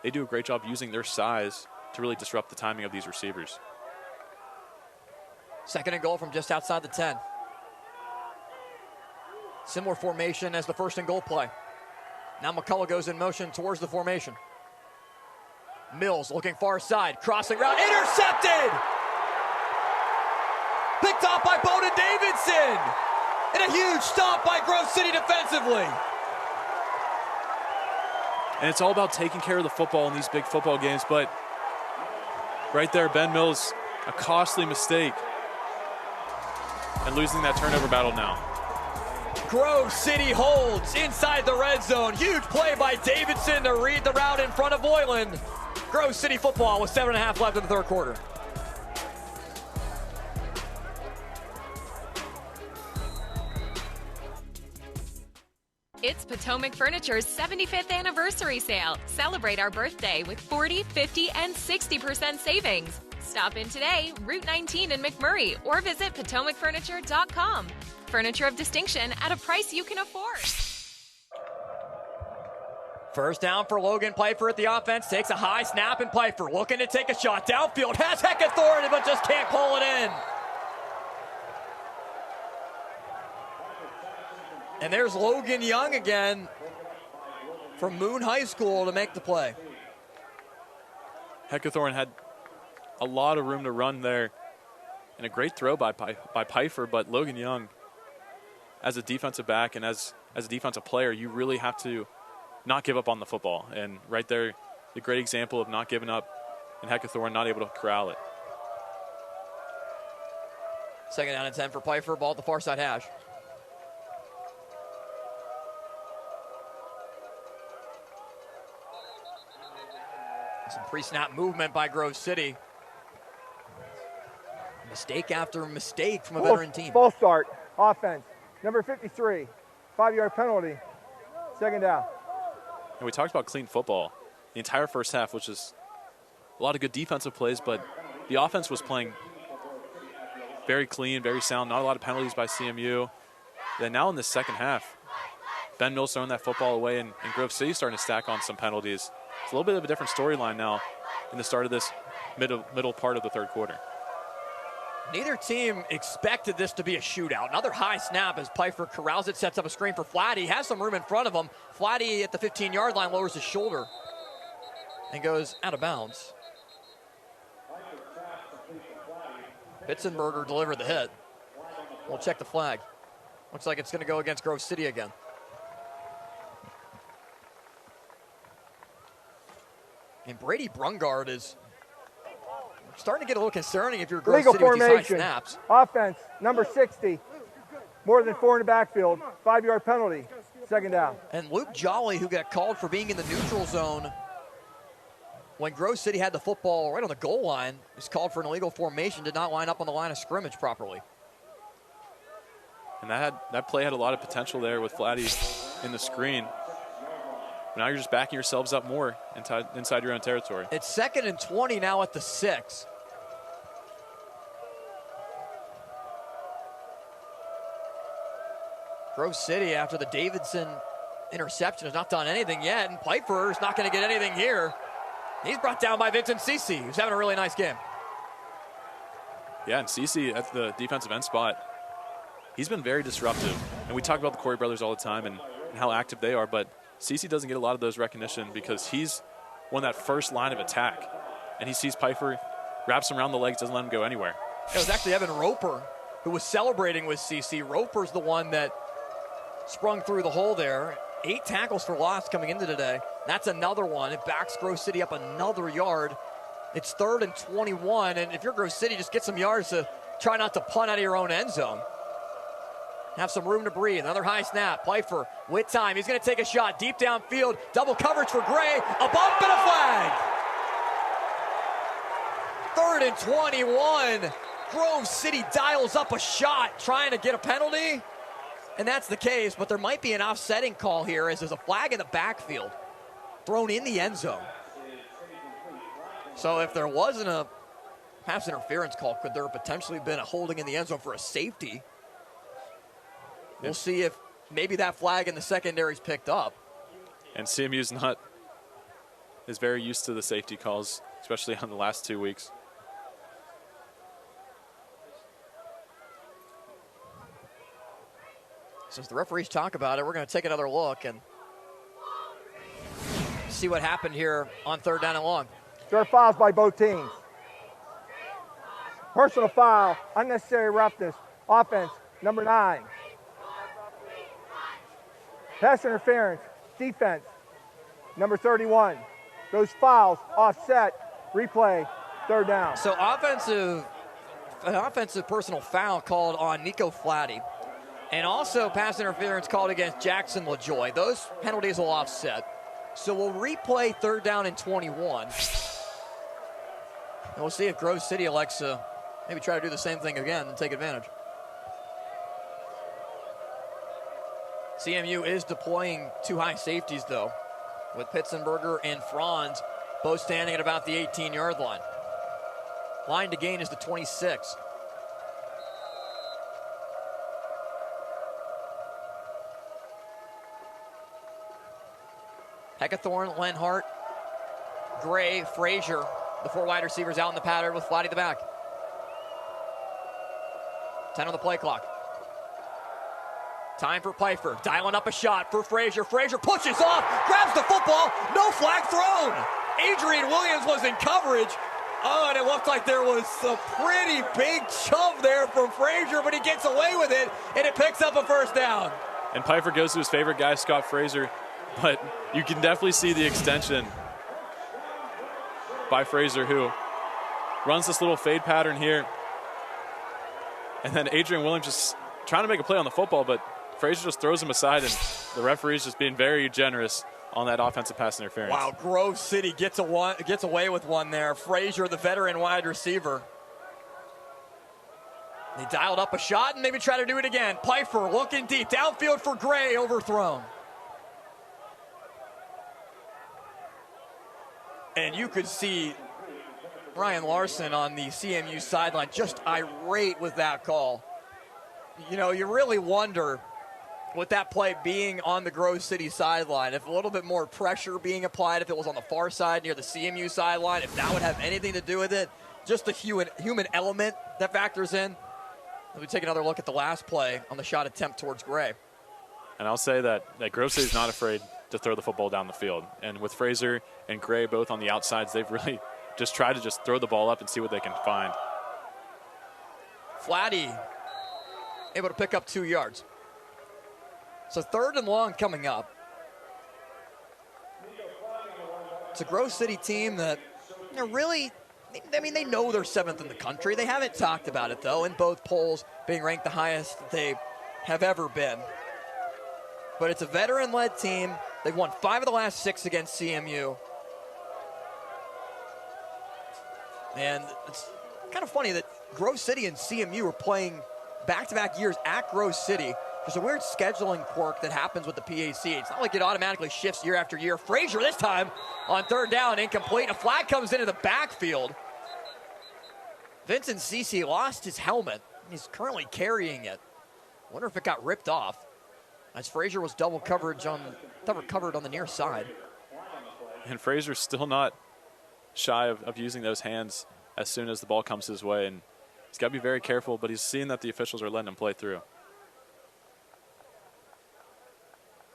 they do a great job using their size to really disrupt the timing of these receivers. Second and goal from just outside the 10. Similar formation as the first and goal play. Now McCullough goes in motion towards the formation. Mills looking far side, crossing route, intercepted! Picked off by Bowden Davidson! And a huge stop by Grove City defensively. And it's all about taking care of the football in these big football games, but right there, Ben Mills, a costly mistake. And losing that turnover battle now. Grove City holds inside the red zone. Huge play by Davidson to read the route in front of Voiland. Grove City football with 7.5 left in the third quarter. It's Potomac Furniture's 75th anniversary sale. Celebrate our birthday with 40, 50, and 60% savings. Stop in today, Route 19 in McMurray, or visit PotomacFurniture.com. Furniture of distinction at a price you can afford. First down for Logan Piper at the offense. Takes a high snap, and Piper looking to take a shot downfield. Has Heckathorn, but just can't pull it in. And there's Logan Young again from Moon High School to make the play. Heckathorn had a lot of room to run there. And a great throw by Piper, but Logan Young, as a defensive back and as a defensive player, you really have to not give up on the football. And right there, the great example of not giving up, and Heckathorn not able to corral it. Second down and 10 for Piper, ball at the far side hash. Some pre-snap movement by Grove City. Mistake after mistake from a veteran team. False start. Offense. Number 53. 5-yard penalty. Second down. And we talked about clean football. The entire first half, which is a lot of good defensive plays, but the offense was playing very clean, very sound, not a lot of penalties by CMU. Then now in the second half, Ben Mills throwing that football away, and Grove City starting to stack on some penalties. It's a little bit of a different storyline now in the start of this middle part of the third quarter. Neither team expected this to be a shootout. Another high snap as Pfeiffer corrals it, sets up a screen for Flatty. Has some room in front of him. Flatty at the 15-yard line lowers his shoulder and goes out of bounds. Bitzenberger delivered the hit. We'll check the flag. Looks like it's going to go against Grove City again. And Brady Brungard is starting to get a little concerning if you're Grove Legal City with these high formation. snaps. Offense, number 60. More than 4 in the backfield. 5-yard penalty. Second down. And Luke Jolly, who got called for being in the neutral zone when Grove City had the football right on the goal line, was called for an illegal formation, did not line up on the line of scrimmage properly. And that play had a lot of potential there with Flatty in the screen. Now you're just backing yourselves up more inside your own territory. It's 2nd and 20 now at the 6. Grove City, after the Davidson interception, has not done anything yet, and Pfeiffer is not going to get anything here. He's brought down by Vincent Cece, who's having a really nice game. Yeah, and Cece at the defensive end spot, he's been very disruptive. And we talk about the Corey brothers all the time and how active they are, but Cece doesn't get a lot of those recognition because he's won that first line of attack. And he sees Pfeiffer, wraps him around the legs, doesn't let him go anywhere. It was actually Evan Roper who was celebrating with Cece. Roper's the one that sprung through the hole there. 8 tackles for loss coming into today. That's another one. It backs Grove City up another yard. It's 3rd and 21, and if you're Grove City, just get some yards to try not to punt out of your own end zone. Have some room to breathe. Another high snap. Pfeiffer with time. He's going to take a shot deep downfield. Double coverage for Gray. A bump and a flag. 3rd and 21. Grove City dials up a shot trying to get a penalty. And that's the case, but there might be an offsetting call here as there's a flag in the backfield thrown in the end zone. So if there wasn't a pass interference call, could there have potentially been a holding in the end zone for a safety? We'll see if maybe that flag in the secondary is picked up. And CMU is very used to the safety calls, especially on the last 2 weeks. Since the referees talk about it, we're going to take another look and see what happened here on 3rd down and long. Short fouls by both teams. Personal foul, unnecessary roughness. Offense, number 9. Pass interference, defense, number 31. Those fouls offset, replay, 3rd down. So an offensive personal foul called on Nico Flatty. And also pass interference called against Jackson LaJoy. Those penalties will offset. So we'll replay 3rd down and 21. And we'll see if Grove City elects to maybe try to do the same thing again and take advantage. CMU is deploying 2 high safeties, though, with Pitzenberger and Franz both standing at about the 18-yard line. Line to gain is the 26. Heckathorn, Lenhart, Gray, Frazier, the 4 wide receivers out in the pattern with Flatty the back. 10 on the play clock. Time for Pfeiffer, dialing up a shot for Frazier. Frazier pushes off, grabs the football, no flag thrown. Adrian Williams was in coverage. Oh, and it looked like there was a pretty big shove there from Frazier, but he gets away with it, and it picks up a 1st down. And Pfeiffer goes to his favorite guy, Scott Frazier, but you can definitely see the extension by Frazier, who runs this little fade pattern here. And then Adrian Williams just trying to make a play on the football, but Frazier just throws him aside, and the referee's just being very generous on that offensive pass interference. Wow, Grove City gets away with one there. Frazier, the veteran wide receiver. They dialed up a shot and maybe try to do it again. Pfeiffer looking deep, downfield for Gray, overthrown. And you could see Ryan Larson on the CMU sideline, just irate with that call. You know, you really wonder, with that play being on the Grove City sideline, if a little bit more pressure being applied, if it was on the far side near the CMU sideline, if that would have anything to do with it. Just the human element that factors in. We take another look at the last play on the shot attempt towards Gray. And I'll say that Grove City's not afraid to throw the football down the field. And with Fraser and Gray both on the outsides, they've really just tried to just throw the ball up and see what they can find. Flatty able to pick up 2 yards. So 3rd and long coming up. It's a Grove City team that, you know, really, I mean, they know they're 7th in the country. They haven't talked about it, though, in both polls being ranked the highest that they have ever been. But it's a veteran-led team. They've won 5 of the last 6 against CMU. And it's kind of funny that Grove City and CMU are playing back-to-back years at Grove City. There's a weird scheduling quirk that happens with the PAC. It's not like it automatically shifts year after year. Frazier this time on 3rd down, incomplete. A flag comes into the backfield. Vincent Cece lost his helmet. He's currently carrying it. Wonder if it got ripped off, as Frazier was double covered on the near side. And Frazier's still not shy of using those hands as soon as the ball comes his way. And he's got to be very careful, but he's seeing that the officials are letting him play through.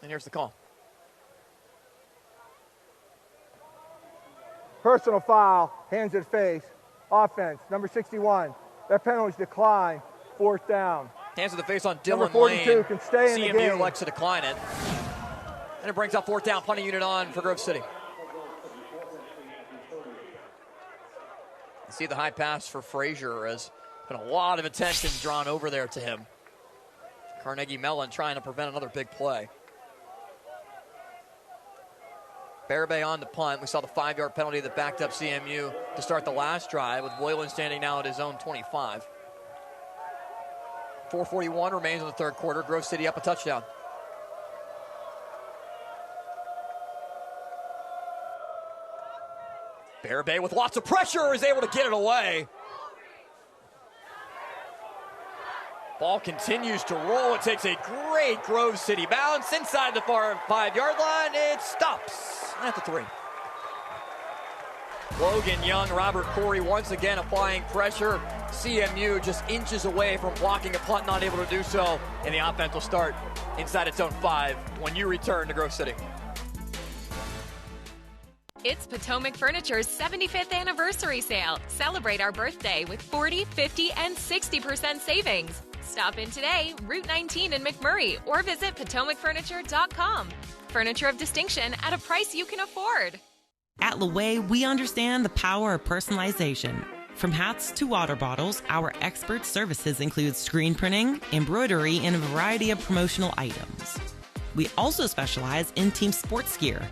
And here's the call. Personal foul, hands at face, offense, number 61. That penalty's declined, 4th down. Hands to the face on Dylan Number 42 Lane. can stay in the CMU game. elects to decline it. And it brings up 4th down, punting unit on for Grove City. You see the high pass for Frazier, as been a lot of attention drawn over there to him. Carnegie Mellon trying to prevent another big play. Barabay on the punt. We saw the 5-yard penalty that backed up CMU to start the last drive, with Boylan standing now at his own 25. 4:41 remains in the 3rd quarter. Grove City up a touchdown. Barabay with lots of pressure is able to get it away. Ball continues to roll. It takes a great Grove City bounce inside the far 5-yard line. It stops at the 3. Logan Young, Robert Corey once again applying pressure. CMU just inches away from blocking a punt, not able to do so. And the offense will start inside its own 5 when you return to Grove City. It's Potomac Furniture's 75th anniversary sale. Celebrate our birthday with 40, 50, and 60% savings. Stop in today, Route 19 in McMurray, or visit PotomacFurniture.com. Furniture of distinction at a price you can afford. At Laway, we understand the power of personalization. From hats to water bottles, our expert services include screen printing, embroidery, and a variety of promotional items. We also specialize in team sports gear.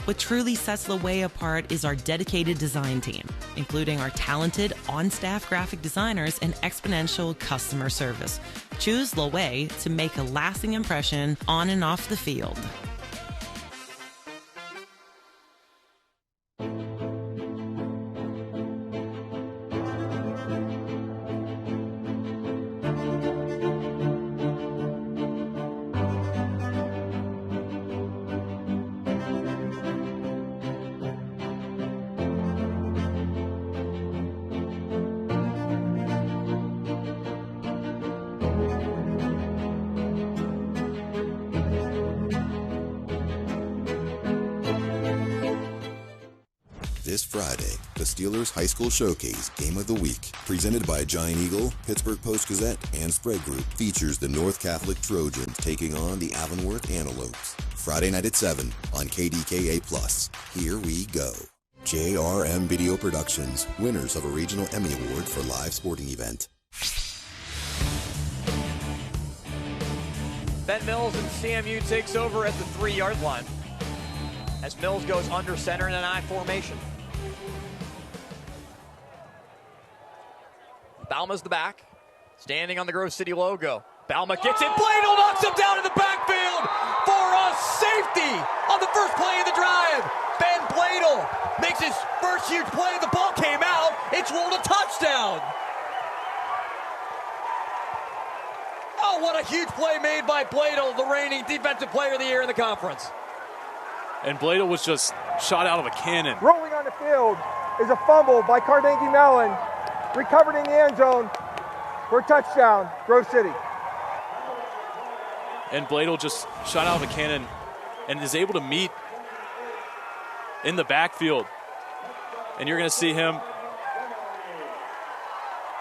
What truly sets Laway apart is our dedicated design team, including our talented on-staff graphic designers and exponential customer service. Choose Laway to make a lasting impression on and off the field. This Friday, the Steelers High School Showcase Game of the Week, presented by Giant Eagle, Pittsburgh Post-Gazette, and Spread Group, features the North Catholic Trojans taking on the Avonworth Antelopes. Friday night at 7 on KDKA+. Here we go. JRM Video Productions, winners of a Regional Emmy Award for live sporting event. Ben Mills and CMU takes over at the 3-yard line, as Mills goes under center in an I formation. Balma's the back, standing on the Grove City logo. Balma gets it, Bladel knocks him down in the backfield for a safety on the first play of the drive. Ben Bladel makes his first huge play. The ball came out, It's ruled a touchdown. Oh, what a huge play made by Bladel, the reigning defensive player of the year in the conference. And Bladel was just shot out of a cannon. Rolling on the field is a fumble by Carnegie Mellon. Recovered in the end zone for a touchdown, Grove City. And Bladel just shot out of a cannon and is able to meet in the backfield. And you're going to see him.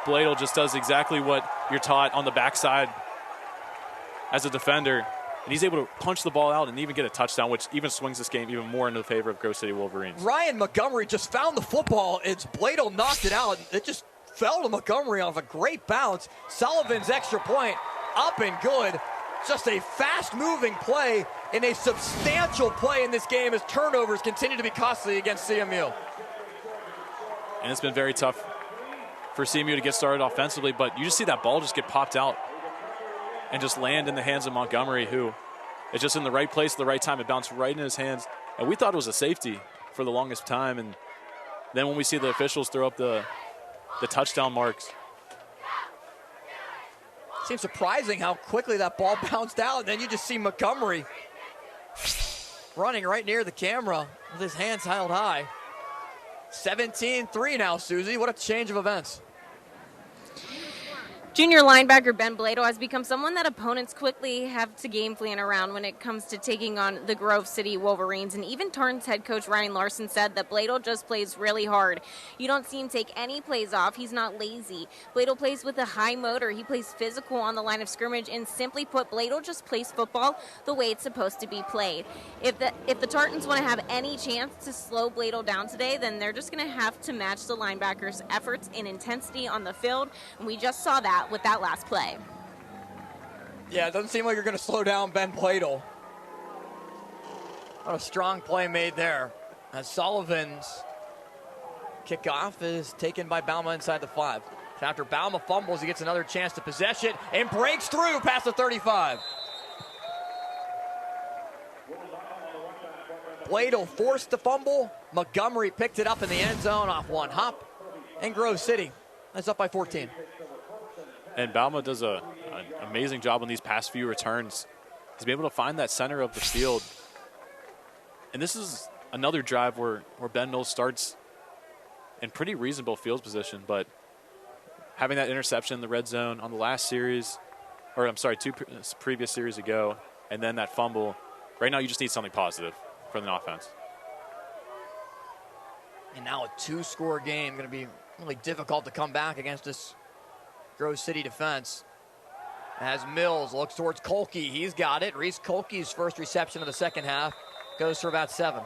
Bladel just does exactly what you're taught on the backside as a defender. And he's able to punch the ball out and even get a touchdown, which even swings this game even more into the favor of Grove City Wolverines. Ryan Montgomery just found the football. It's Bladel knocked it out. It just fell to Montgomery off a great bounce. Sullivan's extra point up and good. Just a fast-moving play and a substantial play in this game as turnovers continue to be costly against CMU. And it's been very tough for CMU to get started offensively, but you just see that ball just get popped out and just land in the hands of Montgomery, who is just in the right place at the right time. It bounced right in his hands. And we thought it was a safety for the longest time. And then when we see the officials throw up the touchdown marks. Seems surprising how quickly that ball bounced out. And then you just see Montgomery running right near the camera with his hands held high. 17-3 now, Susie. What a change of events. Junior linebacker Ben Bladel has become someone that opponents quickly have to game plan around when it comes to taking on the Grove City Wolverines. And even Tartans head coach Ryan Larson said that Bladel just plays really hard. You don't see him take any plays off. He's not lazy. Bladel plays with a high motor. He plays physical on the line of scrimmage. And simply put, Bladel just plays football the way it's supposed to be played. If the Tartans want to have any chance to slow Bladel down today, then they're just going to have to match the linebackers' efforts and intensity on the field. And we just saw that with that last play. Yeah, it doesn't seem like you're going to slow down Ben Bladel. What a strong play made there. As Sullivan's kickoff is taken by Bauma inside the 5. After Bauma fumbles, he gets another chance to possess it and breaks through past the 35. Bladel forced the fumble. Montgomery picked it up in the end zone off one hop. And Grove City is up by 14. And Bauma does an amazing job on these past few returns. He's been able to find that center of the field. And this is another drive where Ben Mills starts in pretty reasonable field position, but having that interception in the red zone on the last series, or I'm sorry, 2 previous series ago, and then that fumble. Right now you just need something positive from the offense. And now a 2-score game, going to be really difficult to come back against this Grove City defense. As Mills looks towards Kolke, he's got it. Reese Kolke's first reception of the second half goes for about 7.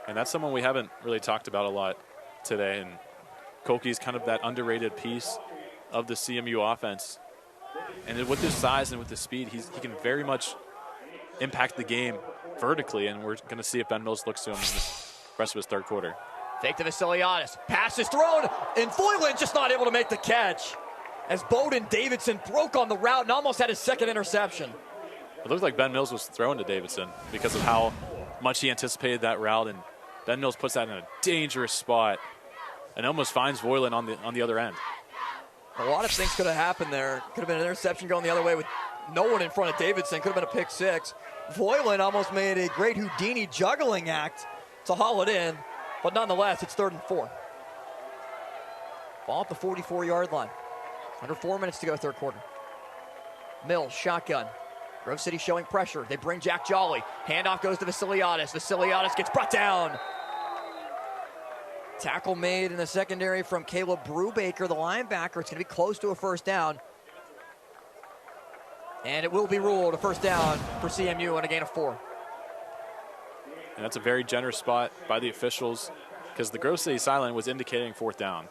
And that's someone we haven't really talked about a lot today. And Kolke's kind of that underrated piece of the CMU offense. And with his size and with his speed, he can very much impact the game vertically. And we're going to see if Ben Mills looks to him in the rest of his third quarter. Fake to Vasiliadis. Pass is thrown, and Foylan just not able to make the catch. As Bowden Davidson broke on the route and almost had his second interception. It looked like Ben Mills was throwing to Davidson because of how much he anticipated that route, and Ben Mills puts that in a dangerous spot and almost finds Voiland on the other end. A lot of things could have happened there. Could have been an interception going the other way with no one in front of Davidson. Could have been a pick 6. Voiland almost made a great Houdini juggling act to haul it in, but nonetheless, it's 3rd and 4. Ball at the 44-yard line. Under 4 minutes to go, third quarter. Mills, shotgun. Grove City showing pressure. They bring Jack Jolly. Handoff goes to Vasiliadis. Vasiliadis gets brought down. Tackle made in the secondary from Caleb Brubaker, the linebacker. It's going to be close to a first down. And it will be ruled a first down for CMU and a gain of 4. And that's a very generous spot by the officials because the Grove City sideline was indicating 4th down.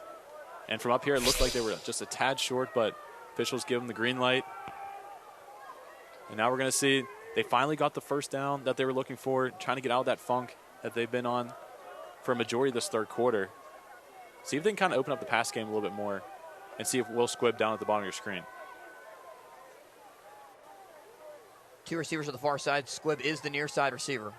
And from up here, it looked like they were just a tad short, but officials give them the green light. And now we're going to see they finally got the first down that they were looking for, trying to get out of that funk that they've been on for a majority of this third quarter. See if they can kind of open up the pass game a little bit more and see if Will Squibb down at the bottom of your screen. 2 receivers on the far side. Squibb is the near side receiver.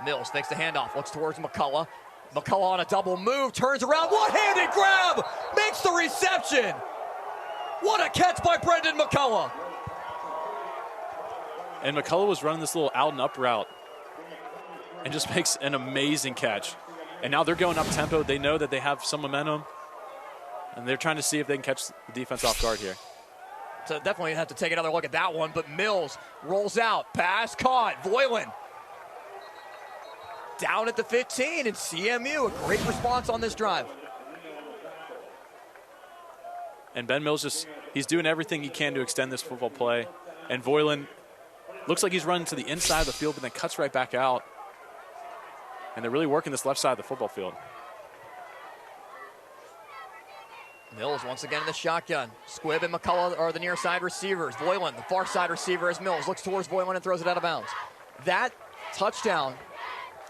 Mills fakes the handoff, looks towards McCullough. McCullough on a double move, turns around, one-handed grab, makes the reception. What a catch by Brendan McCullough. And McCullough was running this little out and up route and just makes an amazing catch. And now they're going up tempo. They know that they have some momentum, and they're trying to see if they can catch the defense off guard here. So definitely have to take another look at that one, but Mills rolls out, pass caught, Voiland down at the 15, and CMU, a great response on this drive. And Ben Mills he's doing everything he can to extend this football play. And Voiland looks like he's running to the inside of the field, but then cuts right back out. And they're really working this left side of the football field. Mills once again in the shotgun. Squibb and McCullough are the near side receivers. Voiland, the far side receiver, as Mills looks towards Voiland and throws it out of bounds. That touchdown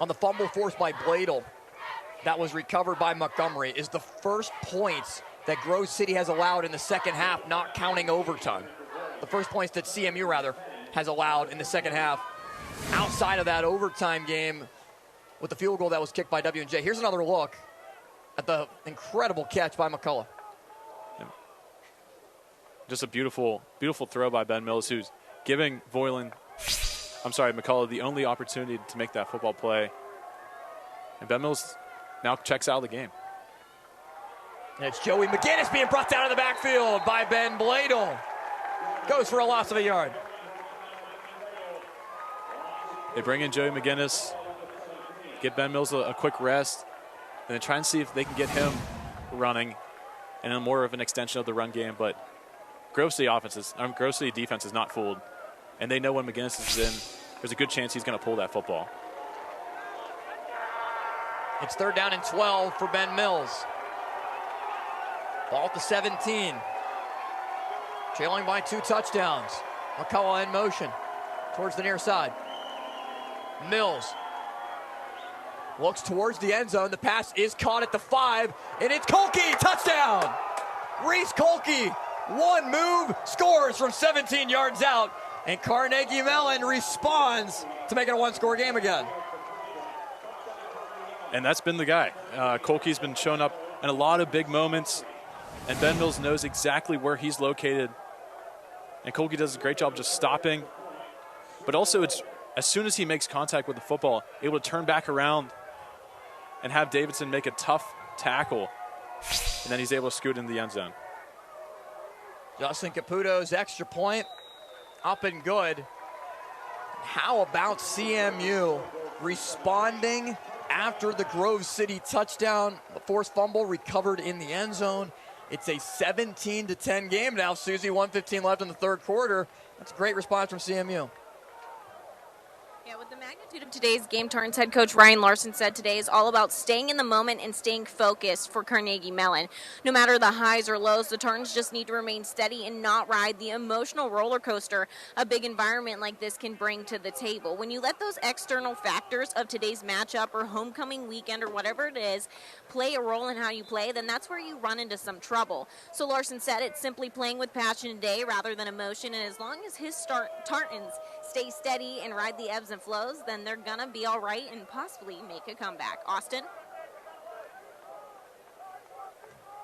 on the fumble forced by Bladel that was recovered by Montgomery is the first points that Grove City has allowed in the second half, not counting overtime. The first points that CMU, has allowed in the second half outside of that overtime game with the field goal that was kicked by W&J. Here's another look at the incredible catch by McCullough. Just a beautiful, beautiful throw by Ben Mills, who's giving McCullough the only opportunity to make that football play. And Ben Mills now checks out of the game. And it's Joey McGinnis being brought down in the backfield by Ben Bladel. Goes for a loss of a yard. They bring in Joey McGinnis, get Ben Mills a quick rest, and then try and see if they can get him running and then more of an extension of the run game. But Grove City defense is not fooled, and they know when McGinnis is in, there's a good chance he's going to pull that football. It's 3rd down and 12 for Ben Mills. Ball at the 17. Trailing by 2 touchdowns. McCullough in motion towards the near side. Mills looks towards the end zone. The pass is caught at the 5, and it's Kolke, touchdown! Reese Kolke, one move, scores from 17 yards out, and Carnegie Mellon responds to make it a 1-score game again. And that's been the guy. Kolke's been showing up in a lot of big moments, and Ben Mills knows exactly where he's located. And Kolke does a great job just stopping, but also it's as soon as he makes contact with the football, able to turn back around and have Davidson make a tough tackle, and then he's able to scoot into the end zone. Justin Caputo's extra point, up and good. How about CMU responding after the Grove City touchdown? The forced fumble recovered in the end zone. It's a 17-10 game now, Susie. 1:15 left in the third quarter. That's a great response from CMU. Yeah, with the magnitude of today's game, Tartans head coach Ryan Larson said today is all about staying in the moment and staying focused for Carnegie Mellon. No matter the highs or lows, the Tartans just need to remain steady and not ride the emotional roller coaster a big environment like this can bring to the table. When you let those external factors of today's matchup or homecoming weekend or whatever it is play a role in how you play, then that's where you run into some trouble. So Larson said it's simply playing with passion today rather than emotion, and as long as his Tartans stay steady and ride the ebbs and flows, then they're gonna be all right and possibly make a comeback. Austin?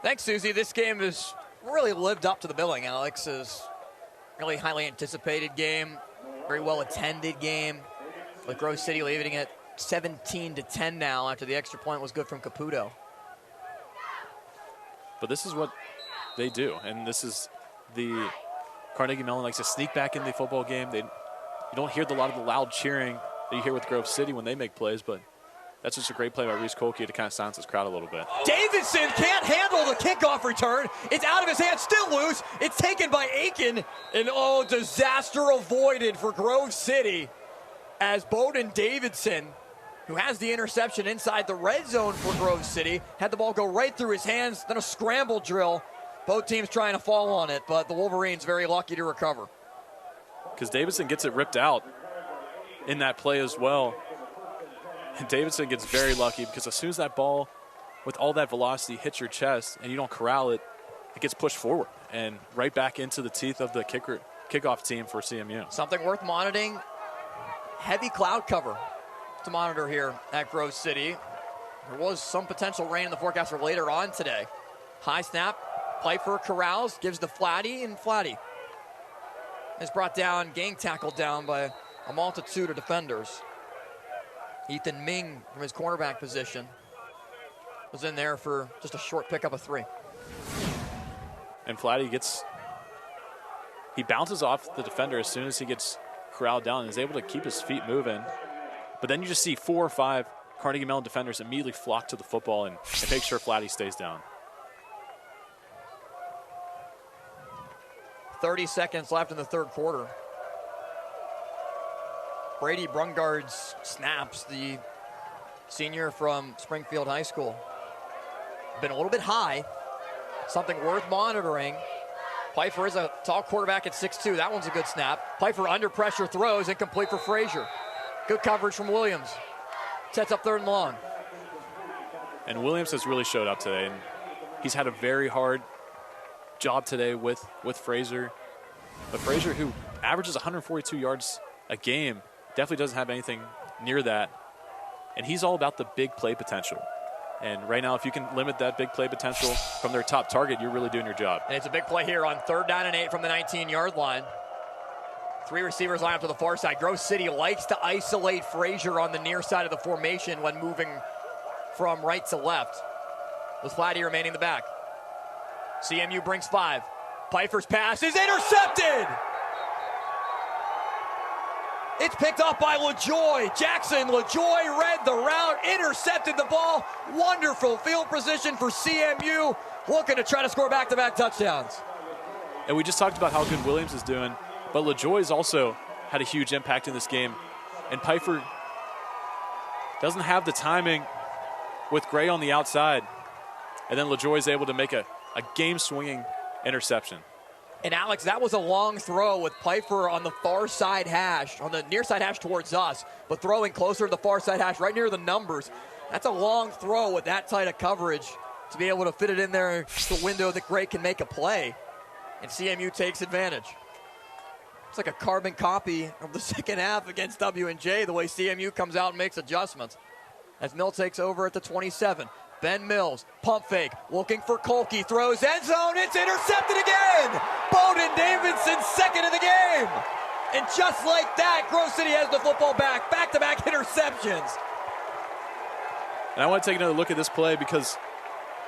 Thanks, Susie. This game has really lived up to the billing, Alex. Is really highly anticipated game, very well attended game, with Grove City leaving it 17-10 now after the extra point was good from Caputo. But this is what they do, and this is the Carnegie Mellon likes to sneak back in the football game. You don't hear a lot of the loud cheering that you hear with Grove City when they make plays, but that's just a great play by Reese Kolke to kind of silence his crowd a little bit. Davidson can't handle the kickoff return. It's out of his hands, still loose. It's taken by Aiken, and disaster avoided for Grove City as Bowden Davidson, who has the interception inside the red zone for Grove City, had the ball go right through his hands, then a scramble drill. Both teams trying to fall on it, but the Wolverines very lucky to recover. Because Davidson gets it ripped out in that play as well. And Davidson gets very lucky because as soon as that ball, with all that velocity, hits your chest and you don't corral it, it gets pushed forward and right back into the teeth of the kickoff team for CMU. Something worth monitoring, heavy cloud cover to monitor here at Grove City. There was some potential rain in the forecast for later on today. High snap. Piper corrals, gives to Flatty, and Flatty is brought down, gang tackled down by a multitude of defenders. Ethan Ming from his cornerback position was in there for just a short pickup of 3. And Flatty he bounces off the defender as soon as he gets corralled down and is able to keep his feet moving. But then you just see 4 or 5 Carnegie Mellon defenders immediately flock to the football and make sure Flatty stays down. 30 seconds left in the third quarter. Brady Brungard's snaps, the senior from Springfield High School. Been a little bit high, something worth monitoring. Piper is a tall quarterback at 6'2". That one's a good snap. Piper under pressure throws, incomplete for Frazier. Good coverage from Williams. Sets up 3rd and long. And Williams has really showed up today, and he's had a very hard job today with Frazier. But Frazier, who averages 142 yards a game, definitely doesn't have anything near that. And he's all about the big play potential. And right now, if you can limit that big play potential from their top target, you're really doing your job. And it's a big play here on 3rd down and 8 from the 19-yard line. 3 receivers line up to the far side. Grove City likes to isolate Frazier on the near side of the formation when moving from right to left, with Flatty remaining the back. CMU brings 5. Piper's pass is intercepted! It's picked up by LaJoy. Jackson LaJoy read the route, intercepted the ball. Wonderful field position for CMU, looking to try to score back-to-back touchdowns. And we just talked about how good Williams is doing, but LaJoy's also had a huge impact in this game. And Piper doesn't have the timing with Gray on the outside. And then LaJoy's able to make a game-swinging interception. And Alex, that was a long throw with Piper on the far side hash, on the near side hash towards us, but throwing closer to the far side hash, right near the numbers. That's a long throw with that tight of coverage to be able to fit it in there, the window that Gray can make a play. And CMU takes advantage. It's like a carbon copy of the second half against W&J, the way CMU comes out and makes adjustments. As Mill takes over at the 27. Ben Mills, pump fake, looking for Kolke, throws end zone, it's intercepted again! Bowden Davidson, second of the game! And just like that, Grove City has the football back, back-to-back interceptions. And I want to take another look at this play because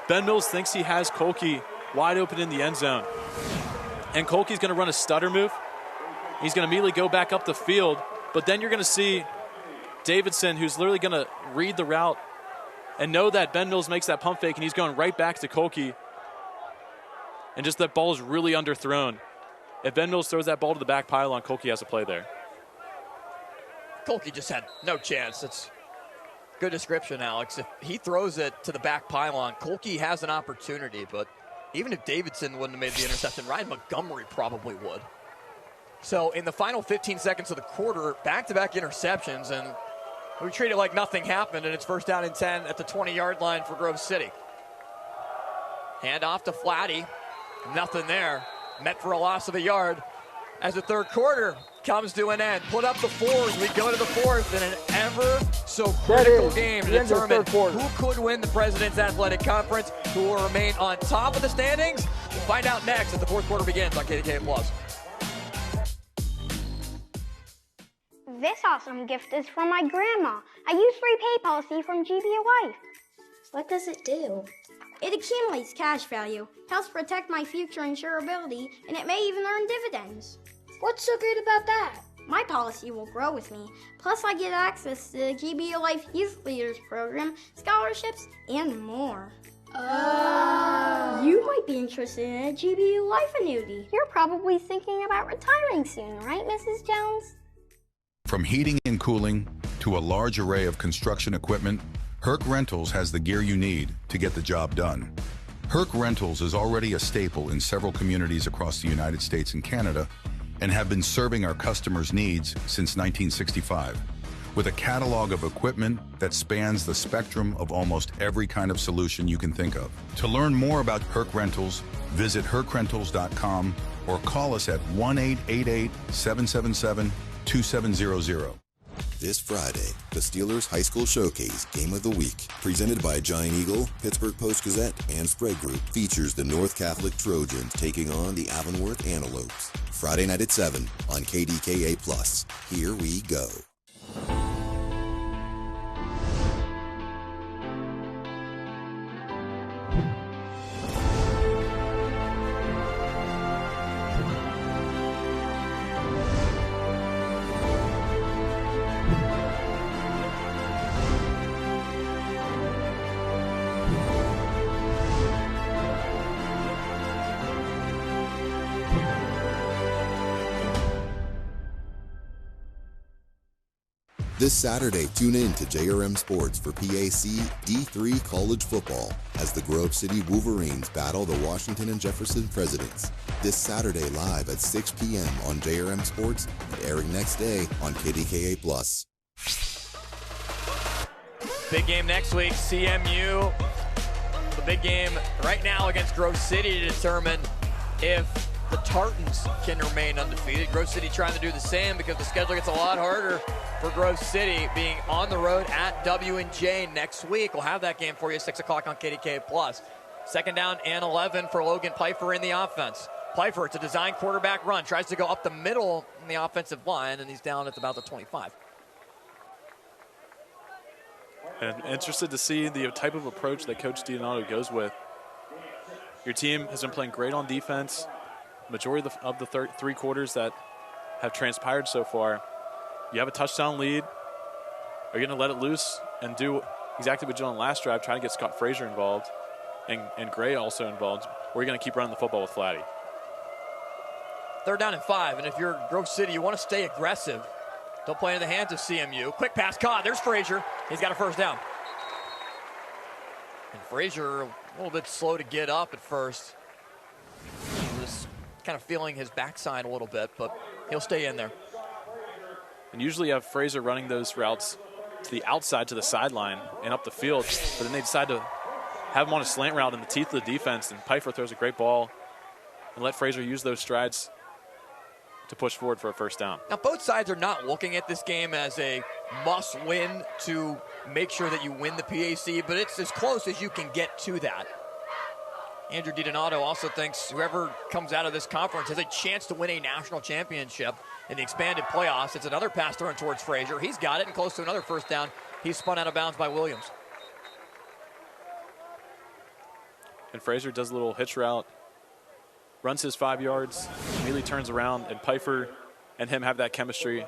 Ben Mills thinks he has Kolke wide open in the end zone. And Kolke's going to run a stutter move. He's going to immediately go back up the field, but then you're going to see Davidson, who's literally going to read the route and know that Ben Mills makes that pump fake, and he's going right back to Kolke. And just that ball is really underthrown. If Ben Mills throws that ball to the back pylon, Kolke has a play there. Kolke just had no chance. It's good description, Alex. If he throws it to the back pylon, Kolke has an opportunity, but even if Davidson wouldn't have made the interception, Ryan Montgomery probably would. So in the final 15 seconds of the quarter, back-to-back interceptions, and we treat it like nothing happened, and it's 1st down and 10 at the 20-yard line for Grove City. Hand off to Flatty. Nothing there. Met for a loss of a yard. As the third quarter comes to an end, put up the 4s. We go to the 4th in an ever-so-critical game to determine who could win the President's Athletic Conference, who will remain on top of the standings. We'll find out next as the fourth quarter begins on KDKA Plus. This awesome gift is from my grandma. I use free pay policy from GBA Life. What does it do? It accumulates cash value, helps protect my future insurability, and it may even earn dividends. What's so great about that? My policy will grow with me. Plus, I get access to the GBA Life Youth Leaders Program, scholarships, and more. Oh. You might be interested in a GBA Life annuity. You're probably thinking about retiring soon, right, Mrs. Jones? From heating and cooling to a large array of construction equipment, Herc Rentals has the gear you need to get the job done. Herc Rentals is already a staple in several communities across the United States and Canada and have been serving our customers' needs since 1965, with a catalog of equipment that spans the spectrum of almost every kind of solution you can think of. To learn more about Herc Rentals, visit hercrentals.com or call us at 1-888-777-2700. This Friday, the Steelers High School Showcase Game of the Week, presented by Giant Eagle, Pittsburgh Post-Gazette, and Spread Group, features the North Catholic Trojans taking on the Avonworth Antelopes. Friday night at 7 on KDKA+. Here we go. This Saturday, tune in to JRM Sports for PAC D3 college football as the Grove City Wolverines battle the Washington and Jefferson Presidents. This Saturday live at 6 p.m. on JRM Sports and airing next day on KDKA+. Big game next week, CMU. The big game right now against Grove City to determine if the Tartans can remain undefeated. Grove City trying to do the same because the schedule gets a lot harder for Grove City, being on the road at W&J next week. We'll have that game for you at 6 o'clock on KDKA+. Second down and 11 for Logan Pfeiffer in the offense. Pfeiffer, it's a design quarterback run, tries to go up the middle in the offensive line, and he's down at about the 25. And interested to see the type of approach that Coach Donato goes with. Your team has been playing great on defense. Majority of the three quarters that have transpired so far, you have a touchdown lead. Are you going to let it loose and do exactly what you did on the last drive, try to get Scott Frazier involved and Gray also involved? Or are you going to keep running the football with Flatty? Third down and 5, and if you're Grove City, you want to stay aggressive. Don't play in the hands of CMU. Quick pass caught. There's Frazier. He's got a first down. And Frazier a little bit slow to get up at first. He was kind of feeling his backside a little bit, but he'll stay in there. And usually you have Frazier running those routes to the outside, to the sideline, and up the field. But then they decide to have him on a slant route in the teeth of the defense, and Pfeiffer throws a great ball and let Frazier use those strides to push forward for a first down. Now, both sides are not looking at this game as a must-win to make sure that you win the PAC, but it's as close as you can get to that. Andrew DiDonato also thinks whoever comes out of this conference has a chance to win a national championship in the expanded playoffs. It's another pass thrown towards Frazier. He's got it and close to another first down. He's spun out of bounds by Williams. And Frazier does a little hitch route, runs his 5 yards, immediately turns around, and Pfeiffer and him have that chemistry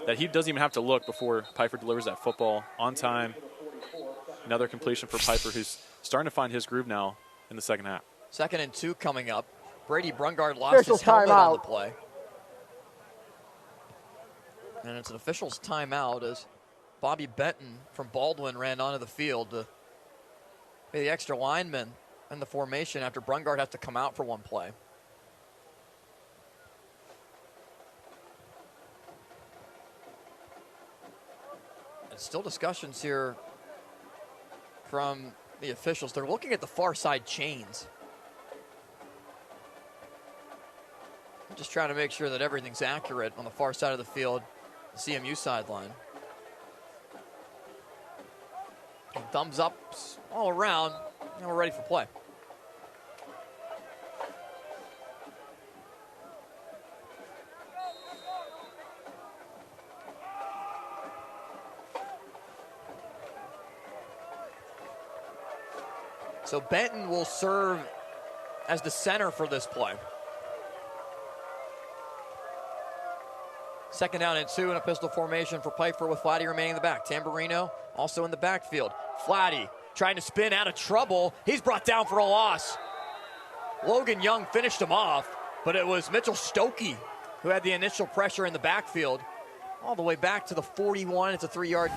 that he doesn't even have to look before Pfeiffer delivers that football on time. Another completion for Pfeiffer, who's starting to find his groove now in the second half. 2nd and 2 coming up. Brady Brungard lost his helmet on the play. And it's an official's timeout as Bobby Benton from Baldwin ran onto the field to be the extra lineman in the formation after Brungard has to come out for one play. And still discussions here from the officials. They're looking at the far side chains. Just trying to make sure that everything's accurate on the far side of the field, the CMU sideline. Thumbs up all around, and we're ready for play. So Benton will serve as the center for this play. 2nd down and 2 in a pistol formation for Pfeiffer with Flatty remaining in the back. Tamburino also in the backfield. Flatty trying to spin out of trouble. He's brought down for a loss. Logan Young finished him off, but it was Mitchell Stokey who had the initial pressure in the backfield. All the way back to the 41. It's a 3-yard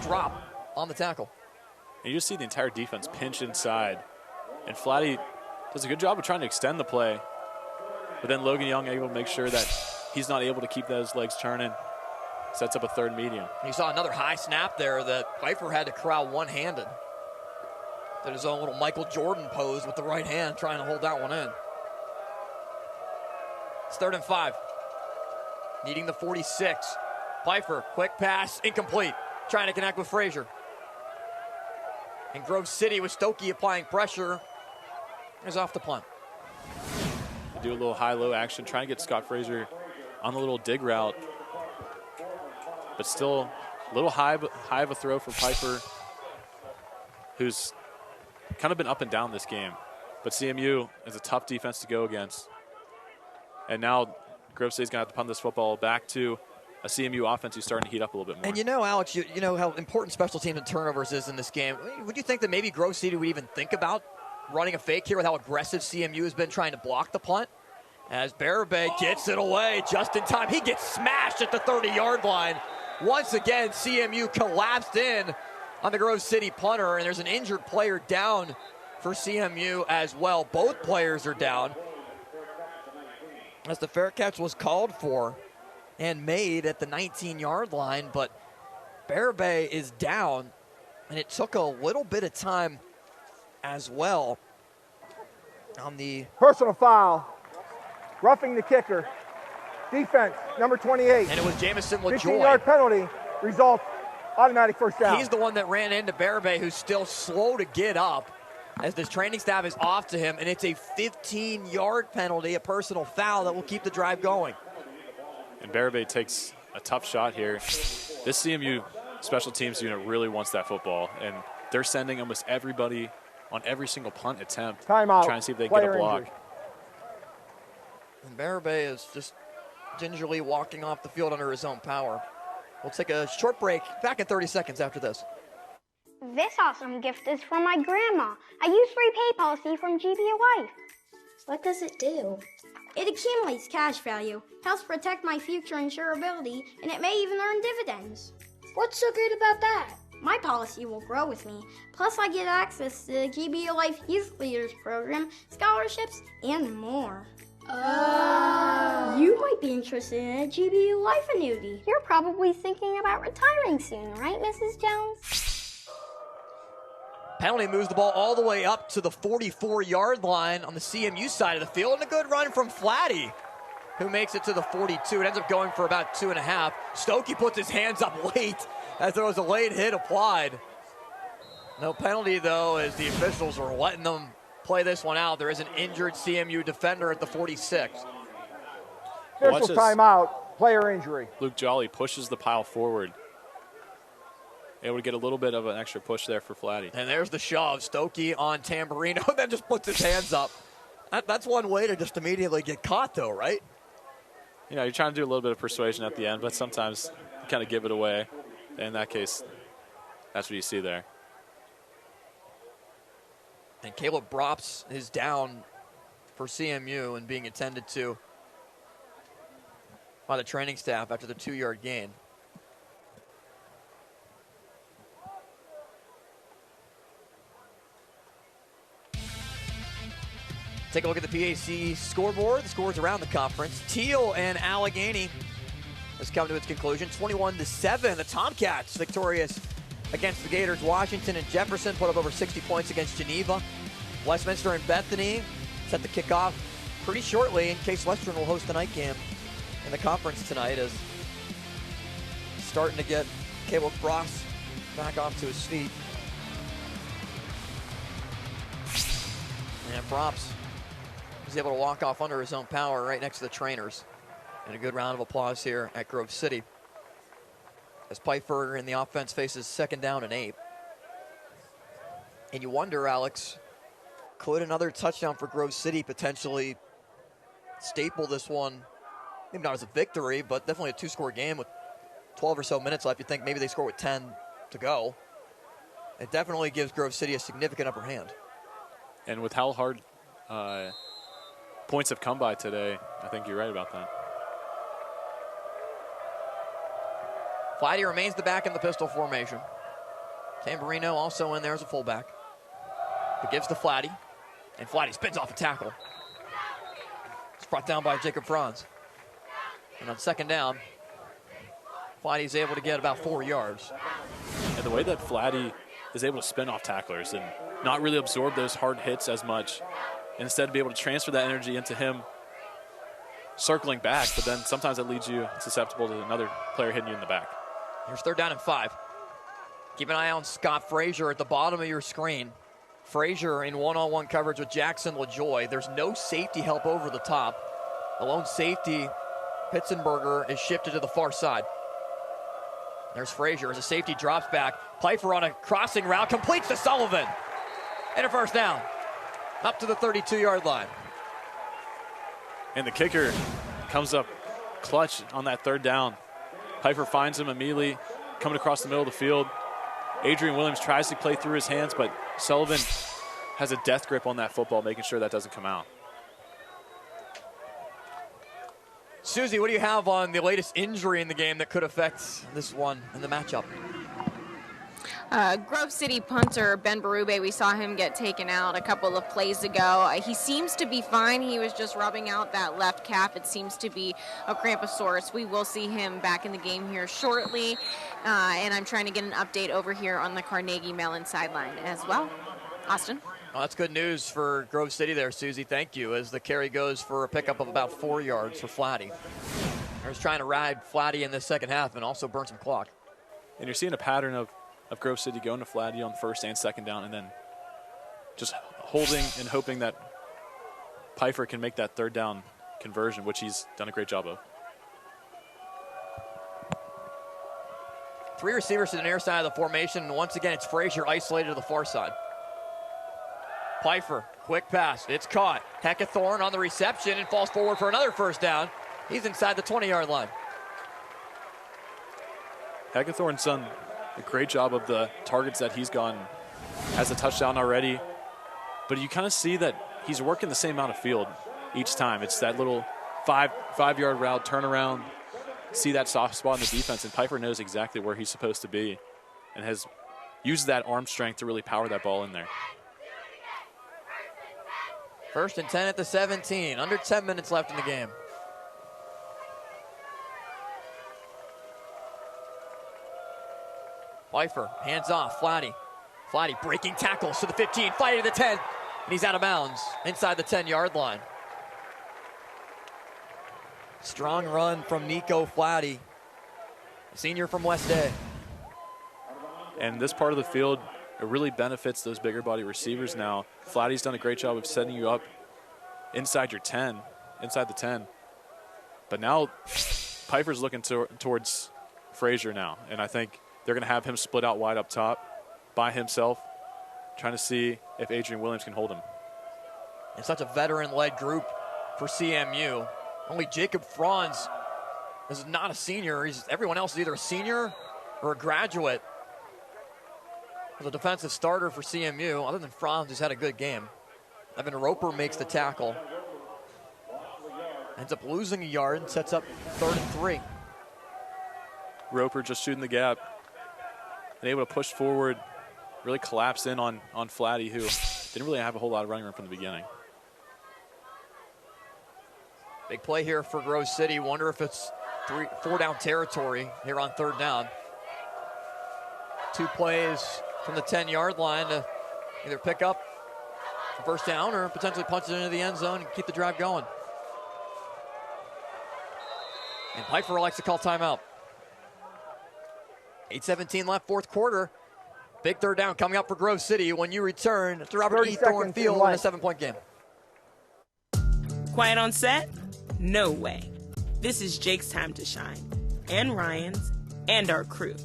drop on the tackle. And you just see the entire defense pinch inside. And Flatty does a good job of trying to extend the play. But then Logan Young able to make sure that he's not able to keep those legs turning. Sets up a 3rd medium. You saw another high snap there that Pfeiffer had to corral one-handed. Did his own little Michael Jordan pose with the right hand, trying to hold that one in. It's 3rd and 5. Needing the 46. Pfeiffer, quick pass, incomplete. Trying to connect with Frazier. And Grove City with Stokey applying pressure is off the punt. They do a little high-low action, trying to get Scott Frazier on the little dig route. But still a little high of a throw for Pfeiffer, who's kind of been up and down this game. But CMU is a tough defense to go against. And now Grove City's going to have to punt this football back to a CMU offense who's starting to heat up a little bit more. And you know, Alex, you know how important special teams and turnovers is in this game. Would you think that maybe Grove City would even think about running a fake here with how aggressive CMU has been trying to block the punt? As Barabay gets it away just in time. He gets smashed at the 30-yard line. Once again, CMU collapsed in on the Grove City punter, and there's an injured player down for CMU as well. Both players are down as the fair catch was called for and made at the 19-yard line, but Barabay is down, and it took a little bit of time as well on the personal foul, roughing the kicker. Defense, number 28. And it was Jamison LaJoy. 15-yard penalty, results automatic first down. He's the one that ran into Barabay, who's still slow to get up as this training staff is off to him, and it's a 15-yard penalty, a personal foul that will keep the drive going. And Barabay takes a tough shot here. This CMU special teams unit really wants that football, and they're sending almost everybody on every single punt attempt, timeout, trying to see if they can get a block. Injury. And Barabay is just gingerly walking off the field under his own power. We'll take a short break, back in 30 seconds after this. This awesome gift is from my grandma. I use free pay policy from GB Life. What does it do? It accumulates cash value, helps protect my future insurability, and it may even earn dividends. What's so great about that? My policy will grow with me. Plus, I get access to the GB Life Youth Leaders Program, scholarships, and more. Oh. You might be interested in a GB Life annuity. You're probably thinking about retiring soon, right, Mrs. Jones? Penalty moves the ball all the way up to the 44-yard line on the CMU side of the field, and a good run from Flatty, who makes it to the 42. It ends up going for about 2.5. Stokey puts his hands up late as there was a late hit applied. No penalty, though, as the officials are letting them play this one out. There is an injured CMU defender at the 46. Official timeout, player injury. Luke Jolly pushes the pile forward. Able to get a little bit of an extra push there for Flatty. And there's the shove. Stokey on Tamburino, then just puts his hands up. That's one way to just immediately get caught, though, right? You know, you're trying to do a little bit of persuasion at the end, but sometimes you kind of give it away. In that case, that's what you see there. And Caleb Brops is down for CMU and being attended to by the training staff after the 2-yard gain. Take a look at the PAC scoreboard. The scores around the conference. Teal and Allegheny has come to its conclusion. 21-7. The Tomcats victorious against the Gators. Washington and Jefferson put up over 60 points against Geneva. Westminster and Bethany set to kick off pretty shortly in case Western will host the night game in the conference tonight, as starting to get Caleb Frost back off to his feet. And Props was able to walk off under his own power right next to the trainers. And a good round of applause here at Grove City as Pfeiffer in the offense faces 2nd down and 8. And you wonder, Alex, could another touchdown for Grove City potentially staple this one? Maybe not as a victory, but definitely a 2-score game with 12 or so minutes left. You think maybe they score with 10 to go. It definitely gives Grove City a significant upper hand. And with how hard points have come by today, I think you're right about that. Flatty remains the back in the pistol formation. Tamburino also in there as a fullback. But gives to Flatty. And Flatty spins off a tackle. It's brought down by Jacob Franz. And on 2nd down, Flatty's able to get about 4 yards. And the way that Flatty is able to spin off tacklers and not really absorb those hard hits as much, and instead be able to transfer that energy into him circling back, but then sometimes it leads you susceptible to another player hitting you in the back. Here's 3rd down and 5. Keep an eye on Scott Frazier at the bottom of your screen. Frazier in one-on-one coverage with Jackson LaJoy. There's no safety help over the top. The lone safety, Pitzenberger, is shifted to the far side. There's Frazier as the safety drops back. Pfeiffer on a crossing route, completes to Sullivan. And a 1st down, up to the 32-yard line. And the kicker comes up clutch on that 3rd down. Pfeiffer finds him immediately, coming across the middle of the field. Adrian Williams tries to play through his hands, but Sullivan has a death grip on that football, making sure that doesn't come out. Susie, what do you have on the latest injury in the game that could affect this one in the matchup? Grove City punter Ben Berube, we saw him get taken out a couple of plays ago. He seems to be fine. He was just rubbing out that left calf. It seems to be a cramposaurus. We will see him back in the game here shortly. And I'm trying to get an update over here on the Carnegie Mellon sideline as well. Austin? Well, that's good news for Grove City there, Susie. Thank you, as the carry goes for a pickup of about 4 yards for Flatty. I was trying to ride Flatty in this second half and also burn some clock. And you're seeing a pattern of Grove City going to Flatty on 1st and 2nd down, and then just holding and hoping that Pfeiffer can make that 3rd down conversion, which he's done a great job of. 3 receivers to the near side of the formation, and once again it's Frazier isolated to the far side. Pfeiffer, quick pass, it's caught. Heckathorn on the reception and falls forward for another 1st down. He's inside the 20-yard line. Heckathorn's done a great job of the targets that he's gotten. Has a touchdown already, but you kind of see that he's working the same amount of field each time. It's that little five-yard route, turnaround, see that soft spot in the defense, and Pfeiffer knows exactly where he's supposed to be and has used that arm strength to really power that ball in there. 1st and 10 at the 17. Under 10 minutes left in the game. Pfeiffer, hands off, Flatty. Flatty breaking tackles to the 15, Flatty to the 10, and he's out of bounds inside the 10-yard line. Strong run from Nico Flatty, senior from West A. And this part of the field, it really benefits those bigger body receivers now. Flatty's done a great job of setting you up inside your 10, inside the 10. But now Pfeiffer's looking towards Frazier now, and I think they're going to have him split out wide up top by himself, trying to see if Adrian Williams can hold him. It's such a veteran-led group for CMU. Only Jacob Franz is not a senior. Everyone else is either a senior or a graduate. As a defensive starter for CMU, other than Franz, who's had a good game. Evan Roper makes the tackle. Ends up losing a yard and sets up 3rd and 3. Roper just shooting the gap and able to push forward, really collapse in on Flatty, who didn't really have a whole lot of running room from the beginning. Big play here for Grove City. Wonder if it's 4 down territory here on 3rd down. 2 plays from the 10-yard line to either pick up the 1st down or potentially punch it into the end zone and keep the drive going. And Pfeiffer likes to call timeout. 8:17 left, 4th quarter. Big 3rd down coming up for Grove City when you return to Robert E. Thorne Field in a 7-point game. Quiet on set? No way. This is Jake's time to shine. And Ryan's. And our crew.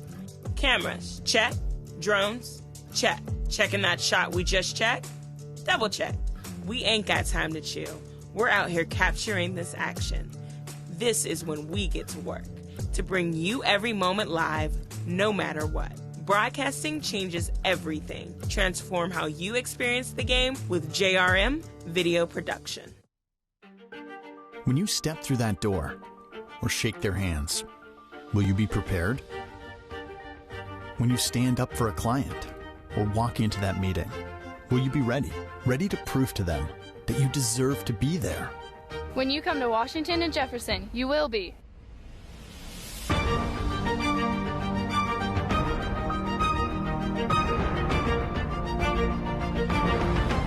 Cameras, check. Drones, check. Checking that shot we just checked? Double check. We ain't got time to chill. We're out here capturing this action. This is when we get to work. To bring you every moment live, no matter what. Broadcasting changes everything. Transform how you experience the game with JRM Video Production. When you step through that door or shake their hands, will you be prepared? When you stand up for a client or walk into that meeting, will you be ready? Ready to prove to them that you deserve to be there? When you come to Washington and Jefferson, you will be.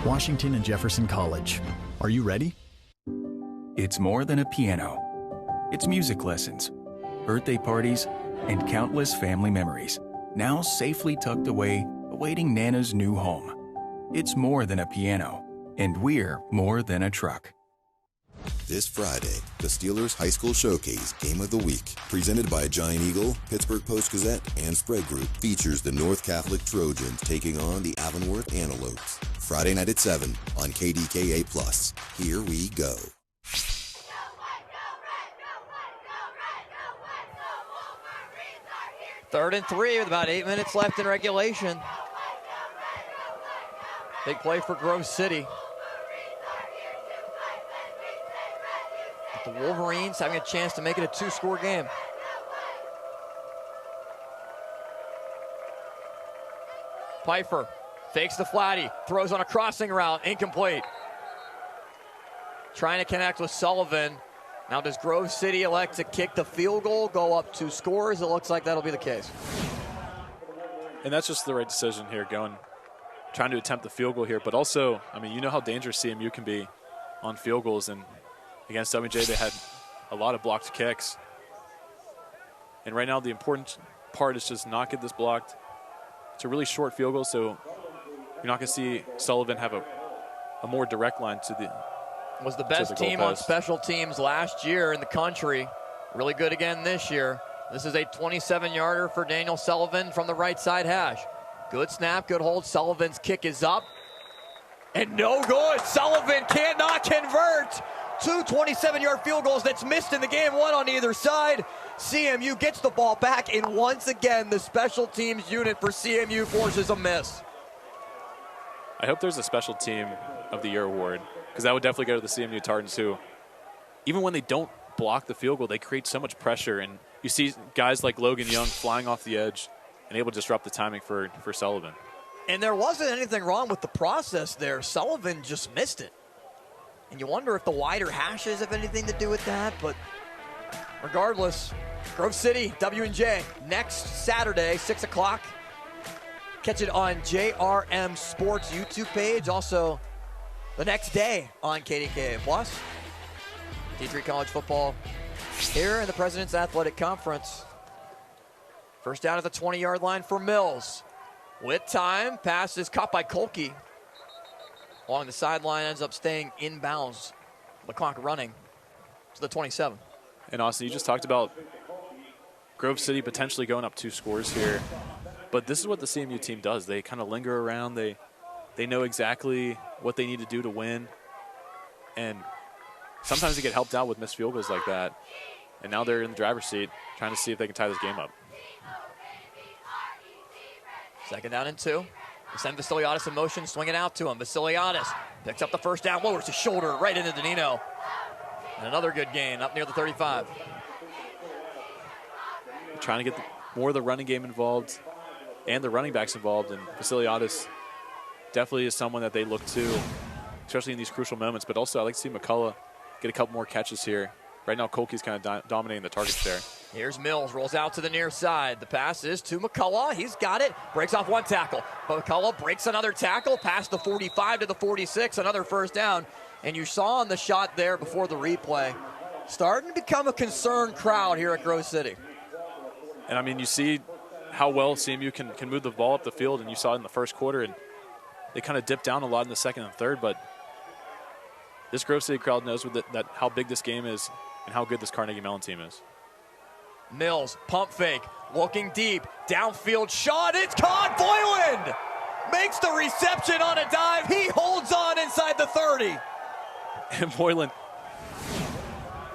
Washington and Jefferson College. Are you ready? it's more than a piano. It's music lessons, birthday parties, and countless family memories, now safely tucked away, awaiting Nana's new home. It's more than a piano, and we're more than a truck. This Friday, the Steelers High School Showcase Game of the Week, presented by Giant Eagle, Pittsburgh Post-Gazette, and Spread Group, features the North Catholic Trojans taking on the Avonworth Antelopes. Friday night at 7 on KDKA+. Here we go. Third and 3 with about 8 minutes left in regulation. Big play for Grove City. The Wolverines having a chance to make it a 2-score game. Pfeiffer fakes the flatty, throws on a crossing route, incomplete. Trying to connect with Sullivan. Now does Grove City elect to kick the field goal, go up 2 scores? It looks like that'll be the case. And that's just the right decision here, trying to attempt the field goal here. But also, I mean, you know how dangerous CMU can be on field goals, and against WJ, they had a lot of blocked kicks. And right now, the important part is just not get this blocked. It's a really short field goal, so you're not going to see Sullivan have a more direct line to the was the best team on special teams last year in the country. Really good again this year. This is a 27-yarder for Daniel Sullivan from the right side hash. Good snap, good hold. Sullivan's kick is up. And no good. Sullivan cannot convert. 2 27-yard field goals that's missed in the game, one on either side. CMU gets the ball back, and once again, the special teams unit for CMU forces a miss. I hope there's a special team of the year award, because that would definitely go to the CMU Tartans, who, even when they don't block the field goal, they create so much pressure. And you see guys like Logan Young flying off the edge and able to disrupt the timing for Sullivan. And there wasn't anything wrong with the process there. Sullivan just missed it. And you wonder if the wider hashes have anything to do with that. But regardless, Grove City, W&J, next Saturday, 6 o'clock. Catch it on JRM Sports YouTube page. Also, the next day on KDKA+. D3 College Football here in the President's Athletic Conference. First down at the 20-yard line for Mills. With time, pass is caught by Kolke. Along the sideline, ends up staying inbounds. The clock running to the 27. And Austin, you just talked about Grove City potentially going up 2 scores here. But this is what the CMU team does. They kind of linger around. They know exactly what they need to do to win. And sometimes they get helped out with missed field goals like that. And now they're in the driver's seat trying to see if they can tie this game up. Second down and 2. They send Vasiliadis in motion, swing it out to him. Vasiliadis picks up the first down, lowers his shoulder right into Danino. And another good gain up near the 35. Trying to get more of the running game involved and the running backs involved. And Vasiliadis definitely is someone that they look to, especially in these crucial moments. But also, I like to see McCullough get a couple more catches here. Right now, Kolke's kind of dominating the targets there. Here's Mills, rolls out to the near side. The pass is to McCullough. He's got it. Breaks off one tackle. But McCullough breaks another tackle past the 45 to the 46. Another first down. And you saw on the shot there before the replay, starting to become a concerned crowd here at Grove City. And, I mean, you see how well CMU can move the ball up the field, and you saw it in the first quarter. And they kind of dipped down a lot in the second and third. But this Grove City crowd knows that how big this game is and how good this Carnegie Mellon team is. Mills, pump fake, looking deep, downfield shot, it's caught, Boyland! Makes the reception on a dive, he holds on inside the 30. And Boyland,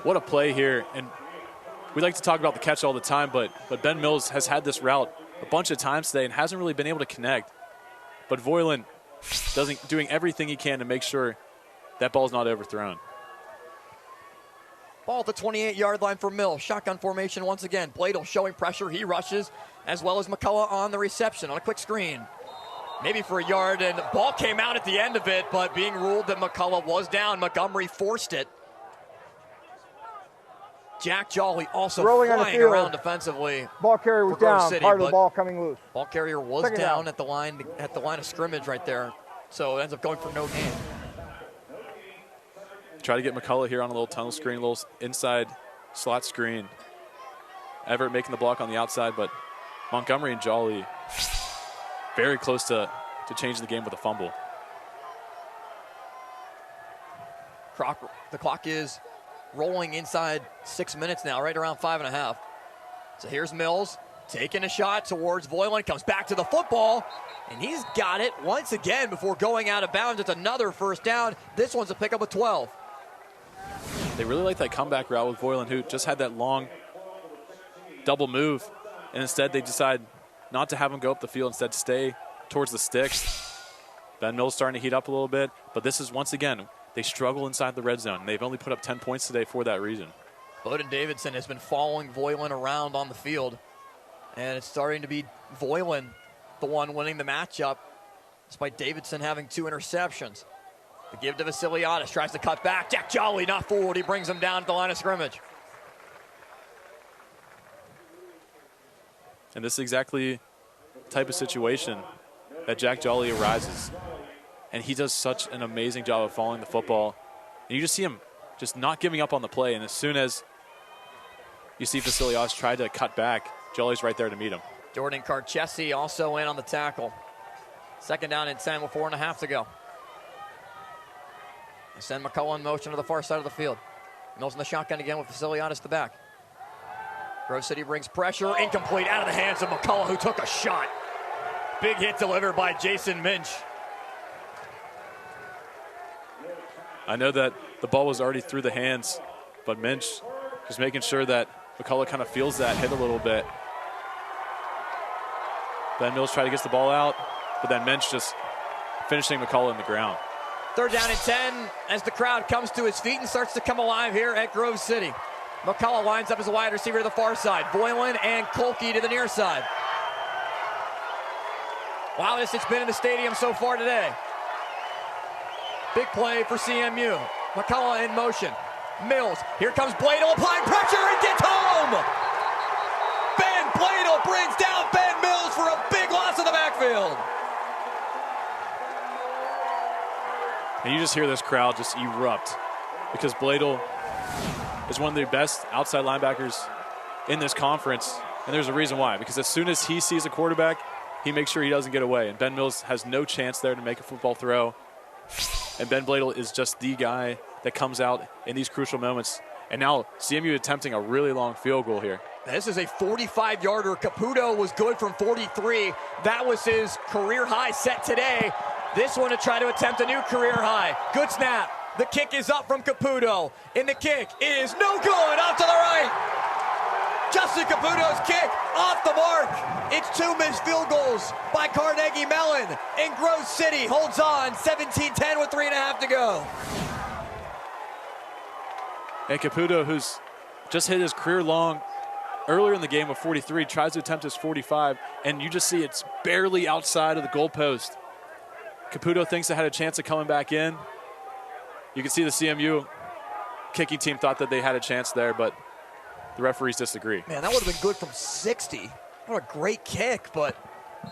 what a play here. And we like to talk about the catch all the time, but Ben Mills has had this route a bunch of times today and hasn't really been able to connect. But Boyland doing everything he can to make sure that ball's not overthrown. Ball at the 28-yard line for Mills. Shotgun formation once again. Bladel showing pressure. He rushes, as well as McCullough on the reception on a quick screen. Maybe for a yard, and the ball came out at the end of it, but being ruled that McCullough was down. Montgomery forced it. Jack Jolly also flying around defensively. Ball carrier was down. City, part of the ball coming loose. Ball carrier was down at the line of scrimmage right there, so it ends up going for no gain. try to get McCullough here on a little tunnel screen, a little inside slot screen. Everett making the block on the outside, but Montgomery and Jolly very close to changing the game with a fumble. The clock is rolling inside 6 minutes now, right around 5.5. So here's Mills taking a shot towards Voiland, comes back to the football, and he's got it once again before going out of bounds. It's another first down. This one's a pickup of 12. They really like that comeback route with Voiland, who just had that long double move, and instead they decide not to have him go up the field, instead stay towards the sticks. Ben Mills starting to heat up a little bit, but this is, once again, they struggle inside the red zone. They've only put up 10 points today for that reason. Bowden Davidson has been following Voiland around on the field, and it's starting to be Voiland the one winning the matchup, despite Davidson having 2 interceptions. The give to Vasiliadis, tries to cut back. Jack Jolly not fooled. He brings him down at the line of scrimmage. And this is exactly the type of situation that Jack Jolly arises. And he does such an amazing job of following the football. And you just see him just not giving up on the play. And as soon as you see Vasiliadis try to cut back, Jolly's right there to meet him. Jordan Carchesi also in on the tackle. 2nd down and 10 with 4.5 to go. They send McCullough in motion to the far side of the field. Mills in the shotgun again with Vasiliadis to the back. Grove City brings pressure, incomplete, out of the hands of McCullough, who took a shot. Big hit delivered by Jason Minch. I know that the ball was already through the hands, but Minch just making sure that McCullough kind of feels that hit a little bit. Ben Mills tried to get the ball out, but then Minch just finishing McCullough in the ground. 3rd down and 10 as the crowd comes to his feet and starts to come alive here at Grove City. McCullough lines up as a wide receiver to the far side. Voiland and Kolke to the near side. Wildest it's been in the stadium so far today. Big play for CMU. McCullough in motion. Mills. Here comes Bladel applying pressure and gets home. Ben Bladel brings down Ben Mills for a big loss in the backfield. And you just hear this crowd just erupt because Bladel is one of the best outside linebackers in this conference. And there's a reason why, because as soon as he sees a quarterback, he makes sure he doesn't get away. And Ben Mills has no chance there to make a football throw. And Ben Bladel is just the guy that comes out in these crucial moments. And now CMU attempting a really long field goal here. This is a 45-yarder. Caputo was good from 43. That was his career high set today. This one to try to attempt a new career high. Good snap. The kick is up from Caputo. And the kick is no good. Off to the right. Justin Caputo's kick off the mark. It's 2 missed field goals by Carnegie Mellon. And Grove City holds on 17-10 with 3.5 to go. And Caputo, who's just hit his career long earlier in the game with 43, tries to attempt his 45, and you just see it's barely outside of the goalpost. Caputo thinks they had a chance of coming back in. You can see the CMU kicking team thought that they had a chance there, but the referees disagree. Man, that would have been good from 60. What a great kick, but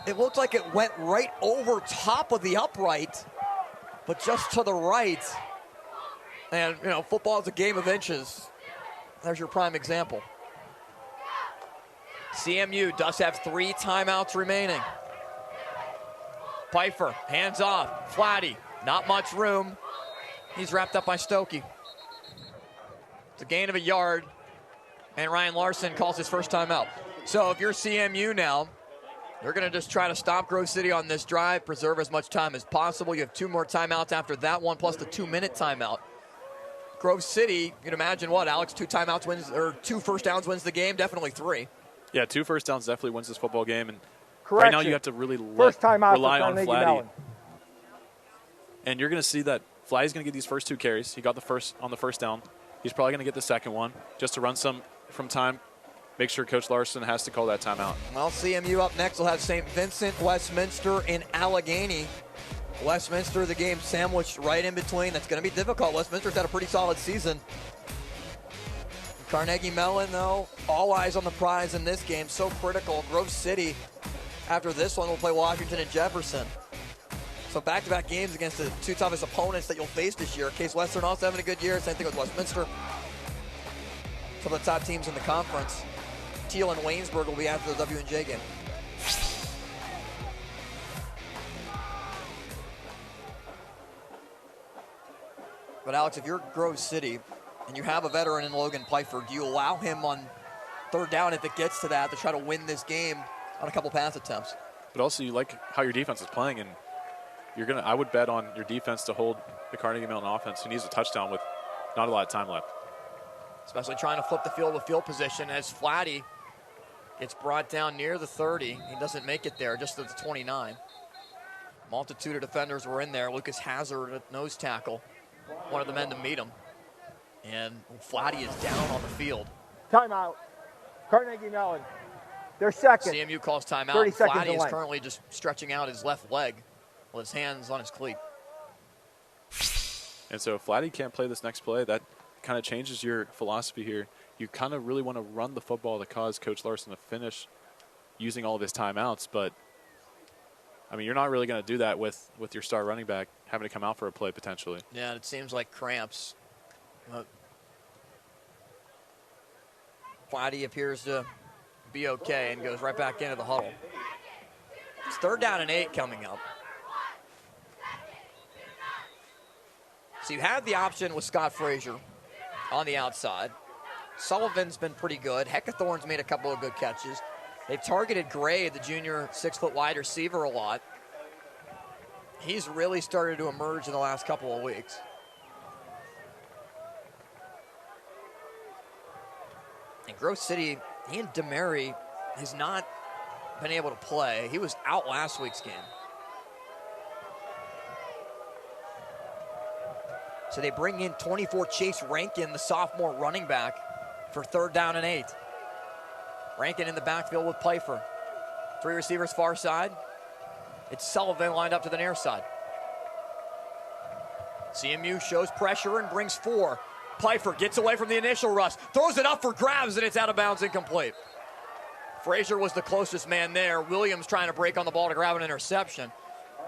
it looked like it went right over top of the upright, but just to the right. And, you know, football is a game of inches. There's your prime example. CMU does have 3 timeouts remaining. Pfeiffer, hands off. Flatty, not much room. He's wrapped up by Stokey. It's a gain of a yard, and Ryan Larson calls his first timeout. So if you're CMU now, they're going to just try to stop Grove City on this drive, preserve as much time as possible. You have 2 more timeouts after that one, plus the 2-minute timeout. Grove City, you can imagine what, Alex, 2 timeouts wins, or 2 first downs wins the game, definitely 3. Yeah, 2 first downs definitely wins this football game. And Correction. right now you have to really rely on Flatty. And you're going to see that Flatty's going to get these first 2 carries. He got the first on the first down. He's probably going to get the second one just to run some from time. Make sure Coach Larson has to call that timeout. Well, CMU up next will have St. Vincent, Westminster, and Allegheny. Westminster, the game sandwiched right in between. That's going to be difficult. Westminster's had a pretty solid season. Carnegie Mellon, though, all eyes on the prize in this game. So critical. Grove City, after this one, will play Washington and Jefferson. So back-to-back games against the two toughest opponents that you'll face this year. Case Western also having a good year. Same thing with Westminster. Some of the top teams in the conference. Teal and Waynesburg will be after the W&J game. But Alex, if you're Grove City and you have a veteran in Logan Pfeiffer, do you allow him on third down if it gets to that to try to win this game on a couple pass attempts? But also you like how your defense is playing, and I would bet on your defense to hold the Carnegie Mellon offense, who needs a touchdown with not a lot of time left. Especially trying to flip the field with field position as Flatty gets brought down near the 30. He doesn't make it there, just at the 29. Multitude of defenders were in there. Lucas Hazard at nose tackle, one of the men to meet him. And Flatty is down on the field. Timeout. Carnegie Mellon. They're second. CMU calls timeout. 30 seconds Flatty is delay. currently just stretching out his left leg with his hands on his cleat. And so if Flatty can't play this next play, that kind of changes your philosophy here. You kind of really want to run the football to cause Coach Larson to finish using all of his timeouts. But, I mean, you're not really going to do that with your star running back having to come out for a play potentially. Yeah, it seems like cramps. Flatty appears to be okay and goes right back into the huddle. It's 3rd down and 8 coming up. So you have the option with Scott Frazier on the outside. Sullivan's been pretty good. Heckathorn's made a couple of good catches. They've targeted Gray, the junior 6-foot wide receiver, a lot. He's really started to emerge in the last couple of weeks. And Grove City, Ian DeMary has not been able to play. He was out last week's game. So they bring in 24 Chase Rankin, the sophomore running back, for 3rd down and 8. Rankin in the backfield with Pfeiffer. 3 receivers far side. It's Sullivan lined up to the near side. CMU shows pressure and brings 4. Pfeiffer gets away from the initial rush, throws it up for grabs, and it's out of bounds, incomplete. Frazier was the closest man there. Williams trying to break on the ball to grab an interception.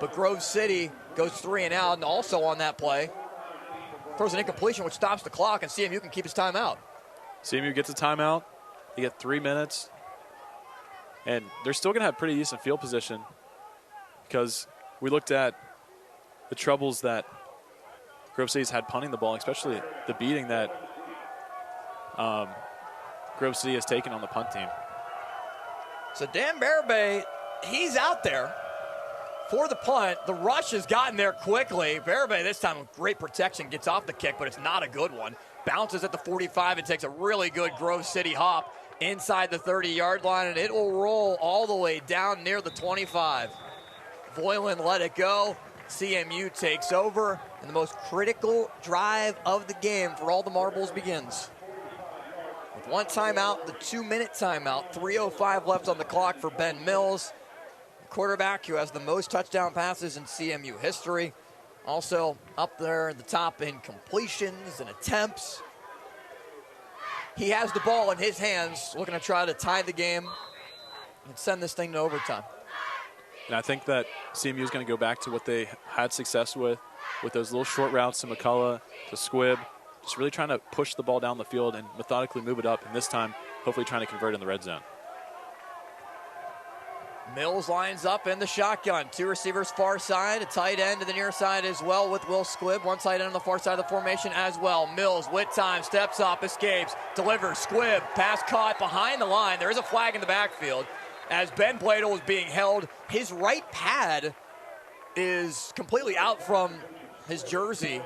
But Grove City goes 3 and out, and also on that play, throws an incompletion, which stops the clock, and CMU can keep his timeout. CMU gets a timeout. They get 3 minutes. And they're still going to have pretty decent field position because we looked at the troubles that Grove City's had punting the ball, especially the beating that Grove City has taken on the punt team. So Dan Barabay, he's out there for the punt. The rush has gotten there quickly. Barabay this time with great protection gets off the kick, but it's not a good one. Bounces at the 45 and takes a really good Grove City hop inside the 30-yard line, and it will roll all the way down near the 25. Voiland let it go. CMU takes over, and the most critical drive of the game for all the marbles begins. With 1 timeout, the 2-minute timeout, 3:05 left on the clock for Ben Mills, the quarterback who has the most touchdown passes in CMU history. Also up there at the top in completions and attempts. He has the ball in his hands, looking to try to tie the game and send this thing to overtime. And I think that CMU is going to go back to what they had success with those little short routes to McCullough, to Squibb, just really trying to push the ball down the field and methodically move it up, and this time hopefully trying to convert in the red zone. Mills lines up in the shotgun. 2 receivers far side, a tight end to the near side as well with Will Squibb. 1 tight end on the far side of the formation as well. Mills with time, steps up, escapes, delivers. Squibb, pass caught behind the line. There is a flag in the backfield as Ben Bladel is being held. His right pad is completely out from his jersey.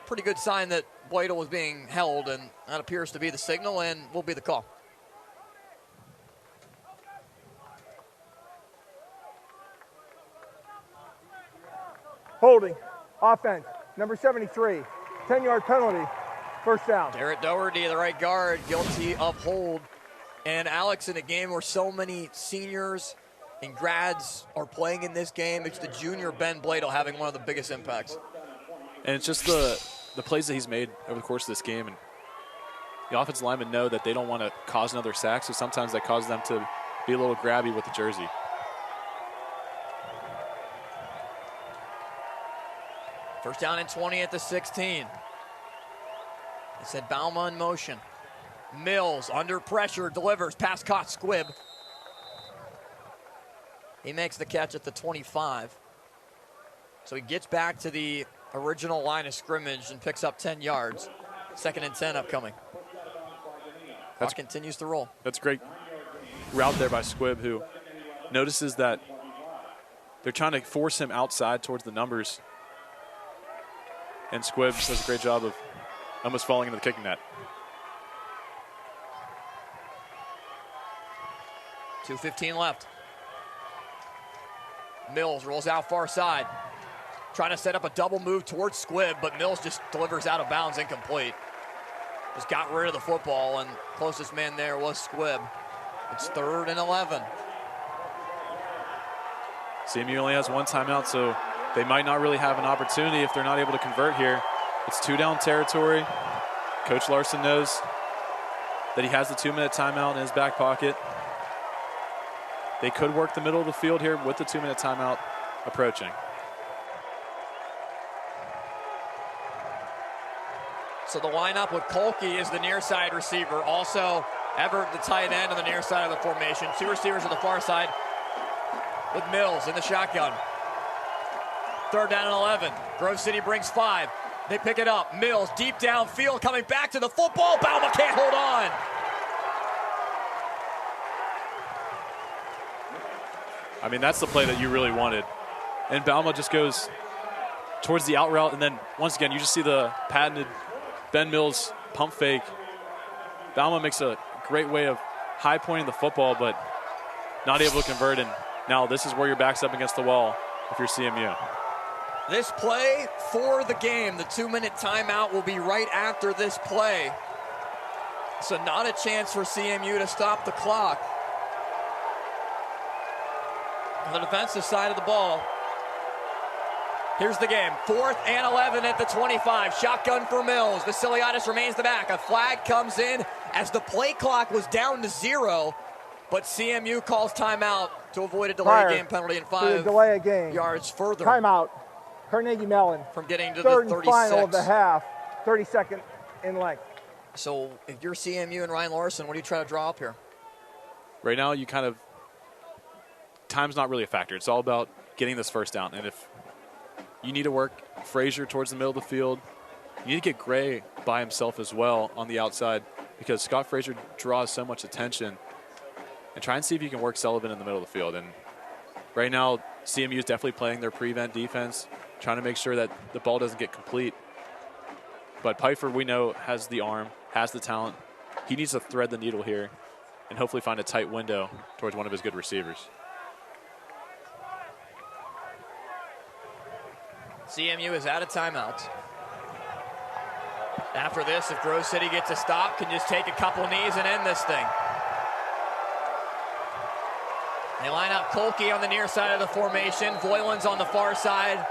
Pretty good sign that Bladel was being held, and that appears to be the signal and will be the call. Holding. Offense. Number 73. 10-yard penalty. 1st down. Garrett Doherty, the right guard, guilty of hold. And Alex, in a game where so many seniors and grads are playing in this game, it's the junior Ben Bladel having one of the biggest impacts. And it's just the plays that he's made over the course of this game. And the offensive linemen know that they don't want to cause another sack, so sometimes that causes them to be a little grabby with the jersey. First down and 20 at the 16. They said Bauma in motion. Mills under pressure, delivers, pass caught, Squibb. He makes the catch at the 25. So he gets back to the original line of scrimmage and picks up 10 yards. 2nd and 10 upcoming. Clock continues to roll. That's a great route there by Squibb, who notices that they're trying to force him outside towards the numbers. And Squibb does a great job of almost falling into the kicking net. 2:15 left. Mills rolls out far side. Trying to set up a double move towards Squibb, but Mills just delivers out of bounds, incomplete. Just got rid of the football, and closest man there was Squibb. It's 3rd and 11. CMU only has 1 timeout, so they might not really have an opportunity if they're not able to convert here. It's 2-down territory. Coach Larson knows that he has the 2-minute timeout in his back pocket. They could work the middle of the field here with the 2-minute timeout approaching. So the lineup with Kolke as the near side receiver. Also, Everett, the tight end, on the near side of the formation. 2 receivers on the far side with Mills in the shotgun. 3rd down and 11. Grove City brings 5. They pick it up. Mills deep downfield, coming back to the football. Bauma can't hold on. I mean, that's the play that you really wanted. And Bauma just goes towards the out route, and then once again, you just see the patented Ben Mills pump fake. Bauma makes a great way of high pointing the football, but not able to convert. And now this is where your back's up against the wall if you're CMU. This play for the game, the 2-minute timeout will be right after this play. So not a chance for CMU to stop the clock. On the defensive side of the ball, here's the game. 4th and 11 at the 25. Shotgun for Mills. Vasiliadis remains the back. A flag comes in as the play clock was down to 0, but CMU calls timeout to avoid a delay game penalty and 5 delay a game. yards further. Timeout. Carnegie Mellon. From getting to 3rd the 36. and final of the half. 32nd in length. So if you're CMU and Ryan Larson, what do you try to draw up here? Right now, you kind of, time's not really a factor. It's all about getting this first down. And if you need to work Frazier towards the middle of the field, you need to get Gray by himself as well on the outside, because Scott Frazier draws so much attention. And try and see if you can work Sullivan in the middle of the field. And right now, CMU is definitely playing their prevent defense, trying to make sure that the ball doesn't get complete. But Pfeiffer, we know, has the arm, has the talent. He needs to thread the needle here and hopefully find a tight window towards one of his good receivers. CMU is out of timeouts. After this, if Grove City gets a stop, can just take a couple knees and end this thing. They line up Kolke on the near side of the formation. Voilan's on the far side,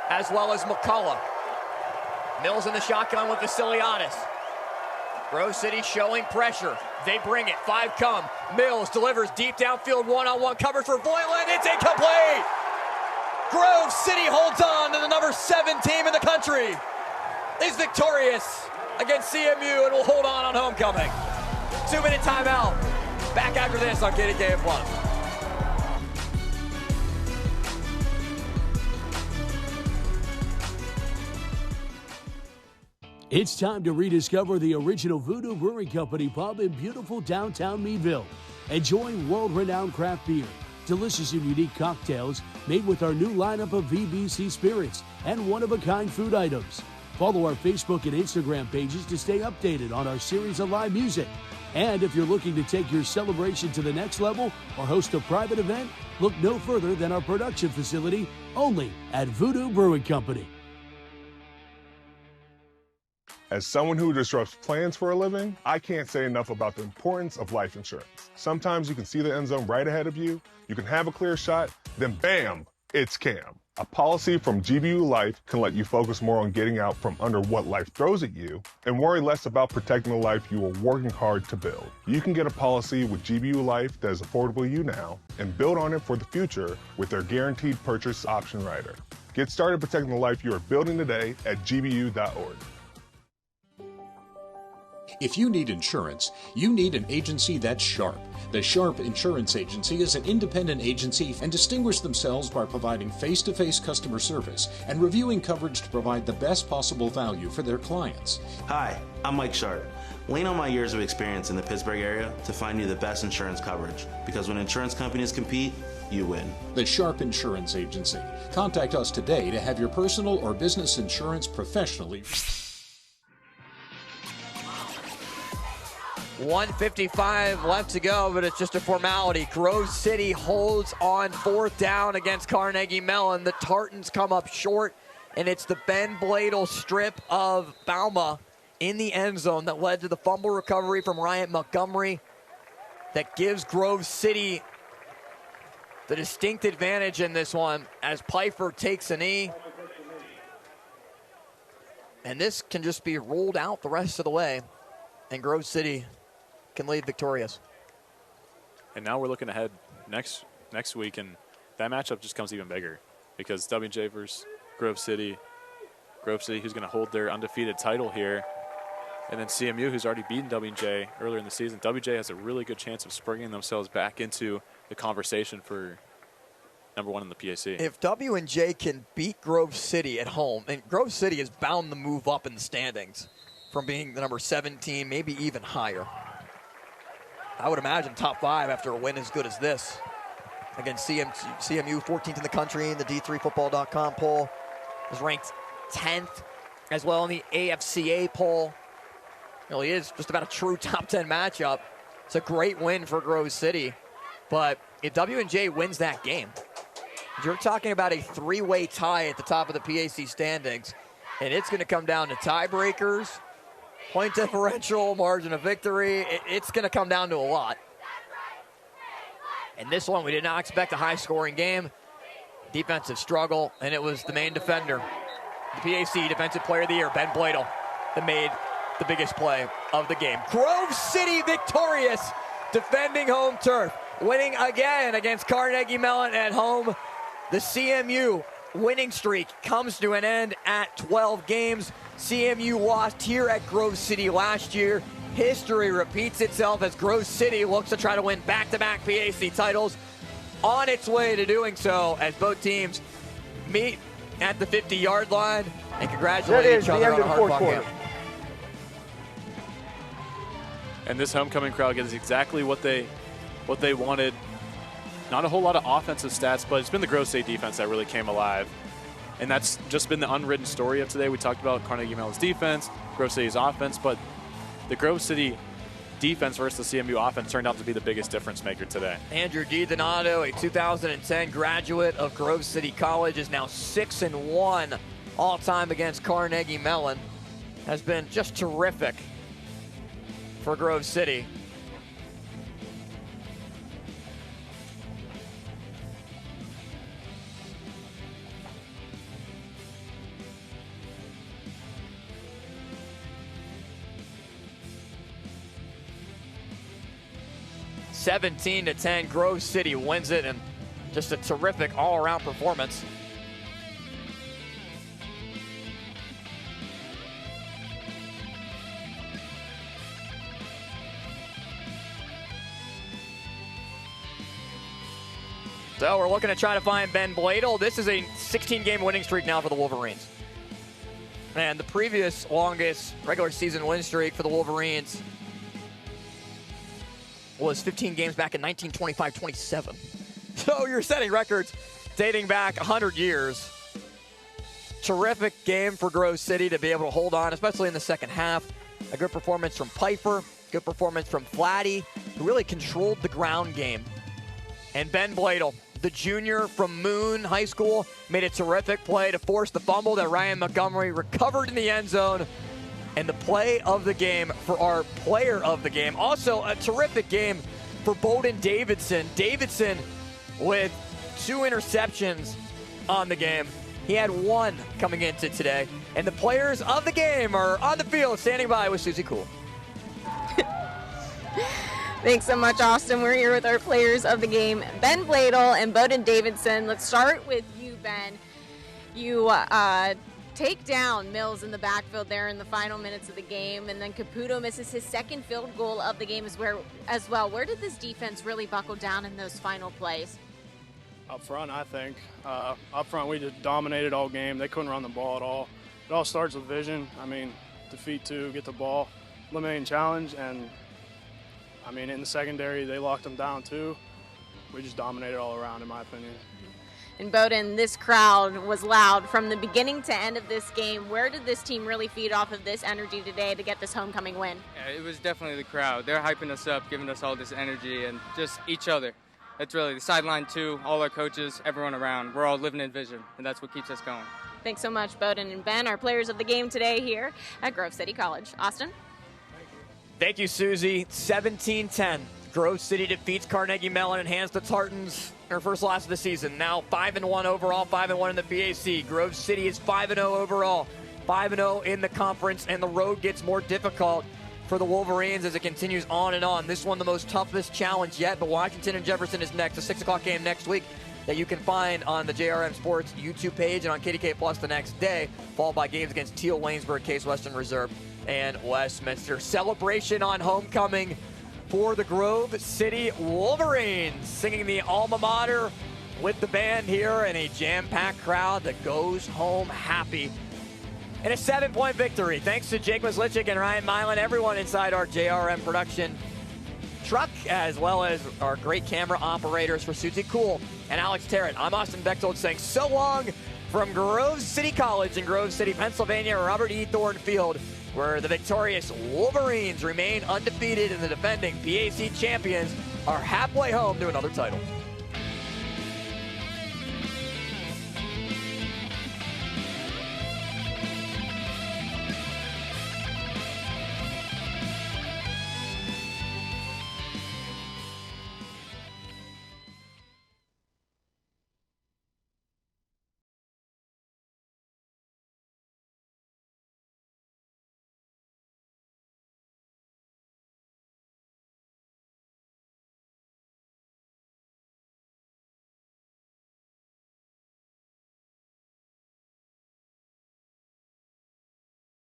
as well as McCullough. Mills in the shotgun with Vasiliadis. Grove City showing pressure. They bring it. 5 come. Mills delivers deep downfield, one-on-one coverage for Voilan. It's incomplete! Grove City holds on to the number 7 team in the country. Is victorious against CMU and will hold on homecoming. 2-minute timeout. Back after this on KDKA Plus. It's time to rediscover the original Voodoo Brewing Company pub in beautiful downtown Meadville. Enjoy world-renowned craft beer, delicious and unique cocktails made with our new lineup of VBC spirits and one-of-a-kind food items. Follow our Facebook and Instagram pages to stay updated on our series of live music. And if you're looking to take your celebration to the next level or host a private event, look no further than our production facility, only at Voodoo Brewing Company. As someone who disrupts plans for a living, I can't say enough about the importance of life insurance. Sometimes you can see the end zone right ahead of you, you can have a clear shot, then bam, it's Cam. A policy from GBU Life can let you focus more on getting out from under what life throws at you and worry less about protecting the life you are working hard to build. You can get a policy with GBU Life that is affordable to you now and build on it for the future with their guaranteed purchase option rider. Get started protecting the life you are building today at gbu.org. If you need insurance, you need an agency that's sharp. The Sharp Insurance Agency is an independent agency and distinguish themselves by providing face-to-face customer service and reviewing coverage to provide the best possible value for their clients. Hi, I'm Mike Sharp. Lean on my years of experience in the Pittsburgh area to find you the best insurance coverage, because when insurance companies compete, you win. The Sharp Insurance Agency. Contact us today to have your personal or business insurance professionally. 1:55 left to go, but it's just a formality. Grove City holds on 4th down against Carnegie Mellon. The Tartans come up short, and it's the Ben Bladel strip of Bauma in the end zone that led to the fumble recovery from Ryan Montgomery that gives Grove City the distinct advantage in this one as Pfeiffer takes a knee. And this can just be rolled out the rest of the way, and Grove City can lead victorious. And now we're looking ahead next week, and that matchup just comes even bigger because W&J versus Grove City. Grove City, who's going to hold their undefeated title here, and then CMU, who's already beaten W&J earlier in the season. W&J has a really good chance of springing themselves back into the conversation for #1 in the PAC. If W&J can beat Grove City at home, and Grove City is bound to move up in the standings from being the number 17, maybe even higher. I would imagine top 5 after a win as good as this. Again, CMU 14th in the country in the D3Football.com poll. Is ranked 10th as well in the AFCA poll. It really is just about a true top 10 matchup. It's a great win for Grove City. But if W&J wins that game, you're talking about a 3-way tie at the top of the PAC standings. And it's going to come down to tiebreakers, point differential, margin of victory. It's going to come down to a lot. And this one, we did not expect a high-scoring game. Defensive struggle, and it was the main defender, the PAC Defensive Player of the Year, Ben Bladel, that made the biggest play of the game. Grove City victorious, defending home turf, winning again against Carnegie Mellon at home. The CMU winning streak comes to an end at 12 games. CMU lost here at Grove City last year. History repeats itself as Grove City looks to try to win back-to-back PAC titles, on its way to doing so as both teams meet at the 50-yard line and congratulate each other on a hard-fought game. And this homecoming crowd gets exactly what they wanted. Not a whole lot of offensive stats, but it's been the Grove City defense that really came alive. And that's just been the unwritten story of today. We talked about Carnegie Mellon's defense, Grove City's offense, but the Grove City defense versus the CMU offense turned out to be the biggest difference maker today. Andrew DiDonato, a 2010 graduate of Grove City College, is now 6-1 all-time against Carnegie Mellon. Has been just terrific for Grove City. (17-10), Grove City wins it, and just a terrific all-around performance. So we're looking to try to find Ben Bladel. This is a 16-game winning streak now for the Wolverines. And the previous longest regular season win streak for the Wolverines was 15 games back in 1925-27. So you're setting records dating back 100 years. Terrific game for Grove City to be able to hold on, especially in the second half. A good performance from Pfeiffer, good performance from Flatty, who really controlled the ground game. And Ben Bladel, the junior from Moon High School, made a terrific play to force the fumble that Ryan Montgomery recovered in the end zone. And the play of the game for our player of the game. Also a terrific game for Bowden Davidson. Davidson with 2 interceptions on the game. He had 1 coming into today. And the players of the game are on the field standing by with Susie Cool. Thanks so much, Austin. We're here with our players of the game, Ben Bladel and Bowden Davidson. Let's start with you, Ben. You take down Mills in the backfield there in the final minutes of the game, and then Caputo misses his second field goal of the game as well. Where did this defense really buckle down in those final plays? Up front, I think. Up front, we just dominated all game. They couldn't run the ball at all. It all starts with vision. I mean, defeat two, get the ball, eliminating challenge, and I mean, in the secondary, they locked them down too. We just dominated all around, in my opinion. And Bowden, this crowd was loud from the beginning to end of this game. Where did this team really feed off of this energy today to get this homecoming win? Yeah, it was definitely the crowd. They're hyping us up, giving us all this energy, and just each other. That's really the sideline too, all our coaches, everyone around. We're all living in vision, and that's what keeps us going. Thanks so much, Bowden and Ben, our players of the game today here at Grove City College. Austin? Thank you, Susie. 17-10. Grove City defeats Carnegie Mellon and hands the Tartans their first loss of the season. Now 5-1 overall, 5-1 in the BAC. Grove City is 5-0 overall, 5-0 in the conference, and the road gets more difficult for the Wolverines as it continues on and on. This one the most toughest challenge yet, but Washington and Jefferson is next, a 6 o'clock game next week that you can find on the JRM Sports YouTube page and on KDKA Plus the next day, followed by games against Teal, Waynesburg, Case Western Reserve, and Westminster. Celebration on homecoming for the Grove City Wolverines, singing the alma mater with the band here and a jam-packed crowd that goes home happy. And a 7-point victory, thanks to Jake Maslichik and Ryan Milan, everyone inside our JRM production truck, as well as our great camera operators for Susie Cool and Alex Terrett. I'm Austin Bechtold saying so long from Grove City College in Grove City, Pennsylvania, Robert E. Thorne Field, where the victorious Wolverines remain undefeated and the defending PAC champions are halfway home to another title.